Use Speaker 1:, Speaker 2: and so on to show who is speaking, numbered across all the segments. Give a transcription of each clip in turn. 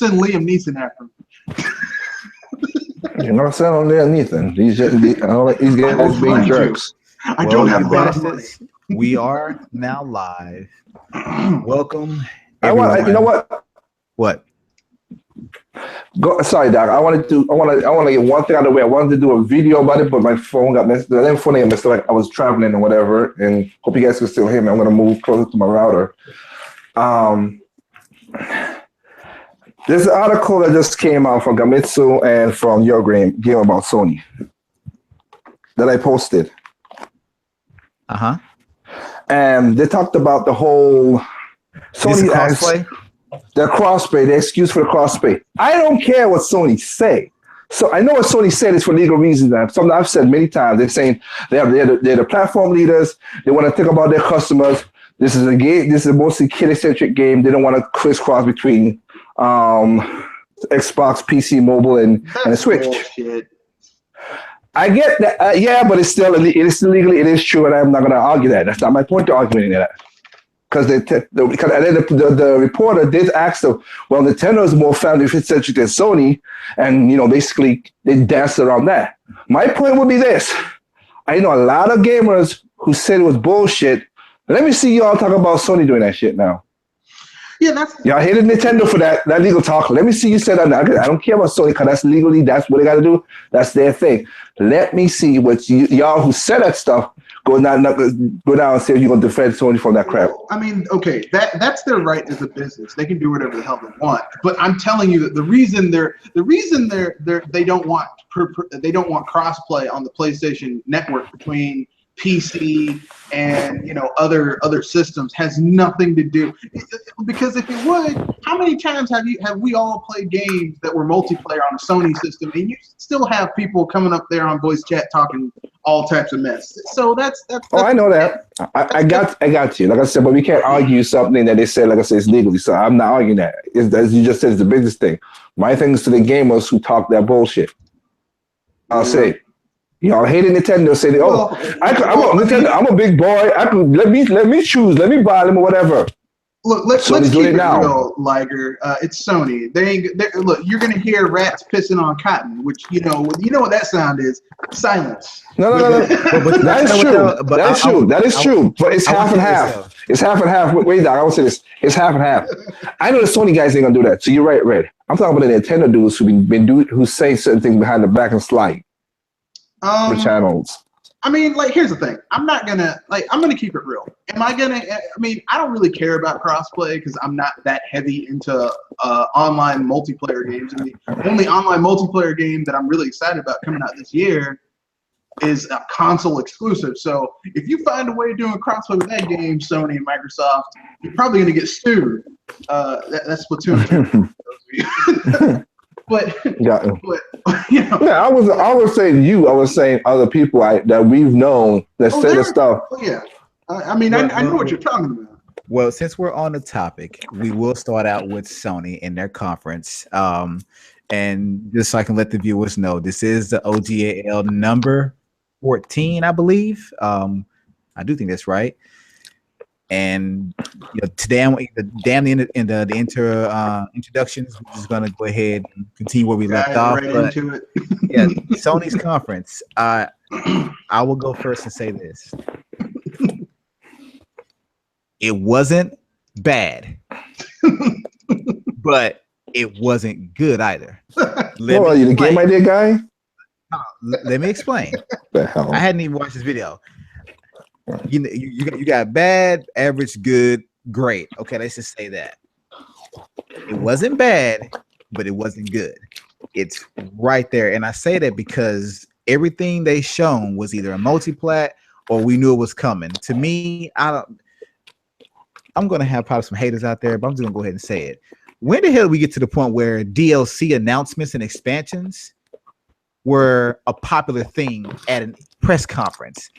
Speaker 1: send Liam Neeson after him.
Speaker 2: You're not selling there Neeson. These guys being jerks.
Speaker 1: I don't have a lot of money.
Speaker 3: We are now live. Welcome.
Speaker 2: You know what?
Speaker 3: What?
Speaker 2: Sorry, Doc. I want to get one thing out of the way. I wanted to do a video about it, but my phone got messed. The phone got messed up. Like I was traveling or whatever, and hope you guys can still hear me. I'm gonna move closer to my router. There's an article that just came out from Gamitsu and from your game about Sony that I posted. And they talked about the whole Sony
Speaker 3: crossplay.
Speaker 2: The crossplay, the excuse for the crossplay. I don't care what Sony say. So I know what Sony said is for legal reasons. Something I've said many times. They're saying they're the platform leaders. They want to think about their customers. This is a game. This is a mostly kid-centric game. They don't want to crisscross between Xbox, PC, mobile, and the Switch.
Speaker 1: Bullshit.
Speaker 2: I get that. Yeah, but it's still legally. It is true, and I'm not going to argue that. That's not my point to arguing that. Because the reporter did ask them, well, Nintendo is more family-centric than Sony, and basically they danced around that. My point would be this: I know a lot of gamers who said it was bullshit. Let me see y'all talk about Sony doing that shit now.
Speaker 1: Yeah,
Speaker 2: y'all hated Nintendo for that legal talk. Let me see you say that. I don't care about Sony because that's legally, that's what they got to do. That's their thing. Let me see what y'all who said that stuff go down and say you're gonna defend Sony from that crap.
Speaker 1: I mean, okay, that's their right as a business. They can do whatever the hell they want. But I'm telling you that the reason they don't want crossplay on the PlayStation Network between PC and other systems has nothing to do, because if it would, how many times have we all played games that were multiplayer on a Sony system and you still have people coming up there on voice chat talking all types of mess? So that's
Speaker 2: I know that. I got you. Like I said, but we can't argue something that they said, like I said, it's legally. So I'm not arguing that. As you just said, it's the biggest thing. My thing is to the gamers who talk that bullshit. I'll say. Y'all hated Nintendo. Say, I'm a big boy. Let me choose. Let me buy them or whatever.
Speaker 1: Look, let's keep it real, Liger. It's Sony. Look, you're gonna hear rats pissing on cotton, which you know what that sound is. Silence.
Speaker 2: No. But that is true. That is true. But it's half and half. It's half and half. Wait, Doc. I will say this. It's half and half. I know the Sony guys ain't gonna do that. So you're right, Red. I'm talking about the Nintendo dudes who say certain things behind the back and slide. For channels.
Speaker 1: I mean, here's the thing. I'm gonna keep it real. I don't really care about crossplay because I'm not that heavy into online multiplayer games. And the only online multiplayer game that I'm really excited about coming out this year is a console exclusive. So if you find a way of doing crossplay with that game, Sony and Microsoft, you're probably gonna get stewed. That's Splatoon 2. But
Speaker 2: I was saying other people that we've known that said the stuff.
Speaker 1: Yeah, I know what you're talking about.
Speaker 3: Well, since we're on the topic, we will start out with Sony and their conference. And just so I can let the viewers know, this is the OGAL number 14, I believe. I do think that's right. And today, the introductions, we're just gonna go ahead and continue where we left off.
Speaker 1: Into it.
Speaker 3: Yeah, Sony's conference. I will go first and say this: it wasn't bad, but it wasn't good either.
Speaker 2: Are you the game idea guy?
Speaker 3: Let me explain.
Speaker 2: The hell?
Speaker 3: I hadn't even watched this video. You got bad, average, good, great. Okay, let's just say that. It wasn't bad, but it wasn't good. It's right there. And I say that because everything they shown was either a multi-plat or we knew it was coming. To me, I'm gonna have probably some haters out there, but I'm just gonna go ahead and say it. When the hell did we get to the point where DLC announcements and expansions were a popular thing at a press conference?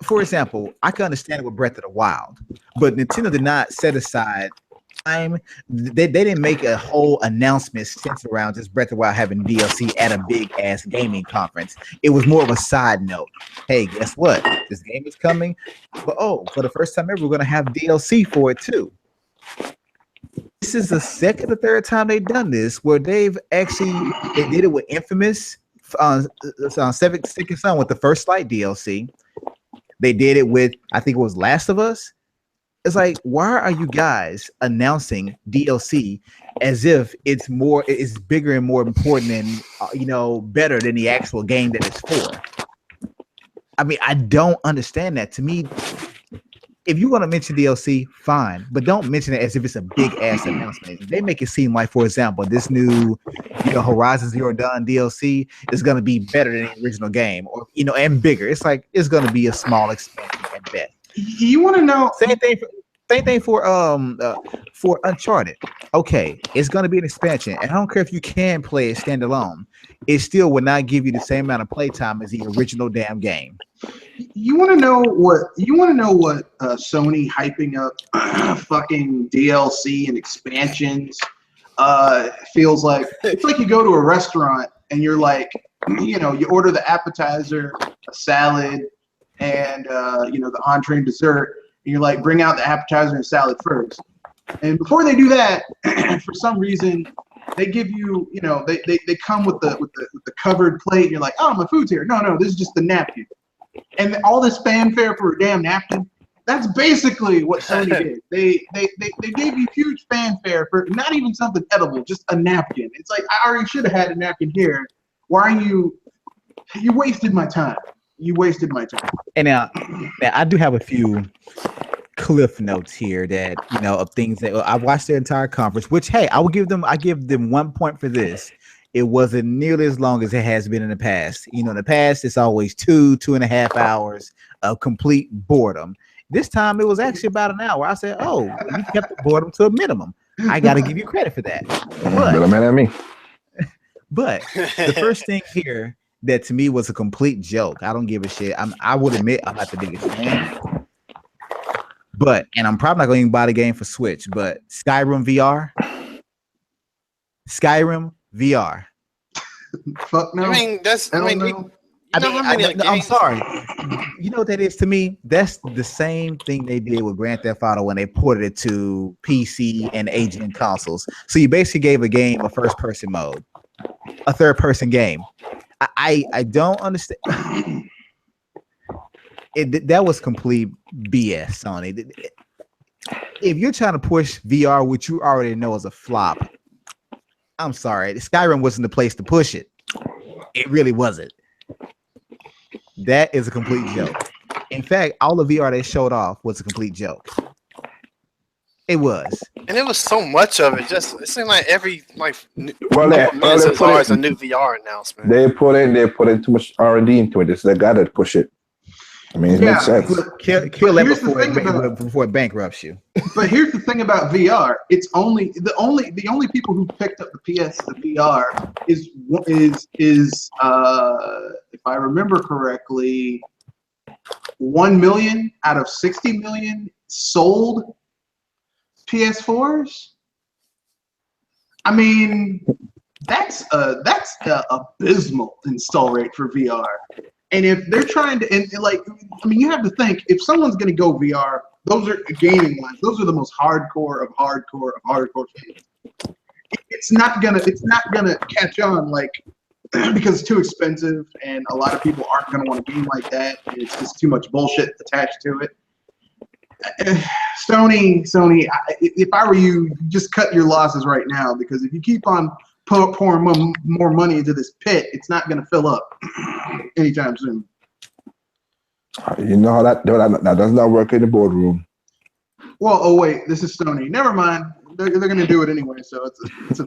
Speaker 3: For example, I can understand it with Breath of the Wild, but Nintendo did not set aside time. They didn't make a whole announcement centered around just Breath of the Wild having DLC at a big ass gaming conference. It was more of a side note. Hey, guess what? This game is coming, but for the first time ever, we're gonna have DLC for it too. this is the second or third time they've done this, where they did it with Infamous, Second Son with the First Light DLC. They did it with, I think it was Last of Us. It's like, why are you guys announcing DLC as if it's bigger and more important and better than the actual game that it's for? I mean, I don't understand that. To me, if you want to mention DLC, fine, but don't mention it as if it's a big ass announcement. They make it seem like, for example, this new, Horizon Zero Dawn DLC is going to be better than the original game, or and bigger. It's like it's going to be a small expansion at best.
Speaker 1: You want to know?
Speaker 3: Same thing for Uncharted. Okay, it's going to be an expansion, and I don't care if you can play it standalone. It still will not give you the same amount of playtime as the original damn game.
Speaker 1: You want to know what? Sony hyping up fucking DLC and expansions feels like. It's like you go to a restaurant and you're like, you order the appetizer, a salad, and the entree and dessert. And you're like, bring out the appetizer and salad first. And before they do that, for some reason, they give you, they come with the covered plate. And you're like, oh, my food's here. No, this is just the napkin. And all this fanfare for a damn napkin. That's basically what Sony did. They gave you huge fanfare for not even something edible, just a napkin. It's like, I already should have had a napkin here. Why are you wasted my time. You wasted my time.
Speaker 3: And now I do have a few cliff notes here that of things that I watched their entire conference. Which, hey, I give them 1 point for this. It wasn't nearly as long as it has been in the past. In the past, it's always 2.5 hours of complete boredom. This time, it was actually about an hour. I said, "Oh, you kept the boredom to a minimum." I got to give you credit for that.
Speaker 2: Better man at me.
Speaker 3: But the first thing here that to me was a complete joke. I don't give a shit. I would admit I'm not the biggest fan. And I'm probably not going to even buy the game for Switch, but Skyrim VR.
Speaker 1: Fuck no.
Speaker 4: I mean,
Speaker 3: I'm sorry. You know what that is to me? That's the same thing they did with Grand Theft Auto when they ported it to PC and aging consoles. So you basically gave a game a first-person mode, a third-person game. I don't understand. That was complete BS, Sony. If you're trying to push VR, which you already know is a flop, I'm sorry. Skyrim wasn't the place to push it. It really wasn't. That is a complete joke. In fact, all the VR they showed off was a complete joke. It was.
Speaker 4: And it was so much of it. It seemed like every minutes
Speaker 2: there's
Speaker 4: always a new VR announcement.
Speaker 2: They put in too much R&D into it. So they got to push it. I mean, it makes sense.
Speaker 3: Kill it before it bankrupts you.
Speaker 1: But here's the thing about VR: it's the only people who picked up the VR is if I remember correctly, 1 million out of 60 million sold PS4s. I mean, that's a abysmal install rate for VR. And if they're trying to, you have to think, if someone's going to go VR, those are gaming ones. Those are the most hardcore of hardcore fans. It's not gonna catch on because it's too expensive, and a lot of people aren't gonna want a game like that. And it's just too much bullshit attached to it. Sony, if I were you, just cut your losses right now, because if you keep on pouring more money into this pit, it's not going to fill up anytime soon.
Speaker 2: You know how that does not work in the boardroom.
Speaker 1: Well, oh wait, this is Sony. Never mind. They're going to do it anyway, so it's a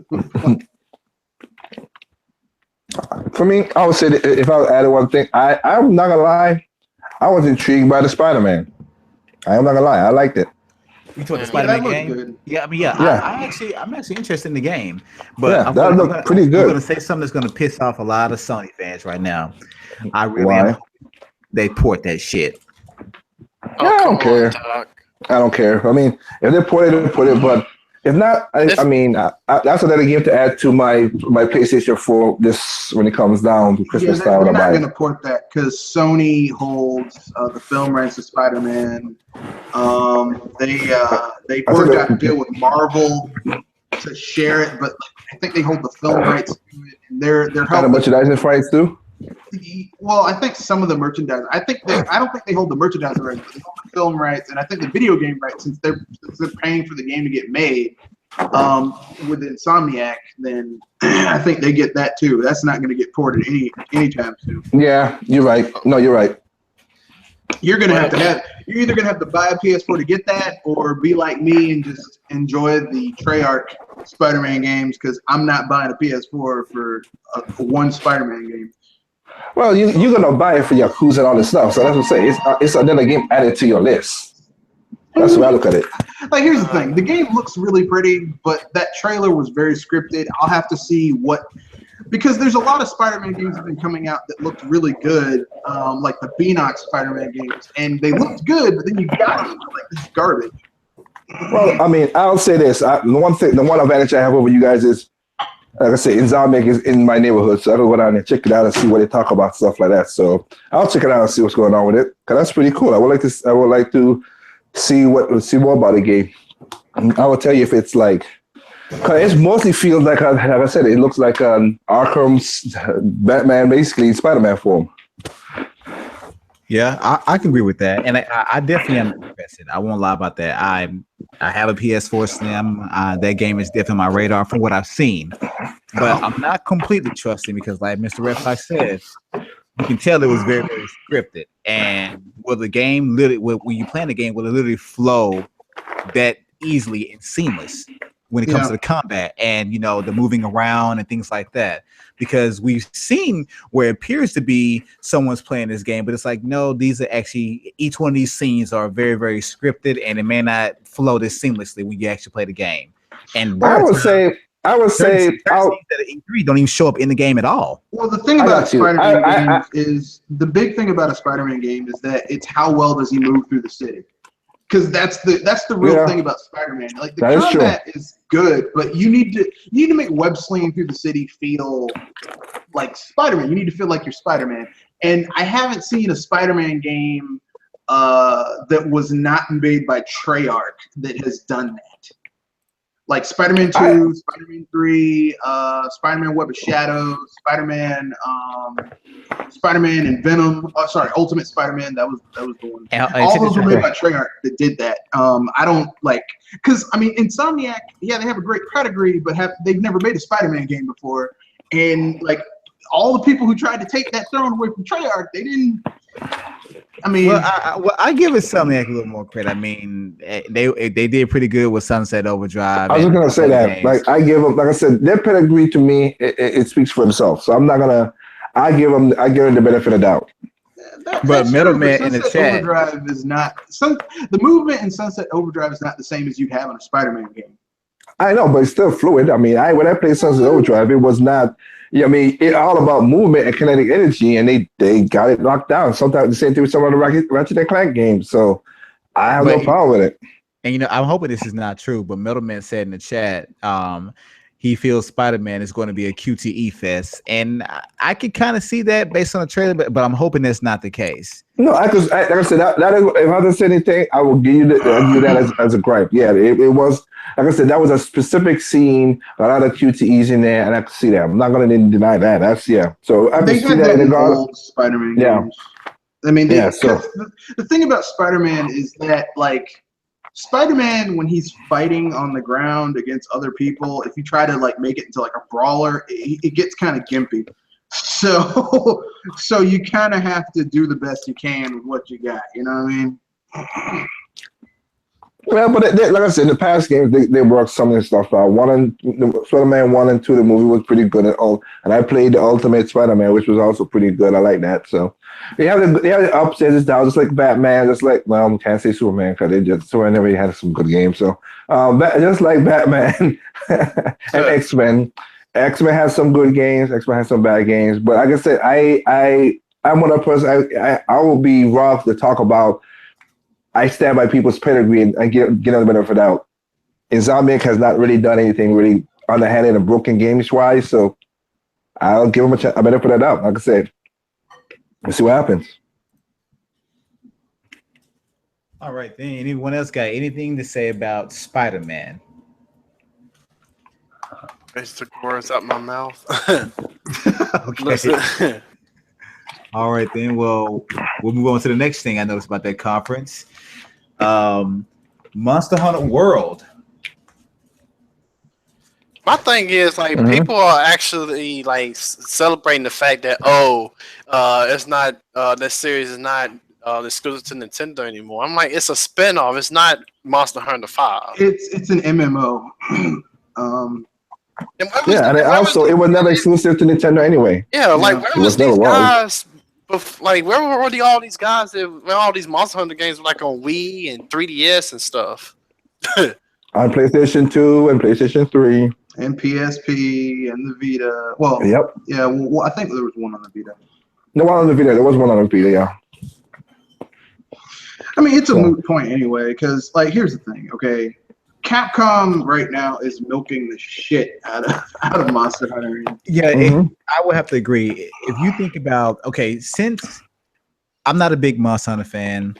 Speaker 2: For me, I would say that if I was adding one thing, I'm not gonna lie, I was intrigued by the Spider-Man. I'm not gonna lie, I liked it.
Speaker 3: You told the Spider-Man game?
Speaker 1: Good.
Speaker 3: Yeah, I mean, I'm actually interested in the game, but
Speaker 2: yeah, that looked pretty good.
Speaker 3: I'm gonna say something that's gonna piss off a lot of Sony fans right now. I really am hoping they port that shit.
Speaker 2: I don't care. I don't care. I mean, if they port it, they put it. But if not, I mean, that's another game to add to my PlayStation 4 this when it comes down to Christmas time.
Speaker 1: We're not going to port that because Sony holds the film rights to Spider-Man. They worked out a deal with Marvel to share it, but I think they hold the film rights to it, and they're
Speaker 2: Kind of
Speaker 1: helping.
Speaker 2: merchandising rights too.
Speaker 1: Well, I think some of the merchandise. I don't think they hold the merchandising rights, but they hold the film rights, and I think the video game rights, since they're paying for the game to get made with Insomniac, then I think they get that too. That's not going to get ported anytime soon.
Speaker 2: Yeah, you're right. No, you're right.
Speaker 1: You're either gonna have to buy a PS4 to get that, or be like me and just enjoy the Treyarch Spider-Man games, because I'm not buying a PS4 for one Spider-Man game.
Speaker 2: Well, you're gonna buy it for Yakuza and all this stuff, so that's what I'm saying. It's another game added to your list. That's the way I look at it.
Speaker 1: Like, here's the thing: the game looks really pretty, but that trailer was very scripted. I'll have to see because there's a lot of Spider-Man games that have been coming out that looked really good, like the Beanox Spider-Man games, and they looked good, but then you got them like this garbage.
Speaker 2: Well, I mean, I'll say this: the one advantage I have over you guys is, like I said, Insomniac is in my neighborhood, so I can go down and check it out and see what they talk about, stuff like that. So I'll check it out and see what's going on with it, because that's pretty cool. I would like to see more about the game. I will tell you if it's like, because it mostly feels like I said, it looks like Arkham's Batman, basically in Spider-Man form.
Speaker 3: Yeah, I can agree with that, and I definitely am interested. I won't lie about that. I have a PS4 Slim. That game is definitely on my radar from what I've seen, but I'm not completely trusting, because, like Mr. Red Fox said, you can tell it was very, very scripted. And will the game when you play the game, will it literally flow that easily and seamless when it comes to the combat and the moving around and things like that? Because we've seen where it appears to be someone's playing this game, but it's like, no, these are actually, each one of these scenes are very, very scripted, and it may not flow this seamlessly when you actually play the game. And
Speaker 2: I would say
Speaker 3: scenes that E3 don't even show up in the game at all.
Speaker 1: Well, the thing about Spider-Man games is, the big thing about a Spider-Man game is that it's how well does he move through the city. Because that's the real thing about Spider-Man. Like, the combat is good, but you need to make web slinging through the city feel like Spider-Man. You need to feel like you're Spider-Man. And I haven't seen a Spider-Man game that was not made by Treyarch that has done that. Like Spider-Man 2, Spider-Man 3, Spider-Man Web of Shadows, Spider-Man and Venom. Oh, sorry, Ultimate Spider-Man. That was the one. All those were made by Treyarch that did that. I don't like, because I mean, Insomniac, they have a great pedigree, but they've never made a Spider-Man game before, and like all the people who tried to take that throne away from Treyarch, they didn't. I mean,
Speaker 3: I give it Insomniac a little more credit. I mean, they did pretty good with Sunset Overdrive.
Speaker 2: I was just gonna say that. Like, I give them, like I said, their pedigree to me, it speaks for itself. So I'm not gonna. I give them the benefit of doubt.
Speaker 3: But Middleman in the chat,
Speaker 1: Overdrive is not the movement in Sunset Overdrive is not the same as you have in a Spider-Man game.
Speaker 2: I know, but it's still fluid. I mean, when I played Sunset Overdrive, it was not. Yeah, I mean, it's all about movement and kinetic energy, and they got it locked down. Sometimes the same thing with some of the Ratchet and Clank games. So I have no problem with it.
Speaker 3: And I'm hoping this is not true, but Middleman said in the chat, he feels Spider-Man is going to be a QTE fest, and I could kind of see that based on the trailer, but I'm hoping that's not the case. No,
Speaker 2: like I said, that is, if I don't say anything, I will give you that as a gripe. Yeah, it was. Like I said, that was a specific scene, a lot of QTEs in there, and I can see that. I'm not going to deny that. So I can see that in the old
Speaker 1: Spider-Man games. I mean, the thing about Spider-Man is that, like, Spider-Man, when he's fighting on the ground against other people, if you try to like make it into like a brawler, it gets kind of gimpy. So you kind of have to do the best you can with what you got. You know what I mean?
Speaker 2: Well, but like I said, in the past games, they worked some of this stuff out. Spider-Man 1 and 2, the movie was pretty good. And I played the Ultimate Spider-Man, which was also pretty good. I like that. So they have the ups and downs, just like Batman, just like, well, we can't say Superman because Superman never had some good games. So just like Batman and X-Men. X-Men has some good games. X-Men has some bad games. But like I said, I'm one of the person, I will be rough to talk about. I stand by people's pedigree and get them the benefit of the doubt. Insomniac has not really done anything really underhanded and broken games-wise, so I'll give them a benefit of the doubt. Like I said, we'll see what happens.
Speaker 3: All right, then. Anyone else got anything to say about Spider-Man?
Speaker 4: They just took the words out my mouth.
Speaker 3: Okay.
Speaker 4: Listen.
Speaker 3: All right, then. Well, we'll move on to the next thing I noticed about that conference. Monster Hunter World.
Speaker 4: My thing is like
Speaker 2: Mhm.
Speaker 4: people are actually like celebrating the fact that it's not this series is not exclusive to Nintendo anymore. I'm like, it's a spinoff. It's not Monster Hunter 5.
Speaker 1: It's an MMO.
Speaker 4: And where
Speaker 2: Yeah, and it also it was never exclusive to Nintendo anyway.
Speaker 4: yeah, like
Speaker 1: Yeah.
Speaker 4: where
Speaker 2: It
Speaker 4: was
Speaker 2: never
Speaker 4: these
Speaker 2: was.
Speaker 4: guys? Like where were all these guys when all these Monster Hunter games were like on Wii and 3DS and stuff?
Speaker 2: On PlayStation 2 and PlayStation 3.
Speaker 1: And PSP and the Vita. Well,
Speaker 2: Yep.
Speaker 1: yeah. Well, I think there was one on the Vita.
Speaker 2: No one on the Vita. There was one on the Vita, yeah.
Speaker 1: I mean, it's a
Speaker 2: So-
Speaker 1: moot point anyway, because like here's the thing, okay? Capcom right now is milking the shit out of Monster Hunter.
Speaker 3: Yeah,
Speaker 2: Mhm.
Speaker 3: I would have to agree. If you think about, okay, since I'm not a big Monster Hunter fan,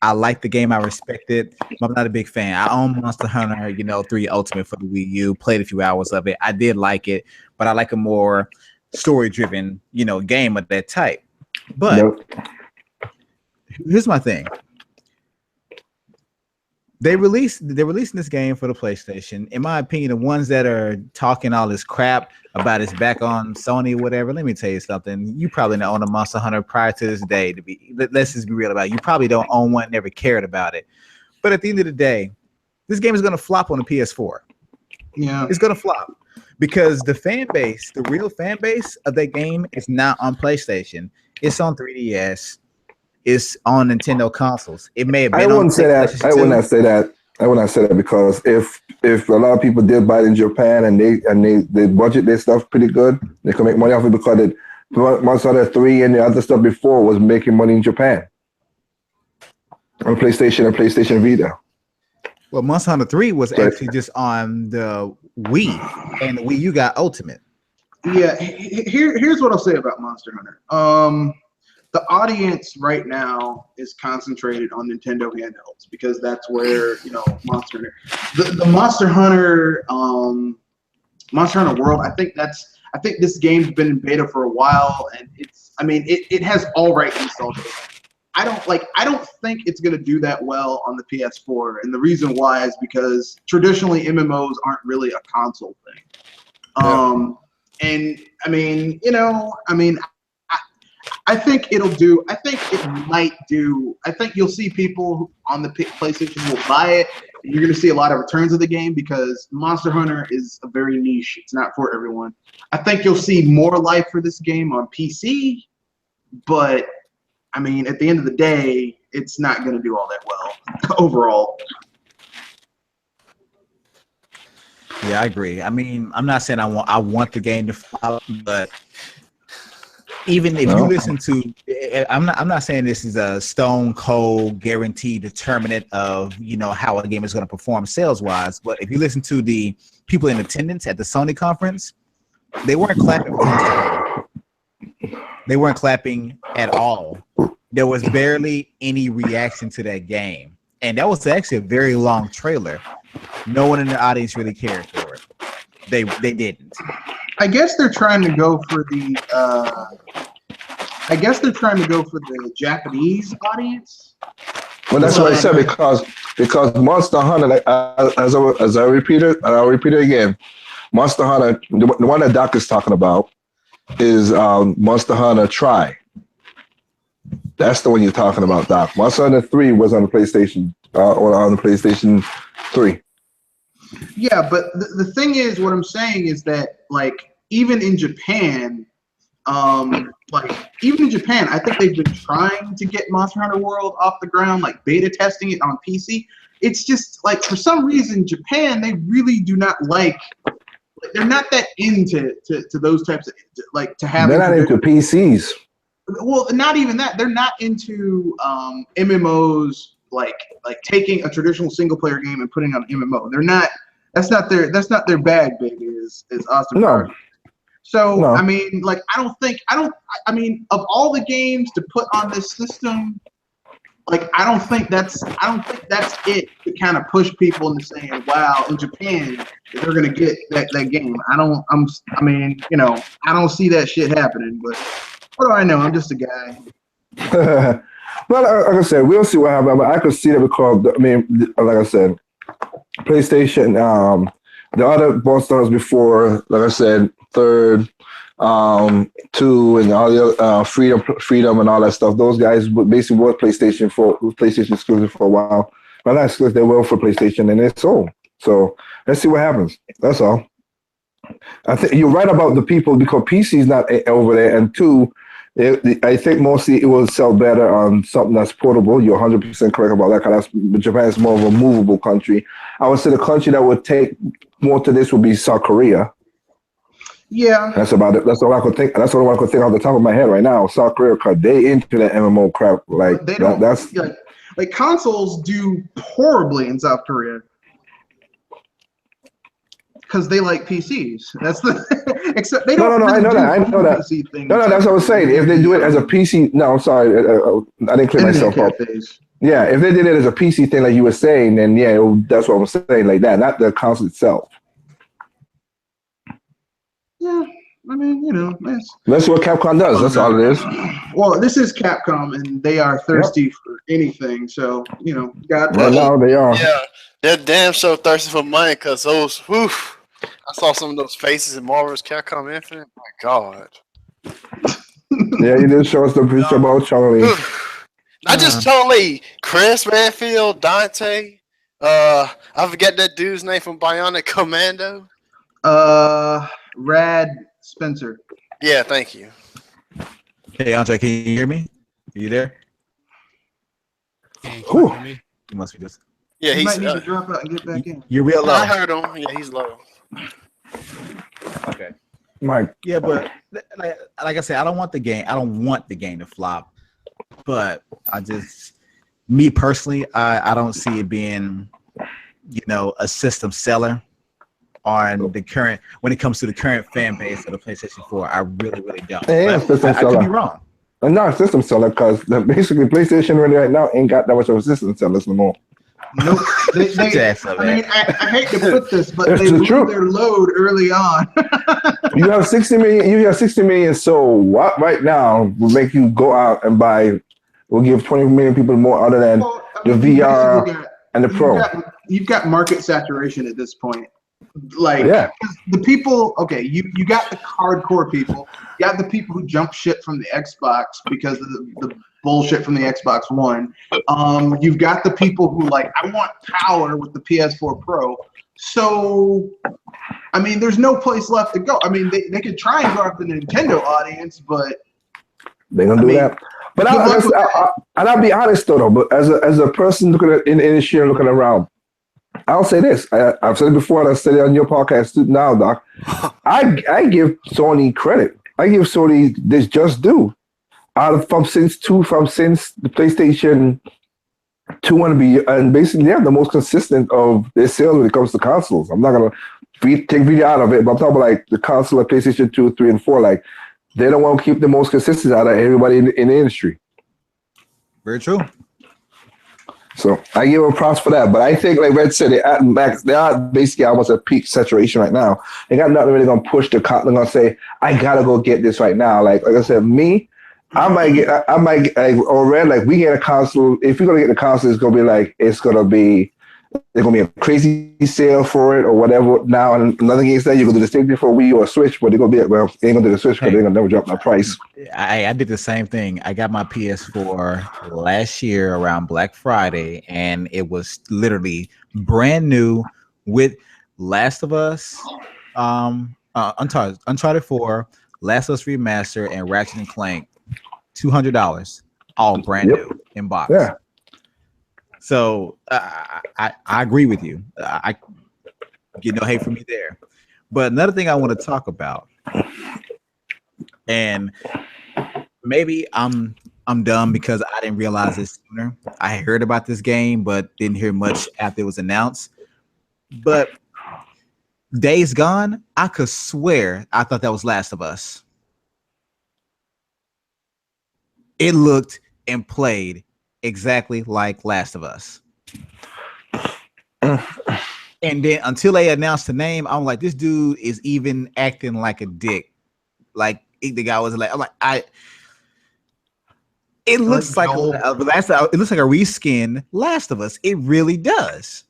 Speaker 3: I like the game, I respect it, but I'm not a big fan. I own Monster Hunter, 3 Ultimate for the Wii U, played a few hours of it. I did like it, but I like a more story-driven, game of that type. But
Speaker 2: Nope.
Speaker 3: here's my thing. They're releasing this game for the PlayStation. In my opinion, the ones that are talking all this crap about it's back on Sony, whatever. Let me tell you something. You probably don't own a Monster Hunter prior to this day. Let's just be real about it. You probably don't own one, never cared about it. But at the end of the day, this game is going to flop on the PS4.
Speaker 1: Yeah.
Speaker 3: It's going to flop because the fan base, the real fan base of that game, is not on PlayStation. It's on 3DS. It's on Nintendo consoles. It may have been.
Speaker 2: I wouldn't say that.
Speaker 3: PlayStation
Speaker 2: I would
Speaker 3: 2.
Speaker 2: not say that. I would not say that because if a lot of people did buy it in Japan and they budget their stuff pretty good, they can make money off it because it Monster Hunter 3 and the other stuff before was making money in Japan on PlayStation and PlayStation Vita.
Speaker 3: Well, Monster Hunter 3 was
Speaker 2: Right.
Speaker 3: actually just on the Wii, and the Wii U got Ultimate.
Speaker 1: Yeah. Here's what I'll say about Monster Hunter. The audience right now is concentrated on Nintendo handhelds because that's where Monster Hunter, the Monster Hunter, Monster Hunter World. I think this game's been in beta for a while, and it has all right installed. I don't think it's gonna do that well on the PS4, and the reason why is because traditionally MMOs aren't really a console thing. And I think it'll do. I think it might do. I think you'll see people on the PlayStation will buy it. And you're going to see a lot of returns of the game because Monster Hunter is a very niche. It's not for everyone. I think you'll see more life for this game on PC, but at the end of the day, it's not going to do all that well overall.
Speaker 3: Yeah, I agree. I'm not saying I want the game to flop, but even if you listen to, I'm not saying this is a stone cold guaranteed determinant of how a game is going to perform sales wise. But if you listen to the people in attendance at the Sony conference, they weren't clapping for Monster Hunter. They weren't clapping at all. There was barely any reaction to that game, and that was actually a very long trailer. No one in the audience really cared for it. They didn't.
Speaker 1: I guess they're trying to go for the. Japanese audience.
Speaker 2: Well, that's what I said because Monster Hunter, like, as I repeat it, and I'll repeat it again. Monster Hunter, the one that Doc is talking about, is Monster Hunter Tri. That's the one you're talking about, Doc. Monster Hunter 3 was on the PlayStation, or on the PlayStation 3.
Speaker 1: Yeah, but the thing is, what I'm saying is that, even in Japan, I think they've been trying to get Monster Hunter World off the ground, beta testing it on PC. It's just, for some reason, Japan, they really do not they're not that into those types of, to have.
Speaker 2: They're not into PCs.
Speaker 1: Well, not even that. They're not into MMOs, taking a traditional single player game and putting it on an MMO. They're not. That's not their bag, baby. Is Austin?
Speaker 2: No.
Speaker 1: So
Speaker 2: No.
Speaker 1: of all the games to put on this system, Like I don't think that's it to kind of push people into saying, wow, in Japan they're gonna get that game. I mean, you know, I don't see that shit happening, but what do I know? I'm just a guy.
Speaker 2: Well, like I said, we'll see what happens. But I could see that because I mean, like I said, PlayStation, the other Boston before, like I said, third, two, and all the freedom, and all that stuff. Those guys basically were PlayStation exclusive for a while. Well, not exclusive, they were for PlayStation, and it's sold. So let's see what happens. That's all. I think you're right about the people because PC is not over there, and two, I think mostly it will sell better on something that's portable. You're 100% correct about that because Japan is more of a movable country. I would say the country that would take more to this would be South Korea.
Speaker 1: Yeah,
Speaker 2: that's about it. That's all I could think. That's all I could think off the top of my head right now. South Korea, cause they into the MMO crap. Like
Speaker 1: they don't. Like consoles do horribly in South Korea because they like PCs. That's the except they don't.
Speaker 2: No, I know that.
Speaker 1: PC thing
Speaker 2: No, that's what I was saying. If they do it as a PC, no, I'm sorry, I didn't clear myself up. Yeah, if they did it as a PC thing, like you were saying, then yeah, that's what I'm saying, like that, not the console itself.
Speaker 1: Yeah, I mean, you know,
Speaker 2: that's what Capcom does. That's all it is.
Speaker 1: Well, this is Capcom, and they are thirsty for anything. So, you know,
Speaker 2: right now they are.
Speaker 4: Yeah, they're damn so thirsty for money because those. Whew, I saw some of those faces in Marvel's Capcom Infinite. My God.
Speaker 2: Yeah, you did show us the picture about Charlie.
Speaker 4: Not just Charlie, Chris Redfield, Dante. I forget that dude's name from Bionic Commando.
Speaker 1: Rad Spencer.
Speaker 4: Yeah, thank you.
Speaker 3: Hey, Andre, can you hear me? Are you there?
Speaker 5: Can you
Speaker 3: You must be just.
Speaker 4: Yeah,
Speaker 1: he
Speaker 4: he's.
Speaker 1: might need to drop out and get back in.
Speaker 3: You're real low.
Speaker 4: I heard him. Yeah, he's low.
Speaker 3: Okay.
Speaker 2: Mike.
Speaker 3: Yeah, but like I said, I don't want the game to flop. But me personally, I don't see it being, you know, a system seller on the current when it comes to the current fan base of the PlayStation 4. I really don't.
Speaker 2: Yeah,
Speaker 3: I could be wrong.
Speaker 2: I'm not a system seller because basically PlayStation right now ain't got that much of a system sellers no more.
Speaker 1: Nope. I mean, I hate to put this, but they blew their load early on.
Speaker 2: You have 60 million. You have 60 million. So what right now will make you go out and buy? Will give 20 million people more other than the VR and the Pro.
Speaker 1: You've got market saturation at this point. Like the people, okay, you got the hardcore people, you got the people who jump shit from the Xbox because of the bullshit from the Xbox One. You've got the people who like, I want power with the PS4 Pro. So, I mean, there's no place left to go. I mean, they could try and go after the Nintendo audience, but
Speaker 2: they're gonna do that. But I'll be honest though, but as a person looking at in the industry and looking around, I'll say this. I've said it before, and I said it on your podcast now, Doc. I give Sony credit. I give Sony this just due. Since the PlayStation 2 and basically they're the most consistent of their sales when it comes to consoles. I'm not gonna take video out of it, but I'm talking about like the console of PlayStation 2, 3, and 4. Like they don't want to keep the most consistent out of everybody in the industry.
Speaker 3: Very true.
Speaker 2: So I give them props for that. But I think, like Red said, they are basically almost at peak saturation right now. They got nothing really going to push the cotton. They're going to say, I got to go get this right now. Like I said, I might get, or Red, like we get a console. If we're going to get the console, it's going to be there's going to be a crazy sale for it or whatever now. And another game is that you're going to do the same thing for Wii or a Switch, but they're going to be, well, they ain't going to do the Switch because they're going to never drop that price.
Speaker 3: I did the same thing. I got my PS4 last year around Black Friday, and it was literally brand new with Last of Us, Uncharted 4, Last of Us Remaster, and Ratchet and Clank, $200, all brand new in box.
Speaker 2: Yeah.
Speaker 3: So I agree with you. I get no hate from me there. But another thing I want to talk about, and maybe I'm dumb because I didn't realize this sooner. I heard about this game, but didn't hear much after it was announced. But Days Gone, I could swear I thought that was Last of Us. It looked and played exactly like Last of Us. And then until they announced the name, I'm like, this dude is even acting like a dick. Like the guy was like, I'm like, it looks like it looks like a reskin Last of Us. It really does.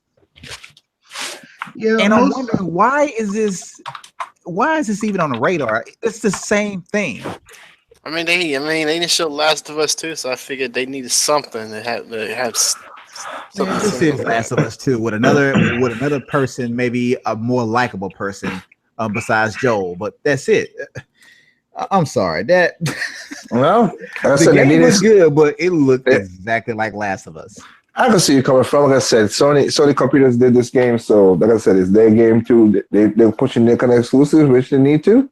Speaker 1: Yeah,
Speaker 3: and I'm wondering why is this even on the radar? It's the same thing.
Speaker 4: I mean, they didn't show Last of Us 2, so I figured they needed something to have something.
Speaker 3: This is Last of Us 2 with another person, maybe a more likable person besides Joel, but that's it. I'm sorry that.
Speaker 2: Well,
Speaker 3: the game was good, but it looked exactly like Last of Us.
Speaker 2: I can see you coming from. Like I said, Sony computers did this game, so like I said, it's their game too. They're pushing their kind of exclusives, which they need to.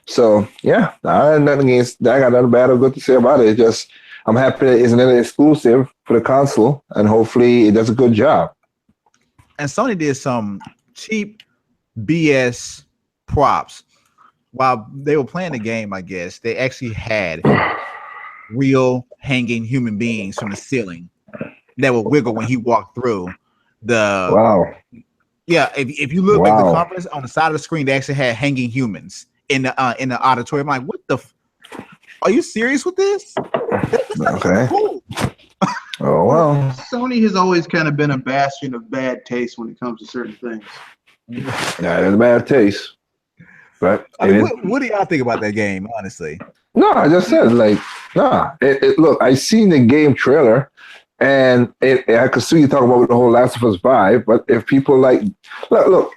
Speaker 2: So yeah, I have nothing against that. I got nothing bad or good to say about it. It's just I'm happy that it's another exclusive for the console, and hopefully it does a good job.
Speaker 3: And Sony did some cheap BS props while they were playing the game. I guess they actually had real hanging human beings from the ceiling that would wiggle when he walked through the.
Speaker 2: Wow.
Speaker 3: Yeah, if you look at the conference on the side of the screen, they actually had hanging humans in the auditorium. I'm like, what the? Are you serious with this?
Speaker 2: Okay.
Speaker 3: Cool.
Speaker 2: Oh well.
Speaker 1: Sony has always kind of been a bastion of bad taste when it comes to certain things.
Speaker 2: Yeah, it's bad taste. But
Speaker 3: I mean, what do y'all think about that game, honestly?
Speaker 2: No, I just said look, I seen the game trailer, and I could see you talking about the whole Last of Us vibe. But if people like, look,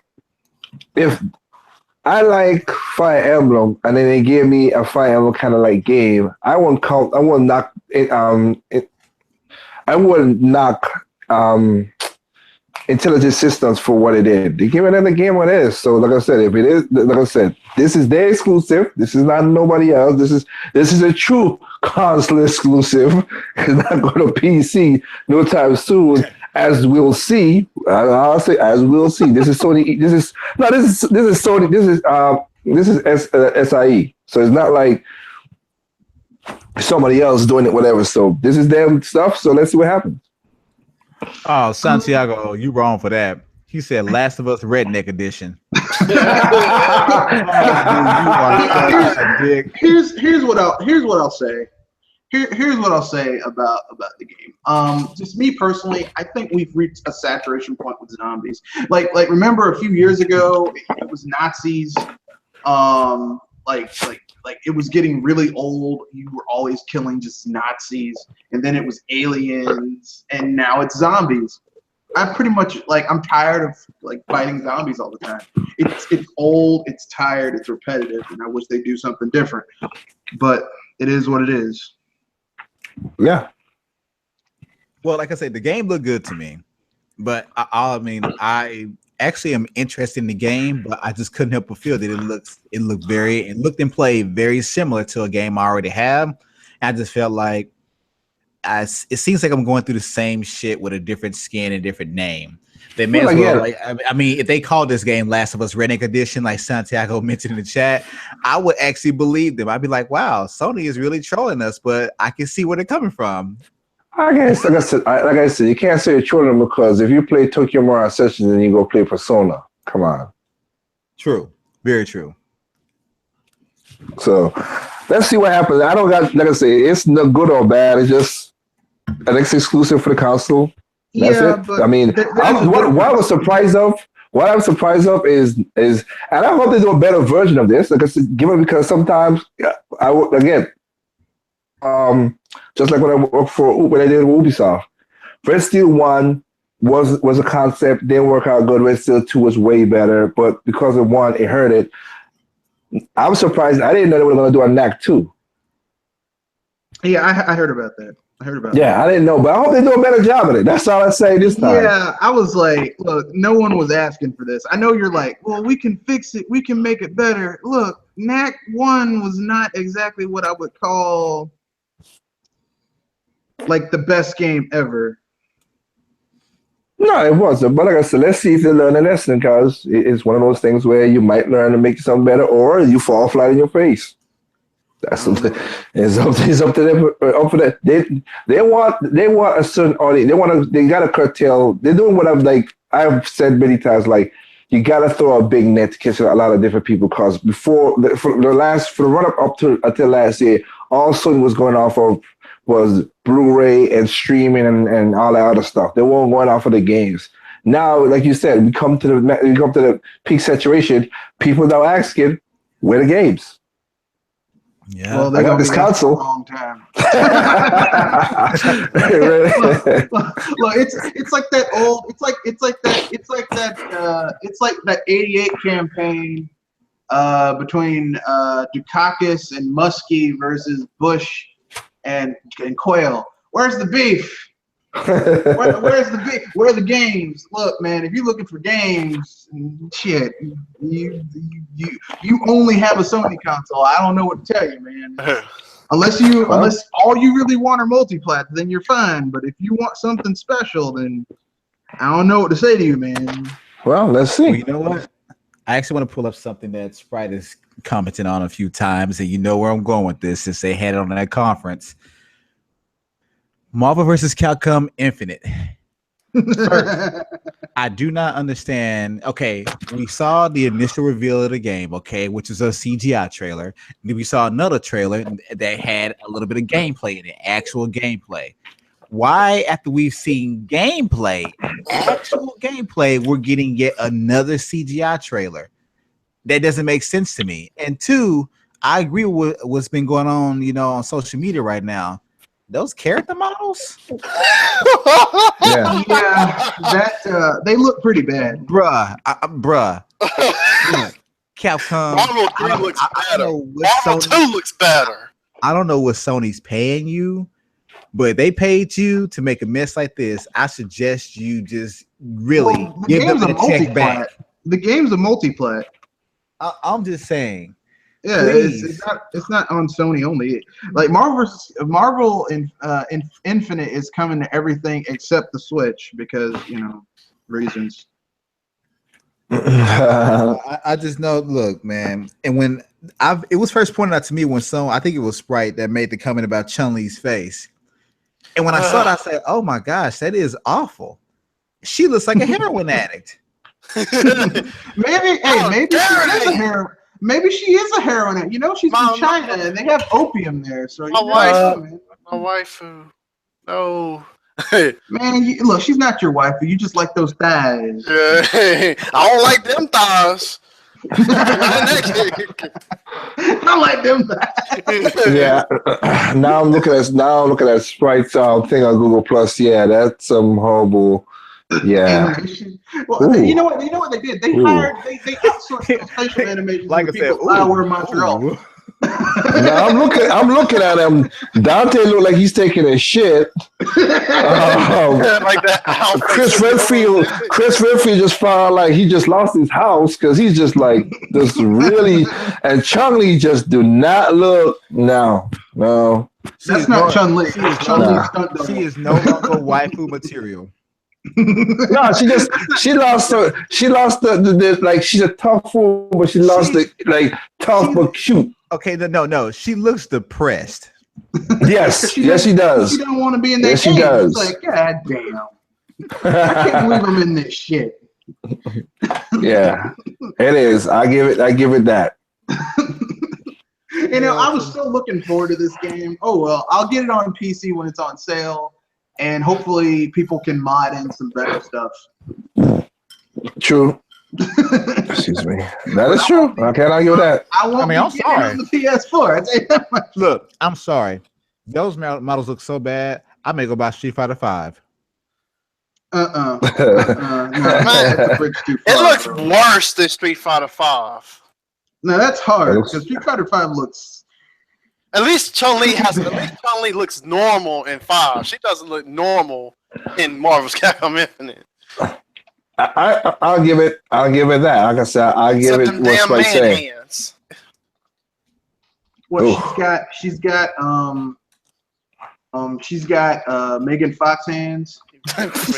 Speaker 2: if I like Fire Emblem, and then they gave me a Fire Emblem kind of like game, I wouldn't knock it. I wouldn't knock Intelligent Systems for what it did. They give another game what it is. So like I said, if it is, like I said, this is their exclusive. This is not nobody else. This is a true console exclusive. It's not going to PC no time soon, as we'll see. I'll say as we'll see. This is Sony. This is Sony. This is SIE. So it's not like somebody else doing it, whatever. So this is their stuff. So let's see what happens.
Speaker 3: Oh, Santiago, you wrong for that. He said Last of Us Redneck Edition.
Speaker 1: Here's what I'll say. Here's what I'll say about the game. Just me personally, I think we've reached a saturation point with zombies. Like remember a few years ago, it was Nazis. Like it was getting really old. You were always killing just Nazis, and then it was aliens, and now it's zombies. I'm pretty much I'm tired of fighting zombies all the time. It's old, it's tired, it's repetitive, and I wish they'd do something different. But it is what it is.
Speaker 2: Yeah.
Speaker 3: Well, like I said, the game looked good to me, but I actually am interested in the game, but I just couldn't help but feel that it looked and played very similar to a game I already have. And I just felt like it seems like I'm going through the same shit with a different skin and different name. They may as well, if they called this game Last of Us Redneck Edition, like Santiago mentioned in the chat, I would actually believe them. I'd be like, wow, Sony is really trolling us, but I can see where they're coming from.
Speaker 2: I guess, like I said, you can't say you're trolling because if you play Tokyo Mirage Sessions and you go play Persona, come on.
Speaker 3: True. Very true.
Speaker 2: So let's see what happens. I don't got, like I say, it's not good or bad. It's just an exclusive for the console. That's it. I mean, what I was surprised of is, and I hope they do a better version of this. Like I said, because sometimes I would again. Just like when I worked when I did Ubisoft, Red Steel 1 was a concept, didn't work out good. Red Steel 2 was way better, but because of 1, it hurt it. I was surprised. I didn't know they were going to do a NAC 2.
Speaker 1: Yeah, I heard about that.
Speaker 2: I didn't know, but I hope they do a better job of it. That's all I say this time.
Speaker 1: Yeah, I was like, look, no one was asking for this. I know you're like, well, we can fix it. We can make it better. Look, NAC 1 was not exactly what I would call like the best game ever.
Speaker 2: No, it wasn't. But like I said, let's see if they learn a lesson, because it's one of those things where you might learn to make something better, or you fall flat in your face. That's something. It's up to them. Up for that. They want a certain audience. They gotta curtail. They're doing what I've said many times. Like you gotta throw a big net to catch a lot of different people. Because for the run up to until last year, all Sony was going off of was Blu-ray and streaming and all that other stuff. They weren't going off of the games. Now, like you said, we come to the peak saturation. People now asking, where the games?
Speaker 3: Yeah,
Speaker 1: well,
Speaker 2: I got this console.
Speaker 1: A long time. Look, it's like that old. It's like that '88 campaign between Dukakis and Muskie versus Bush and Quayle. Where's the beef? Where's the beef? Where are the games? Look, man, if you're looking for games, shit, you only have a Sony console. I don't know what to tell you, man. Unless all you really want are multi-plat, then you're fine. But if you want something special, then I don't know what to say to you, man.
Speaker 2: Well, let's see.
Speaker 3: Well, you know what? I actually want to pull up something that Sprite has commented on a few times, and you know where I'm going with this since they had it on that conference. Marvel vs. Capcom Infinite. First, I do not understand. Okay, we saw the initial reveal of the game, okay, which is a CGI trailer. Then we saw another trailer that had a little bit of gameplay in it, actual gameplay. Why, after we've seen actual gameplay, we're getting yet another CGI trailer? That doesn't make sense to me. And two, I agree with what's been going on, on social media right now. Those character models,
Speaker 1: yeah, they look pretty bad,
Speaker 3: bruh. Capcom.
Speaker 4: Marvel 3 looks better. Marvel 2 looks better.
Speaker 3: I don't know what Sony's paying you, but if they paid you to make a mess like this, I suggest you just really give them a check back.
Speaker 1: The game's a multi-plat.
Speaker 3: I'm just saying.
Speaker 1: Yeah, it's not on Sony only. Like Marvel Infinite is coming to everything except the Switch because reasons.
Speaker 3: I just know. Look, man, and when it was first pointed out to me when I think it was Sprite that made the comment about Chun-Li's face, and when I saw it, I said, "Oh my gosh, that is awful. She looks like a heroin addict."
Speaker 1: Maybe she is a heroin. Maybe she is a heroin addict. She's from China and they have opium there. So
Speaker 4: my wife. No.
Speaker 1: Man, look, she's not your wife. You just like those thighs.
Speaker 4: I don't like them thighs.
Speaker 1: I like them thighs.
Speaker 2: Yeah. Now I'm looking at Sprite's thing on Google Plus. Yeah, that's some horrible. Yeah.
Speaker 1: Well, you know what they did? They outsourced facial animation
Speaker 3: like
Speaker 1: to people in Montreal.
Speaker 2: Now I'm looking at him. Dante look like he's taking a shit.
Speaker 4: Like that.
Speaker 2: Chris Redfield just found like he just lost his house because he's just like this really. And Chun-Li just do not look. No.
Speaker 1: That's not Chun-Li.
Speaker 3: She is no longer waifu material.
Speaker 2: No, she lost the like she's a tough fool, but she lost the like tough but cute.
Speaker 3: Okay, no, she looks depressed.
Speaker 2: Yes, she does.
Speaker 1: She don't want to be in that
Speaker 2: yes,
Speaker 1: game.
Speaker 2: She does.
Speaker 1: It's like, God damn, I can't believe I'm in this shit.
Speaker 2: Yeah, it is. I give it that.
Speaker 1: I was still looking forward to this game. Oh well, I'll get it on PC when it's on sale. And hopefully people can mod in some better stuff.
Speaker 2: True. Excuse me. That is true. I can't argue with that.
Speaker 3: I'm sorry.
Speaker 1: On the PS4.
Speaker 3: Look, I'm sorry. Those models look so bad. I may go buy Street Fighter 5.
Speaker 1: No,
Speaker 4: it looks worse than Street Fighter 5.
Speaker 1: No, that's hard because Street Fighter 5 looks.
Speaker 4: At least Chun-Li looks normal in 5. She doesn't look normal in Marvel's Capcom Infinite.
Speaker 2: I'll give it that. Like I said, I'll give it what Spike saying.
Speaker 1: Well, she's got Megan Fox hands.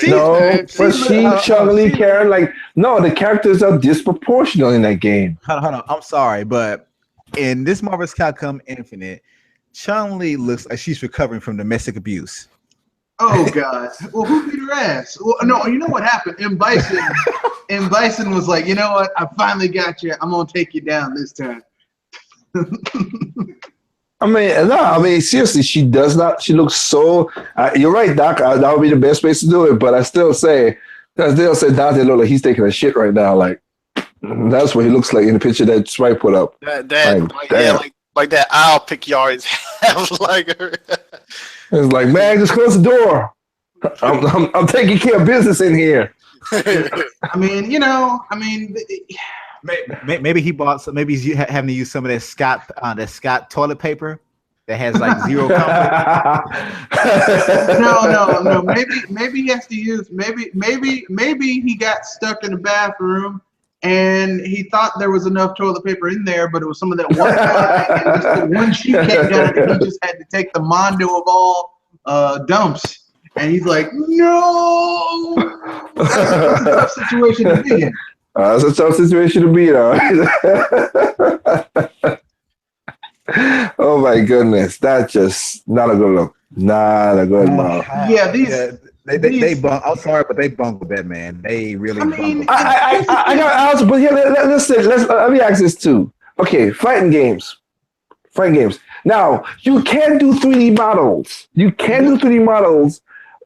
Speaker 2: No, but Chun-Li Karen, the characters are disproportional in that game.
Speaker 3: Hold on. I'm sorry, but in this Marvel's Capcom Infinite, Chun-Li looks like she's recovering from domestic abuse.
Speaker 1: Oh God! Well, who beat her ass? Well, no, you know what happened? M. Bison was like, you know what? I finally got you. I'm gonna take you down this time.
Speaker 2: I mean, seriously, she does not. She looks so. You're right, Doc. That would be the best place to do it. But I still say Dante look like he's taking a shit right now. Like that's what he looks like in the picture that Swipe put up.
Speaker 4: Like that owl pick you always have, like her.
Speaker 2: It's like, man, just close the door. I'm taking care of business in here.
Speaker 1: I mean,
Speaker 3: maybe he bought some. Maybe he's having to use some of that Scott toilet paper that has like zero comfort.
Speaker 1: No. Maybe he has to use. Maybe he got stuck in the bathroom and he thought there was enough toilet paper in there, but it was some of that one and just the one sheet came down, and he just had to take the mondo of all dumps. And he's like, no, that's a tough situation to be in.
Speaker 2: That's a tough situation to be in. Oh my goodness, that's just not a good look. Not a good look.
Speaker 1: Yeah,
Speaker 3: they bunk. I'm sorry, but they bungled that, man. They really.
Speaker 2: I got but here, let me ask this too. Okay, fighting games. Now you can do 3D models.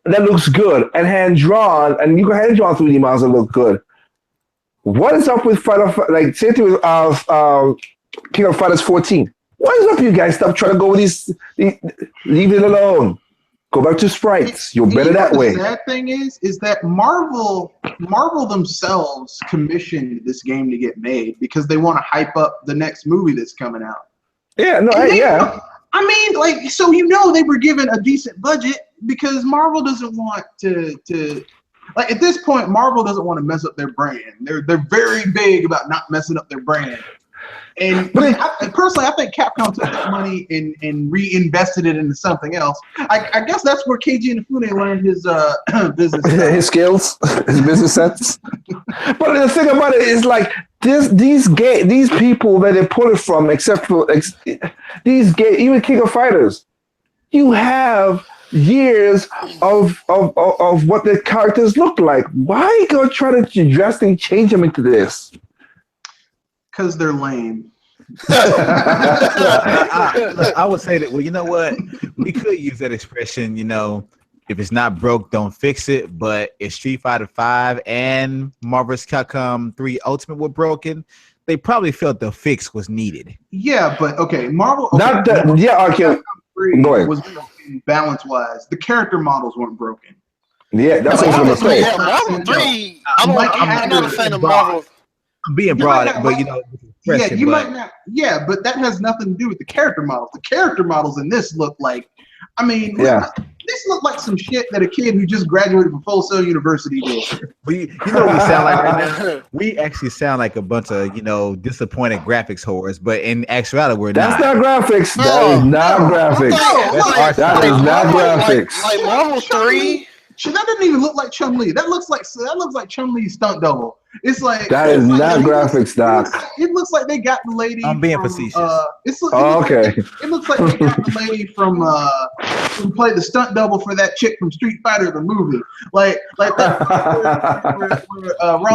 Speaker 2: That looks good and hand drawn, and you can hand draw 3D models that look good. What is up with like same thing with King of Fighters 14? What is up, you guys? Stop trying to go with these. Leave it alone. Go back to sprites. You're better that way.
Speaker 1: The sad thing is that Marvel themselves commissioned this game to get made because they want to hype up the next movie that's coming out.
Speaker 2: Yeah, no, yeah.
Speaker 1: I mean, like, so they were given a decent budget because Marvel doesn't want to like at this point, Marvel doesn't want to mess up their brand. They're very big about not messing up their brand. And personally, I think Capcom took that money and reinvested it into something else. I guess that's where Keiji Inafune learned his business.
Speaker 2: His skills, his business sense. But the thing about it is, like, these people that they pull it from, except for even King of Fighters, you have years of what the characters look like. Why go try to drastically change them into this?
Speaker 1: Because they're lame.
Speaker 3: I would say that. Well, you know what? We could use that expression. If it's not broke, don't fix it. But if Street Fighter V and Marvel's Capcom 3 Ultimate were broken, they probably felt the fix was needed.
Speaker 1: Yeah, but okay, Marvel. Okay,
Speaker 2: not that. Yeah, okay. Go ahead.
Speaker 1: Was broken balance-wise. The character models weren't broken.
Speaker 2: Yeah, that's what I was going to say.
Speaker 4: Yeah, Marvel 3. I'm not a fan of Marvel.
Speaker 3: I'm being broad, but
Speaker 1: you might not. Yeah, but that has nothing to do with the character models. The character models in this look like, this look like some shit that a kid who just graduated from Full Sail University did.
Speaker 3: You know what we sound like right now? We actually sound like a bunch of disappointed graphics whores, but in actuality, we're not.
Speaker 2: That's not graphics. That is not graphics. That is not graphics.
Speaker 4: Like Marvel 3.
Speaker 1: That doesn't even look like Chun-Li. That looks like Chun-Li's stunt double. It's like
Speaker 2: that is not graphics, Doc.
Speaker 1: It looks like they got the lady.
Speaker 3: I'm being facetious.
Speaker 1: Okay. It looks like they got the lady from who played the stunt double for that chick from Street Fighter the movie. Like that.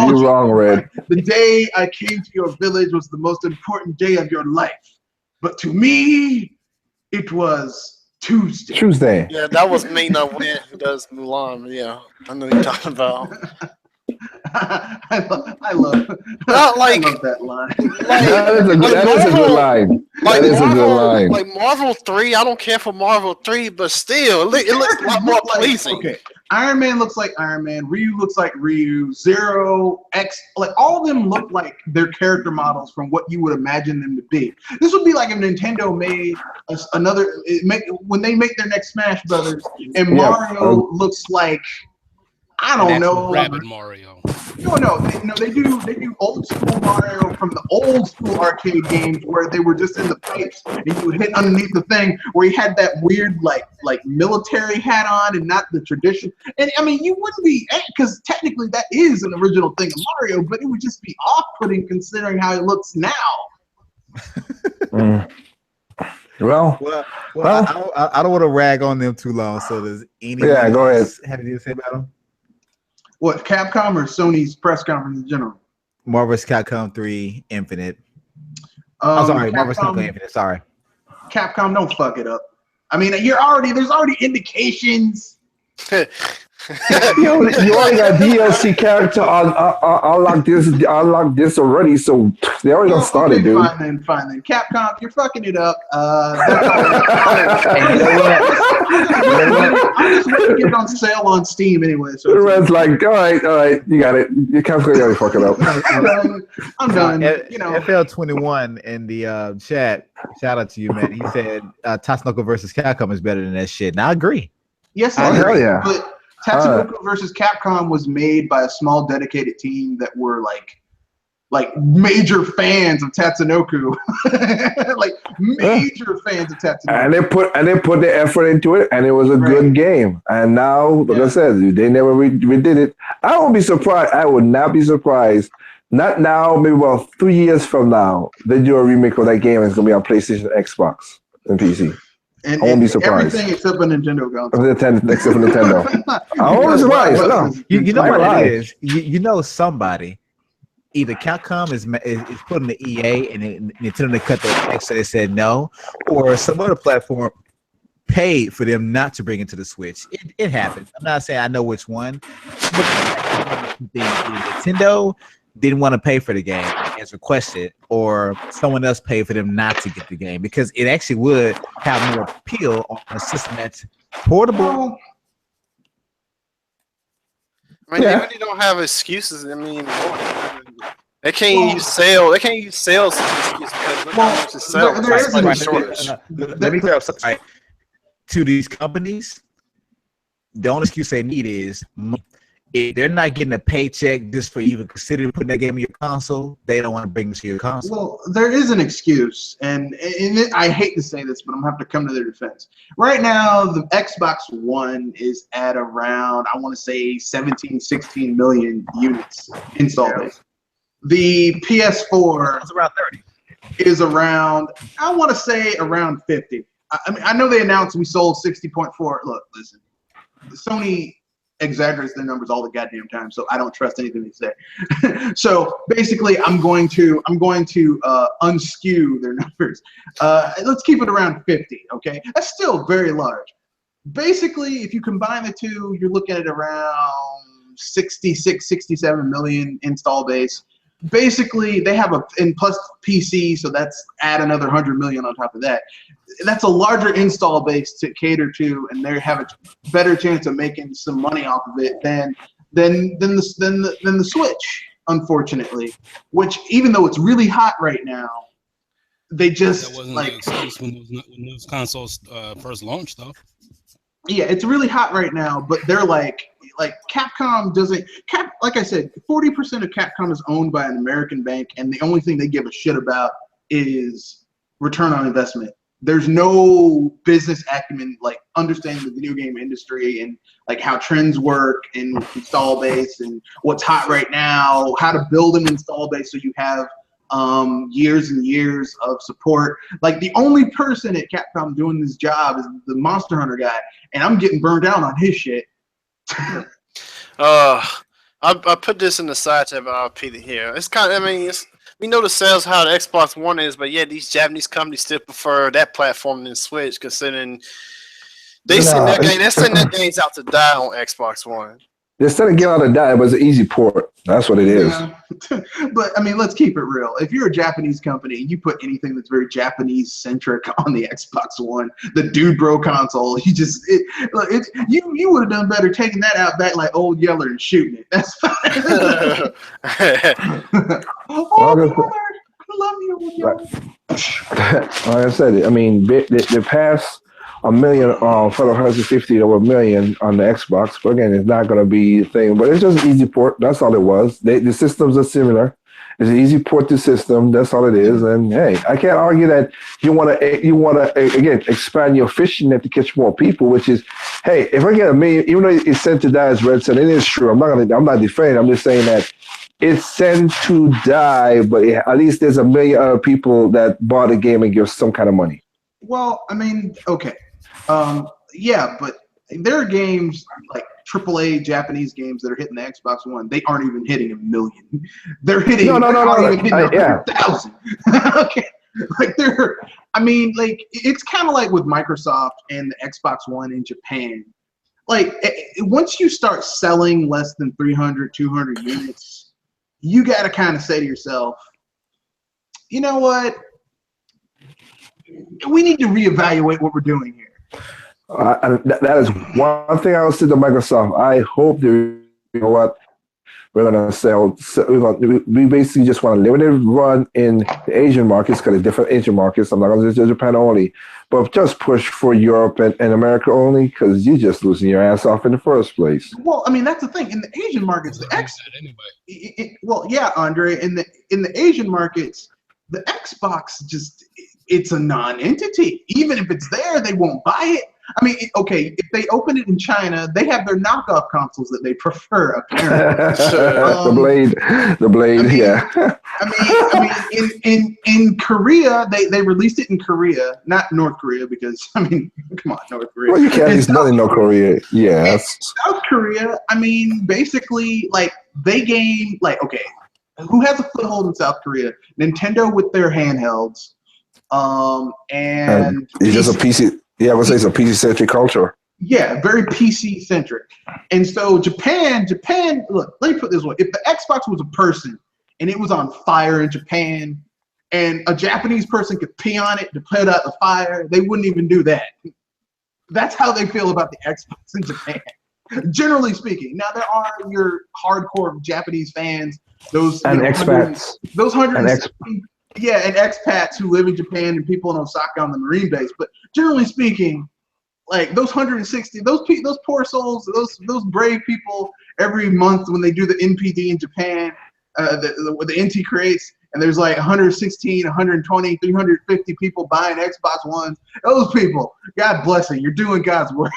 Speaker 1: You're wrong, Red. Like, the day I came to your village was the most important day of your life, but to me, it was Tuesday.
Speaker 4: Yeah, that was Ming-Na Wen who does Mulan. Yeah, I know you're talking about.
Speaker 1: I love that line.
Speaker 2: That is a good line. That is a good line.
Speaker 4: Like Marvel 3, I don't care for Marvel 3, but still, it looks a lot more pleasing.
Speaker 1: Okay, Iron Man looks like Iron Man. Ryu looks like Ryu. Zero, X, like all of them look like their character models from what you would imagine them to be. This would be like if Nintendo made when they make their next Smash Brothers, and Mario looks like, I don't know.
Speaker 5: Rabbit Mario.
Speaker 1: No, they do old school Mario from the old school arcade games where they were just in the pipes and you would hit underneath the thing, where he had that weird like military hat on and not the tradition. And I mean, you wouldn't be, because technically that is an original thing of Mario, but it would just be off-putting considering how it looks now.
Speaker 2: Well,
Speaker 3: I don't want to rag on them too long. So does anyone
Speaker 2: go ahead.
Speaker 3: have anything to say about them?
Speaker 1: What, Capcom or Sony's press conference in general?
Speaker 3: Marvel's Capcom 3 Infinite. I'm sorry, Marvel's Capcom Infinite. Sorry.
Speaker 1: Capcom, don't fuck it up. I mean, there's already indications.
Speaker 2: you already got DLC character unlock this already, so they already got started, dude.
Speaker 1: Fine then. Capcom, you're fucking it up. I'm just waiting to get it on sale on Steam anyway. So
Speaker 2: Red's like, all right, you got it. You can't already fuck it up.
Speaker 1: I'm done.
Speaker 3: FL21 in the chat. Shout out to you, man. He said Tatsunoko versus Capcom is better than that shit. And I agree.
Speaker 1: Yes, I agree.
Speaker 2: Hell yeah.
Speaker 1: But Tatsunoko versus Capcom was made by a small dedicated team that were like major fans of Tatsunoko. Like major fans of Tatsunoko.
Speaker 2: And they put the effort into it, and it was a good game. And now, like I said, they never redid it. I won't be surprised. I would not be surprised. Not now, maybe about 3 years from now, they do a remake of that game and it's gonna be on PlayStation, Xbox, and PC.
Speaker 1: And,
Speaker 2: I won't be surprised.
Speaker 1: Everything except for Nintendo console.
Speaker 2: Except for Nintendo. I won't be surprised. No.
Speaker 3: You know what it is? You know somebody. Either Capcom is putting the EA and Nintendo to cut their check, so they said no, or some other platform paid for them not to bring it to the Switch. It happens. I'm not saying I know which one, but Nintendo didn't want to pay for the game as requested, or someone else paid for them not to get the game, because it actually would have more appeal on a system that's portable.
Speaker 4: I mean, they really don't have excuses. I mean, they can't use sales. They can't use sales as an excuse because look how much it sells.
Speaker 1: There is an shortage.
Speaker 3: Let me clear up something. To these companies, the only excuse they need is if they're not getting a paycheck just for even considering putting that game in your console, they don't want to bring it to your console.
Speaker 1: Well, there is an excuse, and I hate to say this, but I'm going to have to come to their defense. Right now, the Xbox One is at around, I want to say 17, 16 million units install base. The PS4
Speaker 3: It's around 30.
Speaker 1: is around, I want to say around 50. I mean, I know they announced we sold 60.4. Look, listen, Sony exaggerates their numbers all the goddamn time, so I don't trust anything they say. So basically, I'm going to unskew their numbers. Let's keep it around 50. Okay, that's still very large. Basically, if you combine the two, you're looking at around 66, 67 million install base. Basically, they have and plus PC, so that's add another 100 million on top of that. That's a larger install base to cater to, and they have a better chance of making some money off of it than the Switch, unfortunately. Which, even though it's really hot right now, they just
Speaker 5: that wasn't like an excuse when those consoles first launched, though.
Speaker 1: Yeah, it's really hot right now, but they're like Capcom doesn't. Like I said, 40% of Capcom is owned by an American bank, and the only thing they give a shit about is return on investment. There's no business acumen, like understanding the video game industry and like how trends work and install base and what's hot right now, how to build an install base so you have years and years of support. Like the only person at Capcom doing this job is the Monster Hunter guy, and I'm getting burned out on his shit.
Speaker 4: I put this in the side tab. I'll repeat it here. It's kind of, I mean, we know the sales how the Xbox One is, but yeah, these Japanese companies still prefer that platform than Switch, considering they send their games out to die on Xbox One.
Speaker 2: They're sending game out to die, but it's an easy port. That's what it is.
Speaker 1: Yeah. But I mean, let's keep it real. If you're a Japanese company, you put anything that's very Japanese centric on the Xbox One, the Dude Bro console, you would have done better taking that out back like Old Yeller and shooting it. That's fine. I love you, Old Yeller.
Speaker 2: Like I said, I mean, they passed a million Final Fantasy 50 over a million on the Xbox, but again, it's not going to be a thing. But it's just an easy port. That's all it was. The systems are similar. It's an easy port to system. That's all it is. And hey, I can't argue that you want to again expand your fishing net to catch more people. Which is, hey, if I get a million, even though it's said to die as Red said, it is true. I'm not defending. I'm just saying that it's sent to die, but at least there's a million other people that bought a game and give some kind of money.
Speaker 1: Well, I mean, okay. Yeah, but there are games like AAA Japanese games that are hitting the Xbox One. They aren't even hitting a million. They're hitting.
Speaker 2: No.
Speaker 1: Even hitting 100,000. Okay, like it's kind of like with Microsoft and the Xbox One in Japan. Like once you start selling less than 300, 200 units, you got to kind of say to yourself, you know what? We need to reevaluate what we're doing here.
Speaker 2: That is one thing I will say to Microsoft. I hope you know what we're gonna sell. We basically just want a limited run in the Asian markets because it's different Asian markets. I'm not gonna say Japan only, but just push for Europe and America only because you're just losing your ass off in the first place.
Speaker 1: Well, I mean that's the thing in the Asian markets. Andre, in the Asian markets, the Xbox it's a non-entity. Even if it's there, they won't buy it. I mean, okay, if they open it in China, they have their knockoff consoles that they prefer, apparently.
Speaker 2: The Blade, yeah.
Speaker 1: I mean, in Korea, they released it in Korea, not North Korea, because, I mean, come on, North Korea.
Speaker 2: Well, you can't use nothing in North Korea. Yeah.
Speaker 1: South Korea, I mean, basically, like, they game, like, okay, who has a foothold in South Korea? Nintendo with their handhelds, and
Speaker 2: it's just a PC. Yeah, I would say it's a PC-centric culture.
Speaker 1: Yeah, very PC-centric. And so Japan, look, let me put it this way. If the Xbox was a person and it was on fire in Japan and a Japanese person could pee on it to put out the fire, they wouldn't even do that. That's how they feel about the Xbox in Japan, generally speaking. Now, there are your hardcore Japanese fans, those
Speaker 2: and expats.
Speaker 1: Those 160 and expats who live in Japan and people in Osaka on the Marine base. But generally speaking, like those 160, those poor souls, those brave people every month when they do the NPD in Japan, the NT creates, and there's like 116, 120, 350 people buying Xbox Ones. Those people, God bless it, you're doing God's work.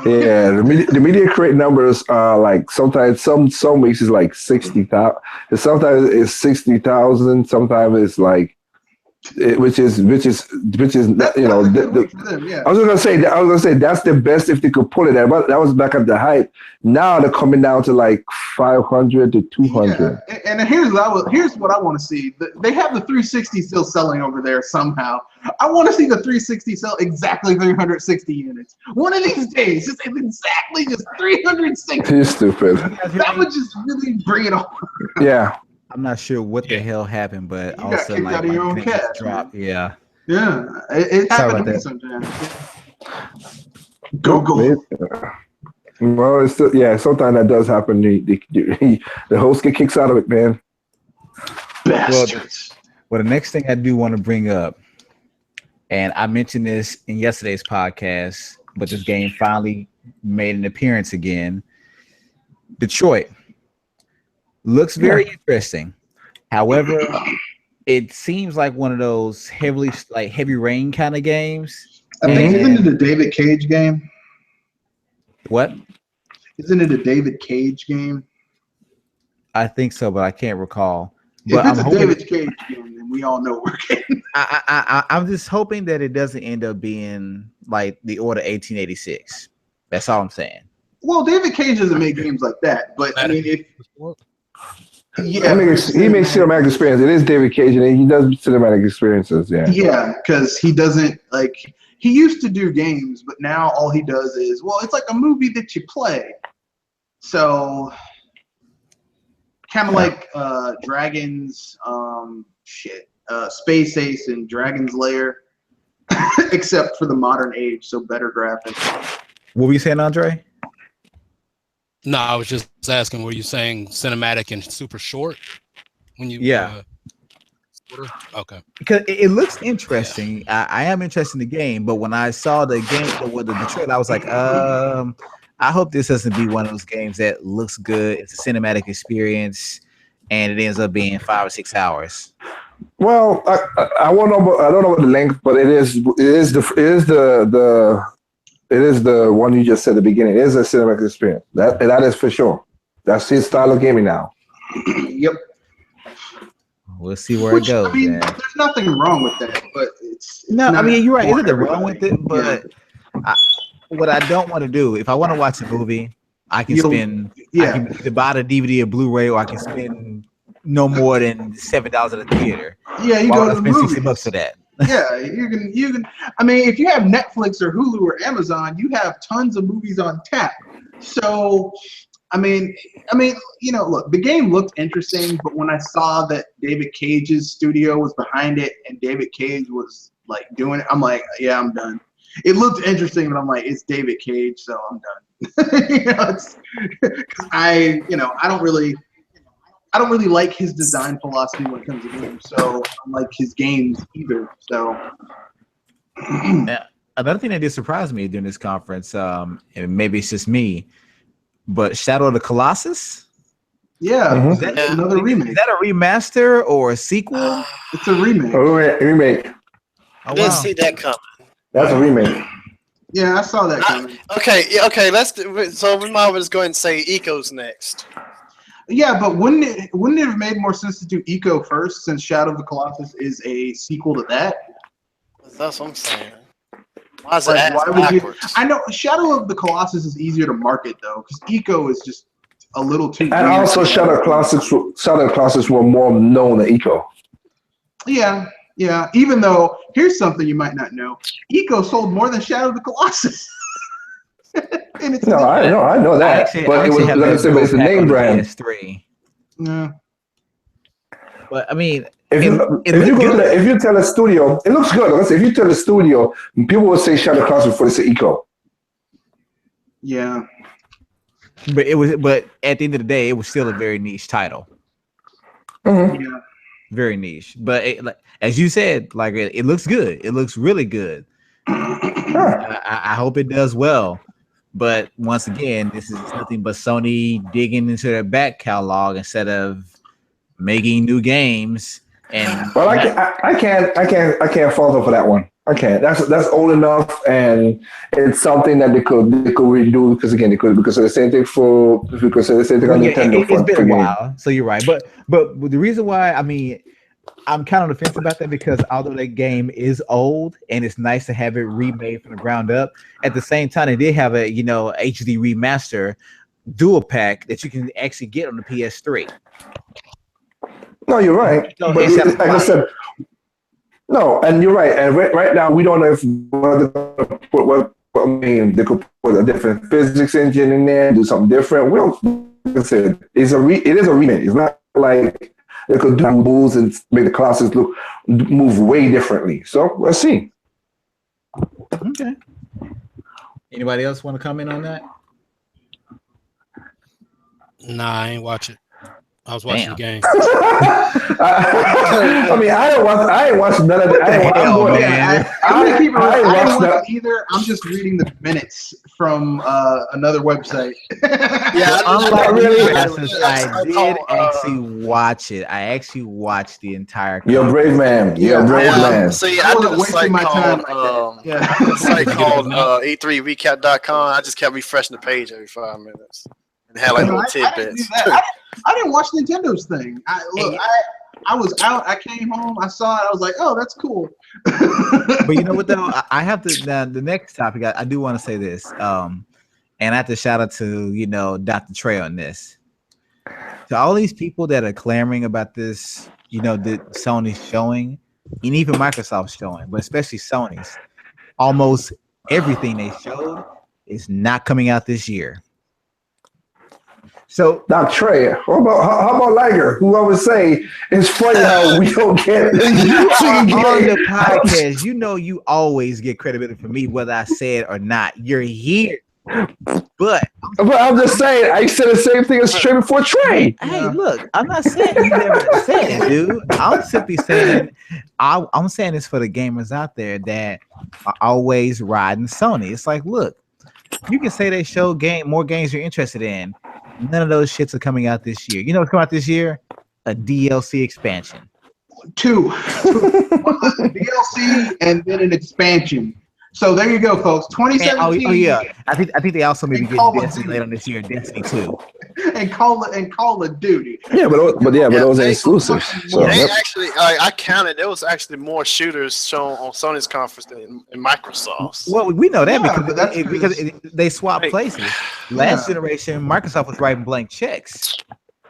Speaker 2: Yeah, the media create numbers are like sometimes some weeks is like 60,000. Sometimes it's 60,000. Sometimes it's like, which is you know. I was gonna say that's the best if they could pull it there, but that was back at the hype. Now they're coming down to like 500 to 200.
Speaker 1: Yeah. And here's what I want to see. They have the 360 still selling over there somehow. I want to see the 360 sell exactly 360 units. One of these days, just 360.
Speaker 2: You're stupid.
Speaker 1: That would just really bring it on.
Speaker 2: Yeah.
Speaker 3: I'm not sure what the hell happened, but
Speaker 1: You
Speaker 3: all
Speaker 1: got
Speaker 3: of a sudden,
Speaker 1: kicked
Speaker 3: like,
Speaker 1: out of your
Speaker 3: my
Speaker 1: own
Speaker 3: connection
Speaker 1: cash,
Speaker 3: dropped. Yeah.
Speaker 1: Yeah, it happened to me sometimes. Go.
Speaker 2: Well, it's still, sometimes that does happen. The host get kicks out of it, man.
Speaker 1: Bastards.
Speaker 3: Well, the next thing I do want to bring up, and I mentioned this in yesterday's podcast, but this game finally made an appearance again. Detroit looks very interesting. However, it seems like one of those heavy rain kind of games.
Speaker 1: I think isn't it a David Cage game?
Speaker 3: What?
Speaker 1: Isn't it a David Cage game?
Speaker 3: I think so, but I can't recall.
Speaker 1: If
Speaker 3: But
Speaker 1: it's
Speaker 3: I'm
Speaker 1: a
Speaker 3: hoping
Speaker 1: David Cage game, then we all know we're getting.
Speaker 3: I'm just hoping that it doesn't end up being like the Order 1886. That's all I'm saying.
Speaker 1: Well, David Cage doesn't make games like that, but I mean, he
Speaker 2: makes cinematic experience. It is David Cage, and he does cinematic experiences. Yeah,
Speaker 1: because he doesn't like. He used to do games, but now all he does is it's like a movie that you play. So, kind of like Dragons, Space Ace and Dragon's Lair, except for the modern age, so better graphics.
Speaker 3: What were you saying, Andre?
Speaker 5: No, I was just asking, were you saying cinematic and super short? When you okay.
Speaker 3: Because it looks interesting. I am interested in the game, but when I saw the trailer, I was like, I hope this doesn't be one of those games that looks good. It's a cinematic experience, and it ends up being 5 or 6 hours.
Speaker 2: Well, I don't know what the length, but it is the one you just said at the beginning. It is a cinematic experience. That is for sure. That's his style of gaming now.
Speaker 1: Yep.
Speaker 3: We'll see where it goes.
Speaker 1: I mean,
Speaker 3: man.
Speaker 1: there's nothing wrong with that, but it's
Speaker 3: No, I
Speaker 1: not
Speaker 3: mean you're right.
Speaker 1: for
Speaker 3: There's nothing wrong with
Speaker 1: everybody.
Speaker 3: it, but what I don't want to do, if I want to watch a movie, I can spend. I can either buy the DVD or Blu-ray, or I can spend no more than $7 at the theater.
Speaker 1: Yeah, you
Speaker 3: Why
Speaker 1: go
Speaker 3: would
Speaker 1: to
Speaker 3: I
Speaker 1: the
Speaker 3: spend
Speaker 1: movies.
Speaker 3: $60 for that?
Speaker 1: Yeah, you can. I mean, if you have Netflix or Hulu or Amazon, you have tons of movies on tap. So, I mean, you know, look, the game looked interesting, but when I saw that David Cage's studio was behind it and David Cage was like doing it, I'm like, yeah, I'm done. It looked interesting, but I'm like, it's David Cage, so I'm done. You know, it's because I don't really like his design philosophy when it comes to games. So I don't like his games either. So
Speaker 3: Another thing that did surprise me during this conference, and maybe it's just me, but Shadow of the Colossus.
Speaker 1: yeah,
Speaker 3: Is that
Speaker 1: another remake.
Speaker 3: Is that a remaster or a sequel?
Speaker 1: It's a remake.
Speaker 2: Remake.
Speaker 3: Oh,
Speaker 4: Didn't
Speaker 3: wow.
Speaker 4: see that coming.
Speaker 2: That's a remake.
Speaker 1: Yeah, I saw that coming.
Speaker 4: Okay. So we might as well just go ahead and say Eco's next.
Speaker 1: Yeah, but wouldn't it have made more sense to do Eco first, since Shadow of the Colossus is a sequel to that?
Speaker 4: That's what I'm saying. Why is it
Speaker 1: Like,
Speaker 4: ass
Speaker 1: why would you?
Speaker 4: backwards?
Speaker 1: I know Shadow of the Colossus is easier to market though, because Eco is just a little too.
Speaker 2: And
Speaker 1: weird.
Speaker 2: also, Shadow of the Colossus were more known than Eco.
Speaker 1: Yeah. Even though, here's something you might not know: Eco sold more than Shadow of the Colossus. And it's
Speaker 2: No, I know that. But it was, like I said, it's a name brand.
Speaker 3: PS3.
Speaker 1: Yeah.
Speaker 3: But I mean,
Speaker 2: If you tell a studio, it looks good. Listen, if you tell a studio, people will say Shadow of the Colossus before they say Eco.
Speaker 1: Yeah.
Speaker 3: But at the end of the day, it was still a very niche title.
Speaker 2: Mm-hmm.
Speaker 1: Yeah.
Speaker 3: Very niche. But as you said, like it looks good. It looks really good. I hope it does well. But once again, this is nothing but Sony digging into their back catalog instead of making new games. And
Speaker 2: well, I can't fault them for that one. I can't. That's old enough, and it's something that they could redo because again because of the same thing on Nintendo.
Speaker 3: It's been a while, so you're right. But the reason why I'm kind of on the fence about that, because although that game is old and it's nice to have it remade from the ground up, at the same time they did have a HD remaster dual pack that you can actually get on the PS3.
Speaker 2: No, you're right.
Speaker 3: So
Speaker 2: but like I said, no, and you're right. And right now we don't know if they could put a different physics engine in there, do something different. Well, like I said, it is a remake. It's not like they could do moves and make the Colossus move way differently. So let's see.
Speaker 3: Okay. Anybody else want to comment on that?
Speaker 5: Nah, I ain't watch it. I was watching the game.
Speaker 2: I mean, I didn't watch none of that.
Speaker 1: I didn't watch either. I'm just reading the minutes from another website.
Speaker 4: Yeah,
Speaker 3: I did actually watch it. I actually watched the entire.
Speaker 2: You're a brave man. You're a brave man.
Speaker 4: See, I did a site called E3recap.com. I just kept refreshing the page every 5 minutes and had like little tidbits.
Speaker 1: I didn't watch Nintendo's thing. I was out. I came home. I saw it. I was like, "Oh, that's cool."
Speaker 3: But you know what though? I have to. The next topic. I do want to say this. And I have to shout out to Dr. Trey on this. To all these people that are clamoring about this, that Sony's showing, and even Microsoft's showing, but especially Sony's, almost everything they showed is not coming out this year. So
Speaker 2: now Trey, how about Liger, who I would say it's funny how we don't get
Speaker 3: on the podcast. You always get credibility for me, whether I say it or not. You're here, but
Speaker 2: I'm just saying. I said the same thing as Trey before Trey.
Speaker 3: Hey, look, I'm not saying you never said it, dude. I'm simply saying I'm saying this for the gamers out there that are always riding Sony. It's like, look, you can say they show more games you're interested in. None of those shits are coming out this year. You know what's coming out this year? A DLC expansion.
Speaker 1: Two. DLC and then an expansion. So there you go, folks. 2017.
Speaker 3: Oh yeah. I think they also maybe get Destiny later on this year. Destiny 2.
Speaker 1: and Call of Duty.
Speaker 2: Yeah, but those are exclusives. So
Speaker 4: They actually, I counted. There was actually more shooters shown on Sony's conference than in Microsoft's.
Speaker 3: Well, we know that
Speaker 1: Yeah, but that's
Speaker 3: because they swapped
Speaker 4: Hey.
Speaker 3: places. Last generation, Microsoft was writing blank checks.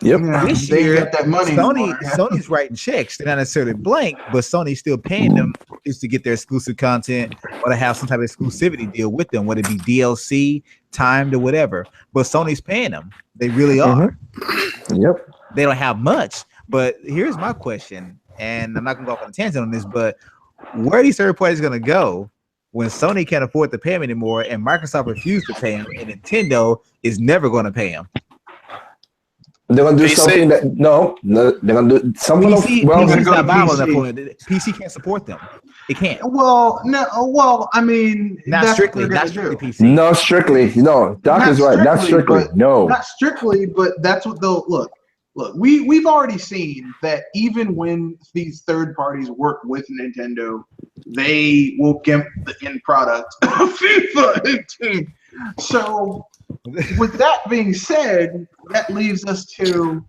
Speaker 2: yep.
Speaker 1: Yeah,
Speaker 3: This
Speaker 1: they
Speaker 3: year,
Speaker 1: get that money. anymore.
Speaker 3: Sony's writing checks. They're not necessarily blank, but Sony's still paying them is to get their exclusive content or to have some type of exclusivity deal with them, whether it be DLC, timed, or whatever. But Sony's paying them. They really are.
Speaker 2: Yep.
Speaker 3: They don't have much. But here's my question, and I'm not gonna go off on a tangent on this, but where are these third parties gonna go when Sony can't afford to pay them anymore and Microsoft refused to pay them and Nintendo is never gonna pay them?
Speaker 2: They're gonna do
Speaker 4: PC?
Speaker 2: something that they're gonna do something.
Speaker 3: PC's
Speaker 1: gonna go
Speaker 3: not
Speaker 1: to
Speaker 3: viable at that
Speaker 1: PC.
Speaker 3: point. PC can't support them. It can't.
Speaker 1: Well, no. Well, I mean,
Speaker 3: Not
Speaker 1: that's
Speaker 3: strictly,
Speaker 1: what they're
Speaker 3: not
Speaker 1: gonna
Speaker 3: strictly
Speaker 1: do.
Speaker 3: PC.
Speaker 2: No, strictly. No, Doc
Speaker 1: Not
Speaker 2: is right. Not
Speaker 1: strictly,
Speaker 2: strictly. No.
Speaker 1: Not strictly, but that's what they'll look. Look, we've already seen that even when these third parties work with Nintendo, they will get the end product of FIFA 18. So, with that being said, that leaves us to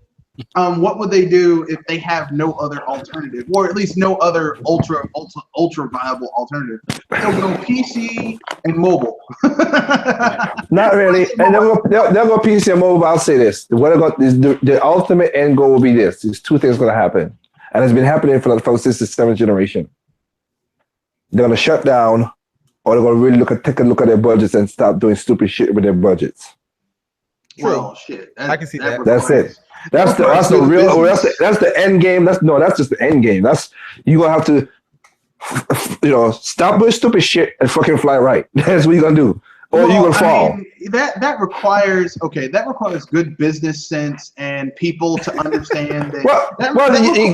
Speaker 1: what would they do if they have no other alternative, or at least no other ultra viable alternative? They'll go PC and mobile.
Speaker 2: Not really. And they'll go PC and mobile. I'll say this. The ultimate end goal will be this. There's two things going to happen. And it's been happening since the seventh generation. They're going to shut down, or they're going to really take a look at their budgets and stop doing stupid shit with their budgets.
Speaker 1: Well, shit.
Speaker 3: I can see that.
Speaker 2: That's it. That's the end game. That's just the end game. You're going to have to, stop doing stupid shit and fucking fly right. That's what you're going to do. Or you're going to fall.
Speaker 1: mean, that requires good business sense and people to understand that.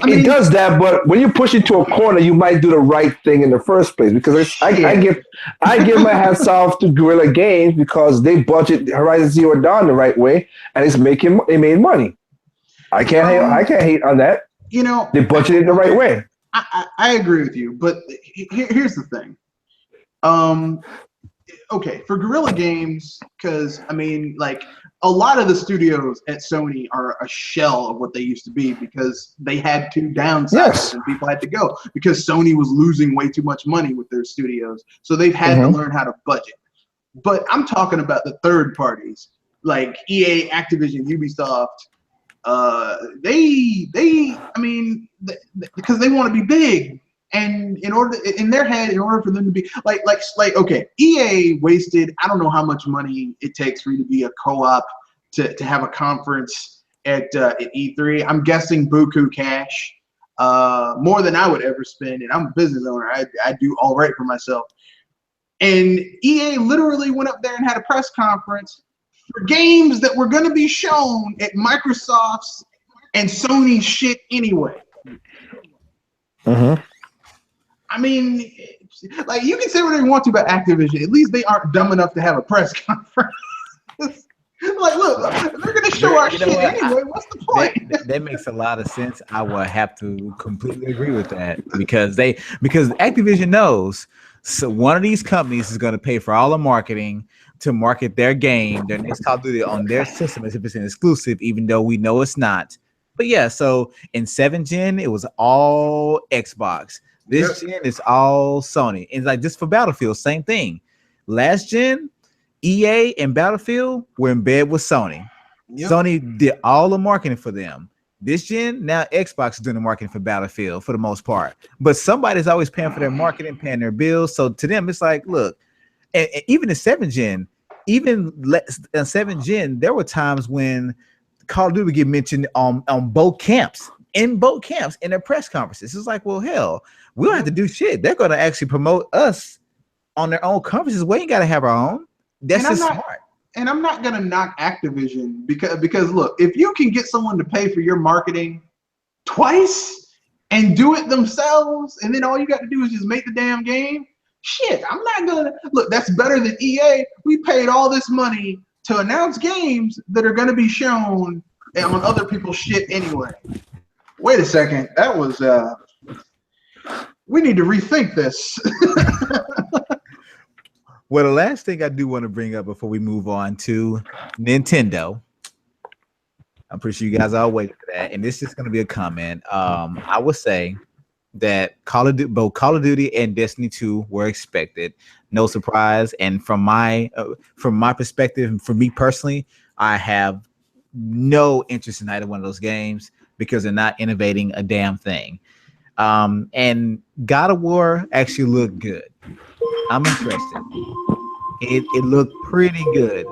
Speaker 2: It does that, but when you push it to a corner, you might do the right thing in the first place. Because I give my hats off to Guerrilla Games because they budget Horizon Zero Dawn the right way, and it made money. I can't hate on that. They budgeted it the right way.
Speaker 1: I agree with you, but here's the thing. Okay, for Guerrilla Games, because a lot of the studios at Sony are a shell of what they used to be because they had to downsize and people had to go because Sony was losing way too much money with their studios. So they've had to learn how to budget. But I'm talking about the third parties like EA, Activision, Ubisoft. Because they want to be big. And in order for them to be okay, EA wasted, I don't know how much money it takes for you to be a co-op to have a conference at E3. I'm guessing buku cash, more than I would ever spend. And I'm a business owner. I do all right for myself. And EA literally went up there and had a press conference for games that were going to be shown at Microsoft's and Sony's shit anyway. I mean, you can say whatever you want to about Activision. At least they aren't dumb enough to have a press conference. Look, they're going to show our shit anyway. What's the point?
Speaker 3: That makes a lot of sense. I will have to completely agree with that because Activision knows. So one of these companies is going to pay for all the marketing to market their game, their next Call of Duty on their system as if it's an exclusive, even though we know it's not. But yeah, so in 7th gen, it was all Xbox. This gen is all Sony. And just for Battlefield, same thing. Last gen, EA and Battlefield were in bed with Sony. Yep. Sony did all the marketing for them. This gen, now Xbox is doing the marketing for Battlefield for the most part. But somebody's always paying for their marketing, paying their bills. So to them, it's like, look, and even in 7th gen, even in 7th gen, there were times when Call of Duty would get mentioned on both camps, in their press conferences. It's like, well, hell, we don't have to do shit. They're going to actually promote us on their own conferences. We ain't got to have our own. That's just smart.
Speaker 1: And I'm not going to knock Activision because look, if you can get someone to pay for your marketing twice and do it themselves, and then all you got to do is just make the damn game, shit, I'm not going to look. That's better than EA. We paid all this money to announce games that are going to be shown on other people's shit anyway. Wait a second. That was, we need to rethink this.
Speaker 3: Well, the last thing I do want to bring up before we move on to Nintendo I'm pretty sure you guys are waiting for that. And this is going to be a comment. I would say that both Call of Duty and Destiny 2 were expected. No surprise. And from my perspective, for me personally, I have no interest in either one of those games because they're not innovating a damn thing. And God of War actually looked good. I'm interested. It looked pretty good.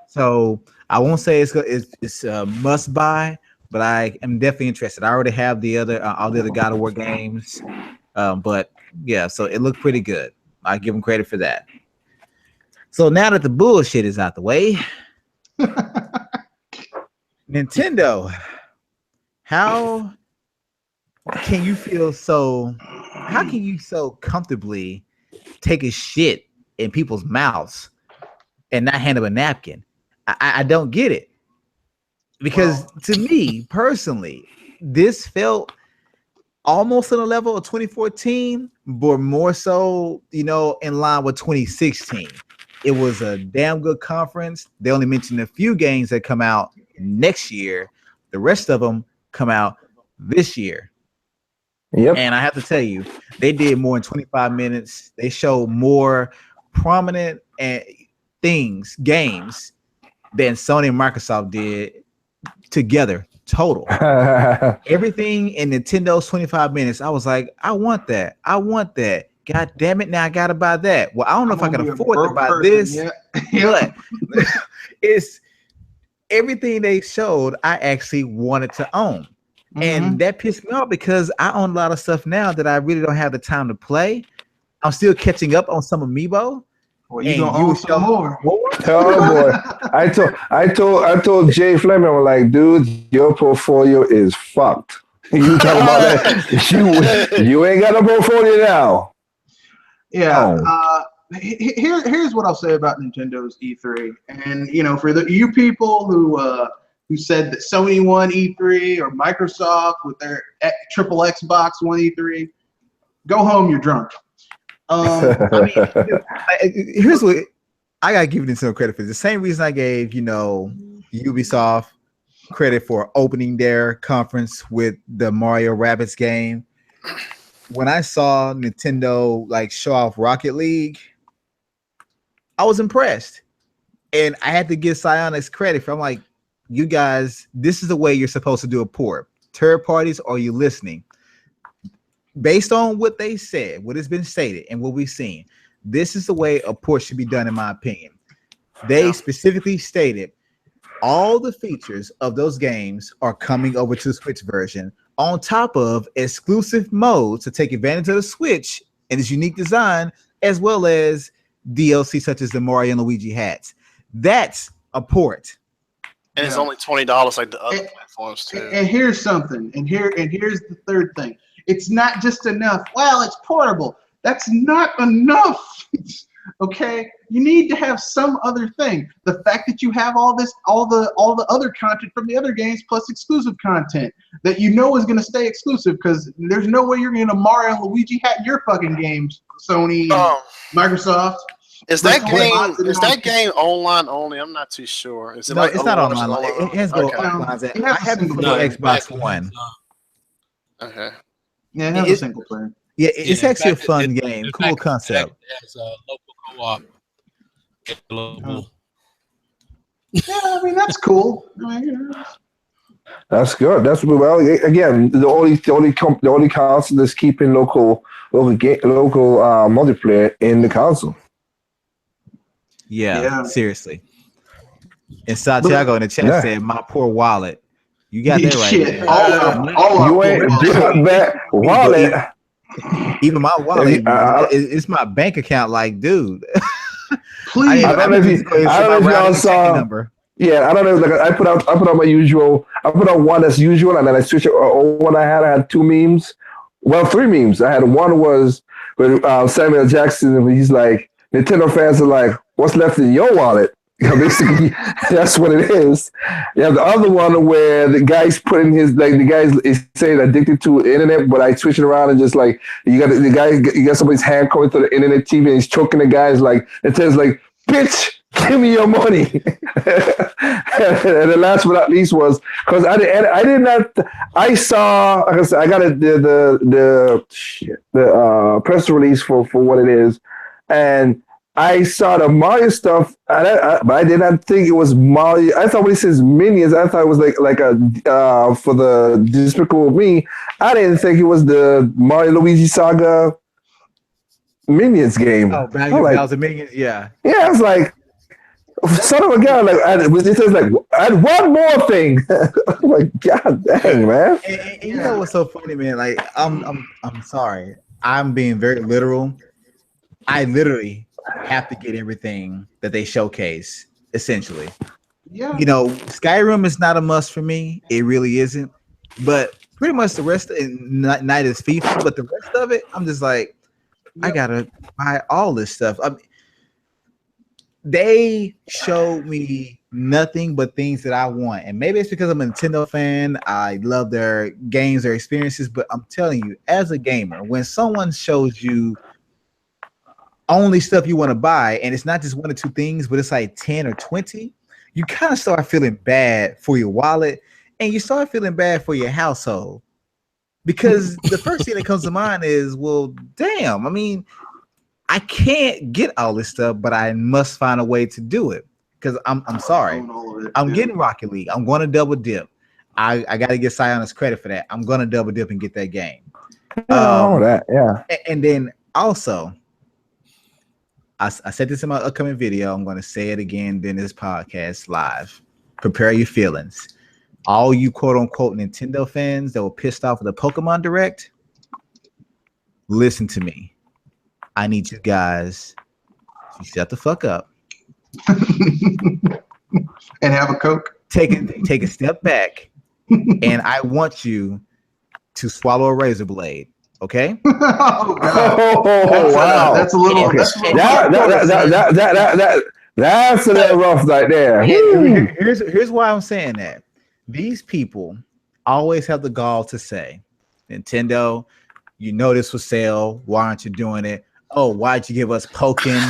Speaker 3: So I won't say it's a must buy, but I am definitely interested. I already have the other all the other God of War games, but yeah, so it looked pretty good. I give them credit for that. So now that the bullshit is out the way, Nintendo, how can you so comfortably take a shit in people's mouths and not hand them a napkin? I don't get it. Because to me personally, this felt almost on the level of 2014, but more so, in line with 2016. It was a damn good conference. They only mentioned a few games that come out next year. The rest of them come out this year.
Speaker 2: Yep.
Speaker 3: And I have to tell you, they did more in 25 minutes. They showed more prominent games than Sony and Microsoft did together total. Everything in Nintendo's 25 minutes, I was like, I want that. God damn it, now I gotta buy that. Well, I don't know if I can afford to buy this, but it's everything they showed I actually wanted to own. And that pissed me off because I own a lot of stuff now that I really don't have the time to play. I'm still catching up on some Amiibo.
Speaker 1: Well, you gonna own some more.
Speaker 2: Oh boy. I told Jay Fleming, I'm like, dude, your portfolio is fucked. You talking about that? You ain't got a portfolio now.
Speaker 1: Yeah. Here's what I'll say about Nintendo's E3. And for you people who said that Sony won E3 or Microsoft with their triple Xbox won E3, go home, you're drunk.
Speaker 3: Here's what I gotta give it some credit for. The same reason I gave Ubisoft credit for opening their conference with the Mario Rabbids game. When I saw Nintendo show off Rocket League, I was impressed, and I had to give Psyonix credit for. I'm like, you guys, this is the way you're supposed to do a port. Third parties, are you listening? Based on what they said, what has been stated, and what we've seen, this is the way a port should be done, in my opinion. They specifically stated all the features of those games are coming over to the Switch version, on top of exclusive modes to take advantage of the Switch and its unique design, as well as DLC such as the Mario and Luigi hats. That's a port.
Speaker 4: And it's only $20 like the other platforms too.
Speaker 1: And here's something, and here's the third thing. It's not just enough. Well, it's portable. That's not enough. Okay, you need to have some other thing. The fact that you have all the other content from the other games plus exclusive content that is going to stay exclusive, because there's no way you're going to Mario and Luigi hat in your fucking games, Sony, Microsoft.
Speaker 4: Is that game online only? I'm not too sure. Is it
Speaker 3: it's not online. It has no online. I have it for the Xbox One.
Speaker 1: Okay. Yeah, it has a single player.
Speaker 3: Yeah, it's actually a fun game. Cool concept.
Speaker 5: It has a local co-op.
Speaker 1: Yeah, I mean that's cool.
Speaker 2: That's good. That's again the only console that's keeping local multiplayer in the console.
Speaker 3: Yeah. Seriously. And Santiago in the chat said, "My poor wallet." You got that right.
Speaker 1: Shit. All
Speaker 2: you ain't got that wallet.
Speaker 3: Even my wallet, it's my bank account. Like, dude,
Speaker 1: please.
Speaker 2: I don't know if y'all saw. Number. Yeah, I don't know. I put out my usual. I put out one as usual, and then I switched it. One I had two memes. Well, three memes. I had one was with Samuel Jackson, and he's like, Nintendo fans are like, "What's left in your wallet?" Basically, that's what it is. You have the other one where the guy's putting the guy is saying addicted to internet, but I switch it around and just you got somebody's hand coming through the internet TV and he's choking the guy's it says bitch, Give me your money. And the last but not least was because I did not. I saw. Like I said, I got the press release for what it is, and I saw the Mario stuff, but I did not think it was Mario. I thought when it says Minions, I thought it was like a for the Despicable Me. I didn't think it was the Mario Luigi Saga Minions game.
Speaker 3: Oh,
Speaker 2: Bowser
Speaker 3: Minions, yeah.
Speaker 2: Yeah, I was like, son of a gun, like it says like add one more thing. I'm like, God dang, man.
Speaker 3: And you know what's so funny, man? Like, I'm sorry. I'm being very literal. I literally have to get everything that they showcase, essentially.
Speaker 1: Yeah.
Speaker 3: You know, Skyrim is not a must for me. It really isn't. But pretty much the rest of it, night is FIFA, but the rest of it, I'm just like, I gotta buy all this stuff. They showed me nothing but things that I want. And maybe it's because I'm a Nintendo fan. I love their games, their experiences. But I'm telling you, as a gamer, when someone shows you only stuff you want to buy, and it's not just one or two things, but it's like 10 or 20, you kind of start feeling bad for your wallet, and you start feeling bad for your household. Because the first thing that comes to mind is, well, damn, I mean, I can't get all this stuff, but I must find a way to do it. Because I'm sorry. I'm getting Rocket League. I'm going to double dip. I got to get Sionis credit for that. I'm going to double dip and get that game.
Speaker 2: That, yeah.
Speaker 3: And then also, I said this in my upcoming video. I'm going to say it again in this podcast live. Prepare your feelings. All you quote unquote Nintendo fans that were pissed off with the Pokemon Direct, listen to me. I need you guys to shut the fuck up
Speaker 1: and have a Coke.
Speaker 3: Take a step back, and I want you to swallow a razor blade. Okay?
Speaker 1: Oh, God.
Speaker 2: Wow.
Speaker 1: That's a little.
Speaker 3: Okay.
Speaker 2: That's a little rough right there.
Speaker 3: Here's why I'm saying that. These people always have the gall to say, Nintendo, you know this was sale. Why aren't you doing it? Oh, why'd you give us Pokken?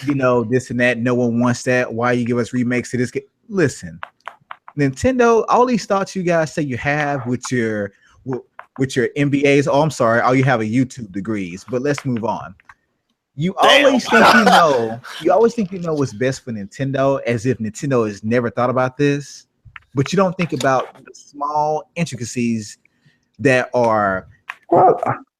Speaker 3: You know, this and that. No one wants that. Why you give us remakes of this game? Listen, Nintendo, all these thoughts you guys say you have with your MBAs. Oh, I'm sorry. All you have are YouTube degrees. But let's move on. You always think you know. You always think you know what's best for Nintendo, as if Nintendo has never thought about this. But you don't think about the small intricacies that are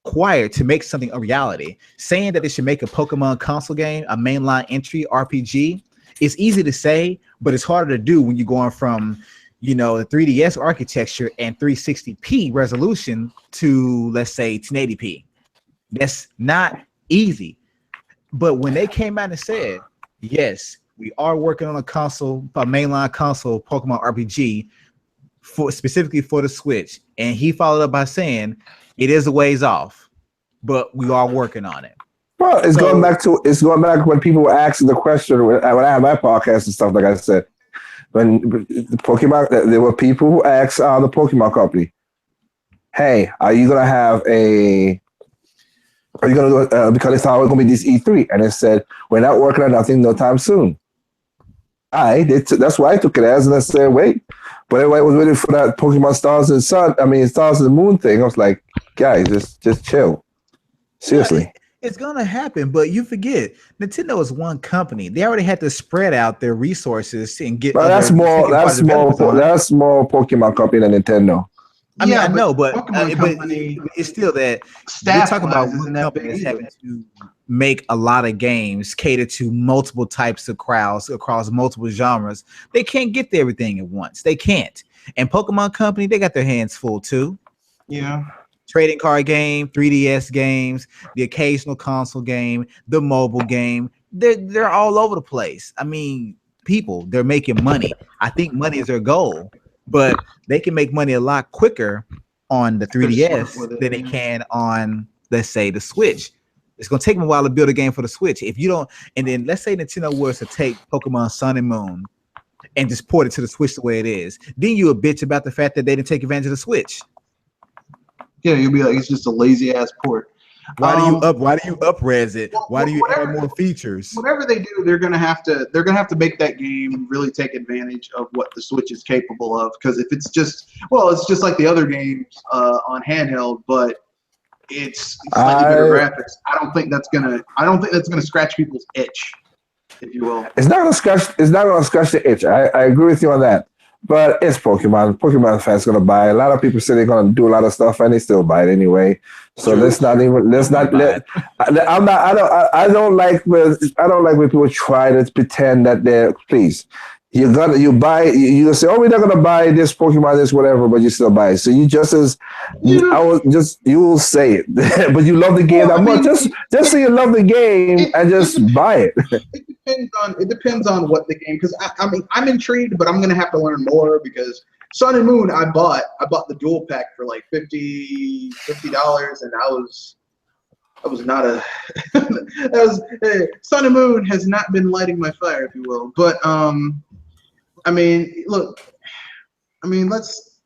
Speaker 3: required to make something a reality. Saying that they should make a Pokemon console game, a mainline entry RPG, it's easy to say, but it's harder to do when you're going from, you know, the 3DS architecture and 360p resolution to, let's say, 1080p. That's not easy. But when they came out and said, yes, we are working on a console, a mainline console Pokemon RPG specifically for the Switch, and he followed up by saying it is a ways off, but we are working on it.
Speaker 2: Well, it's going back when people were asking the question when I had my podcast and stuff. Like I said, when the Pokemon, there were people who asked the Pokemon company, "Hey, are you gonna have a? Are you gonna do because they thought it was gonna be this E3?" And it said, "We're not working on nothing no time soon." That's why I took it as, and I said, "Wait." But everybody was waiting for that Pokemon Stars and Sun. I mean, Stars and Moon thing. I was like, guys, just chill. Seriously.
Speaker 3: Yeah, it's gonna happen, but you forget Nintendo is one company. They already had to spread out their resources and get.
Speaker 2: But that's more Pokemon company than Nintendo.
Speaker 3: I mean, I know, but it's still that we're talking about one company that's having to make a lot of games cater to multiple types of crowds across multiple genres. They can't get to everything at once. They can't. And Pokemon Company, they got their hands full too.
Speaker 1: Yeah.
Speaker 3: Trading card game, 3DS games, the occasional console game, the mobile game. They're all over the place. I mean, they're making money. I think money is their goal. But they can make money a lot quicker on the 3DS than they can on, let's say, the Switch. It's going to take them a while to build a game for the Switch. If you don't, and then let's say Nintendo was to take Pokemon Sun and Moon and just port it to the Switch the way it is, then you a bitch about the fact that they didn't take advantage of the Switch.
Speaker 1: Yeah, you'll be like, it's just a lazy ass port.
Speaker 3: Why do you up-res it? Why do you add more features?
Speaker 1: Whatever they do, they're gonna have to make that game really take advantage of what the Switch is capable of. Because if it's just like the other games on handheld, but it's slightly better graphics. I don't think that's gonna scratch people's itch, if you will.
Speaker 2: It's not gonna scratch the itch. I agree with you on that. But it's Pokemon. Pokemon fans gonna buy. A lot of people say they're gonna do a lot of stuff, and they still buy it anyway. So I don't like when people try to pretend that they're please. You say, oh, we're not gonna buy this Pokemon, this whatever, but you still buy it. So you will say it, but you love the game that much. Just say you love the game and just buy it.
Speaker 1: It depends on what the game, because I mean I'm intrigued, but I'm gonna have to learn more because Sun and Moon I bought the dual pack for like $50, and I was not a Sun and Moon has not been lighting my fire, if you will. But I mean, look, Nintendo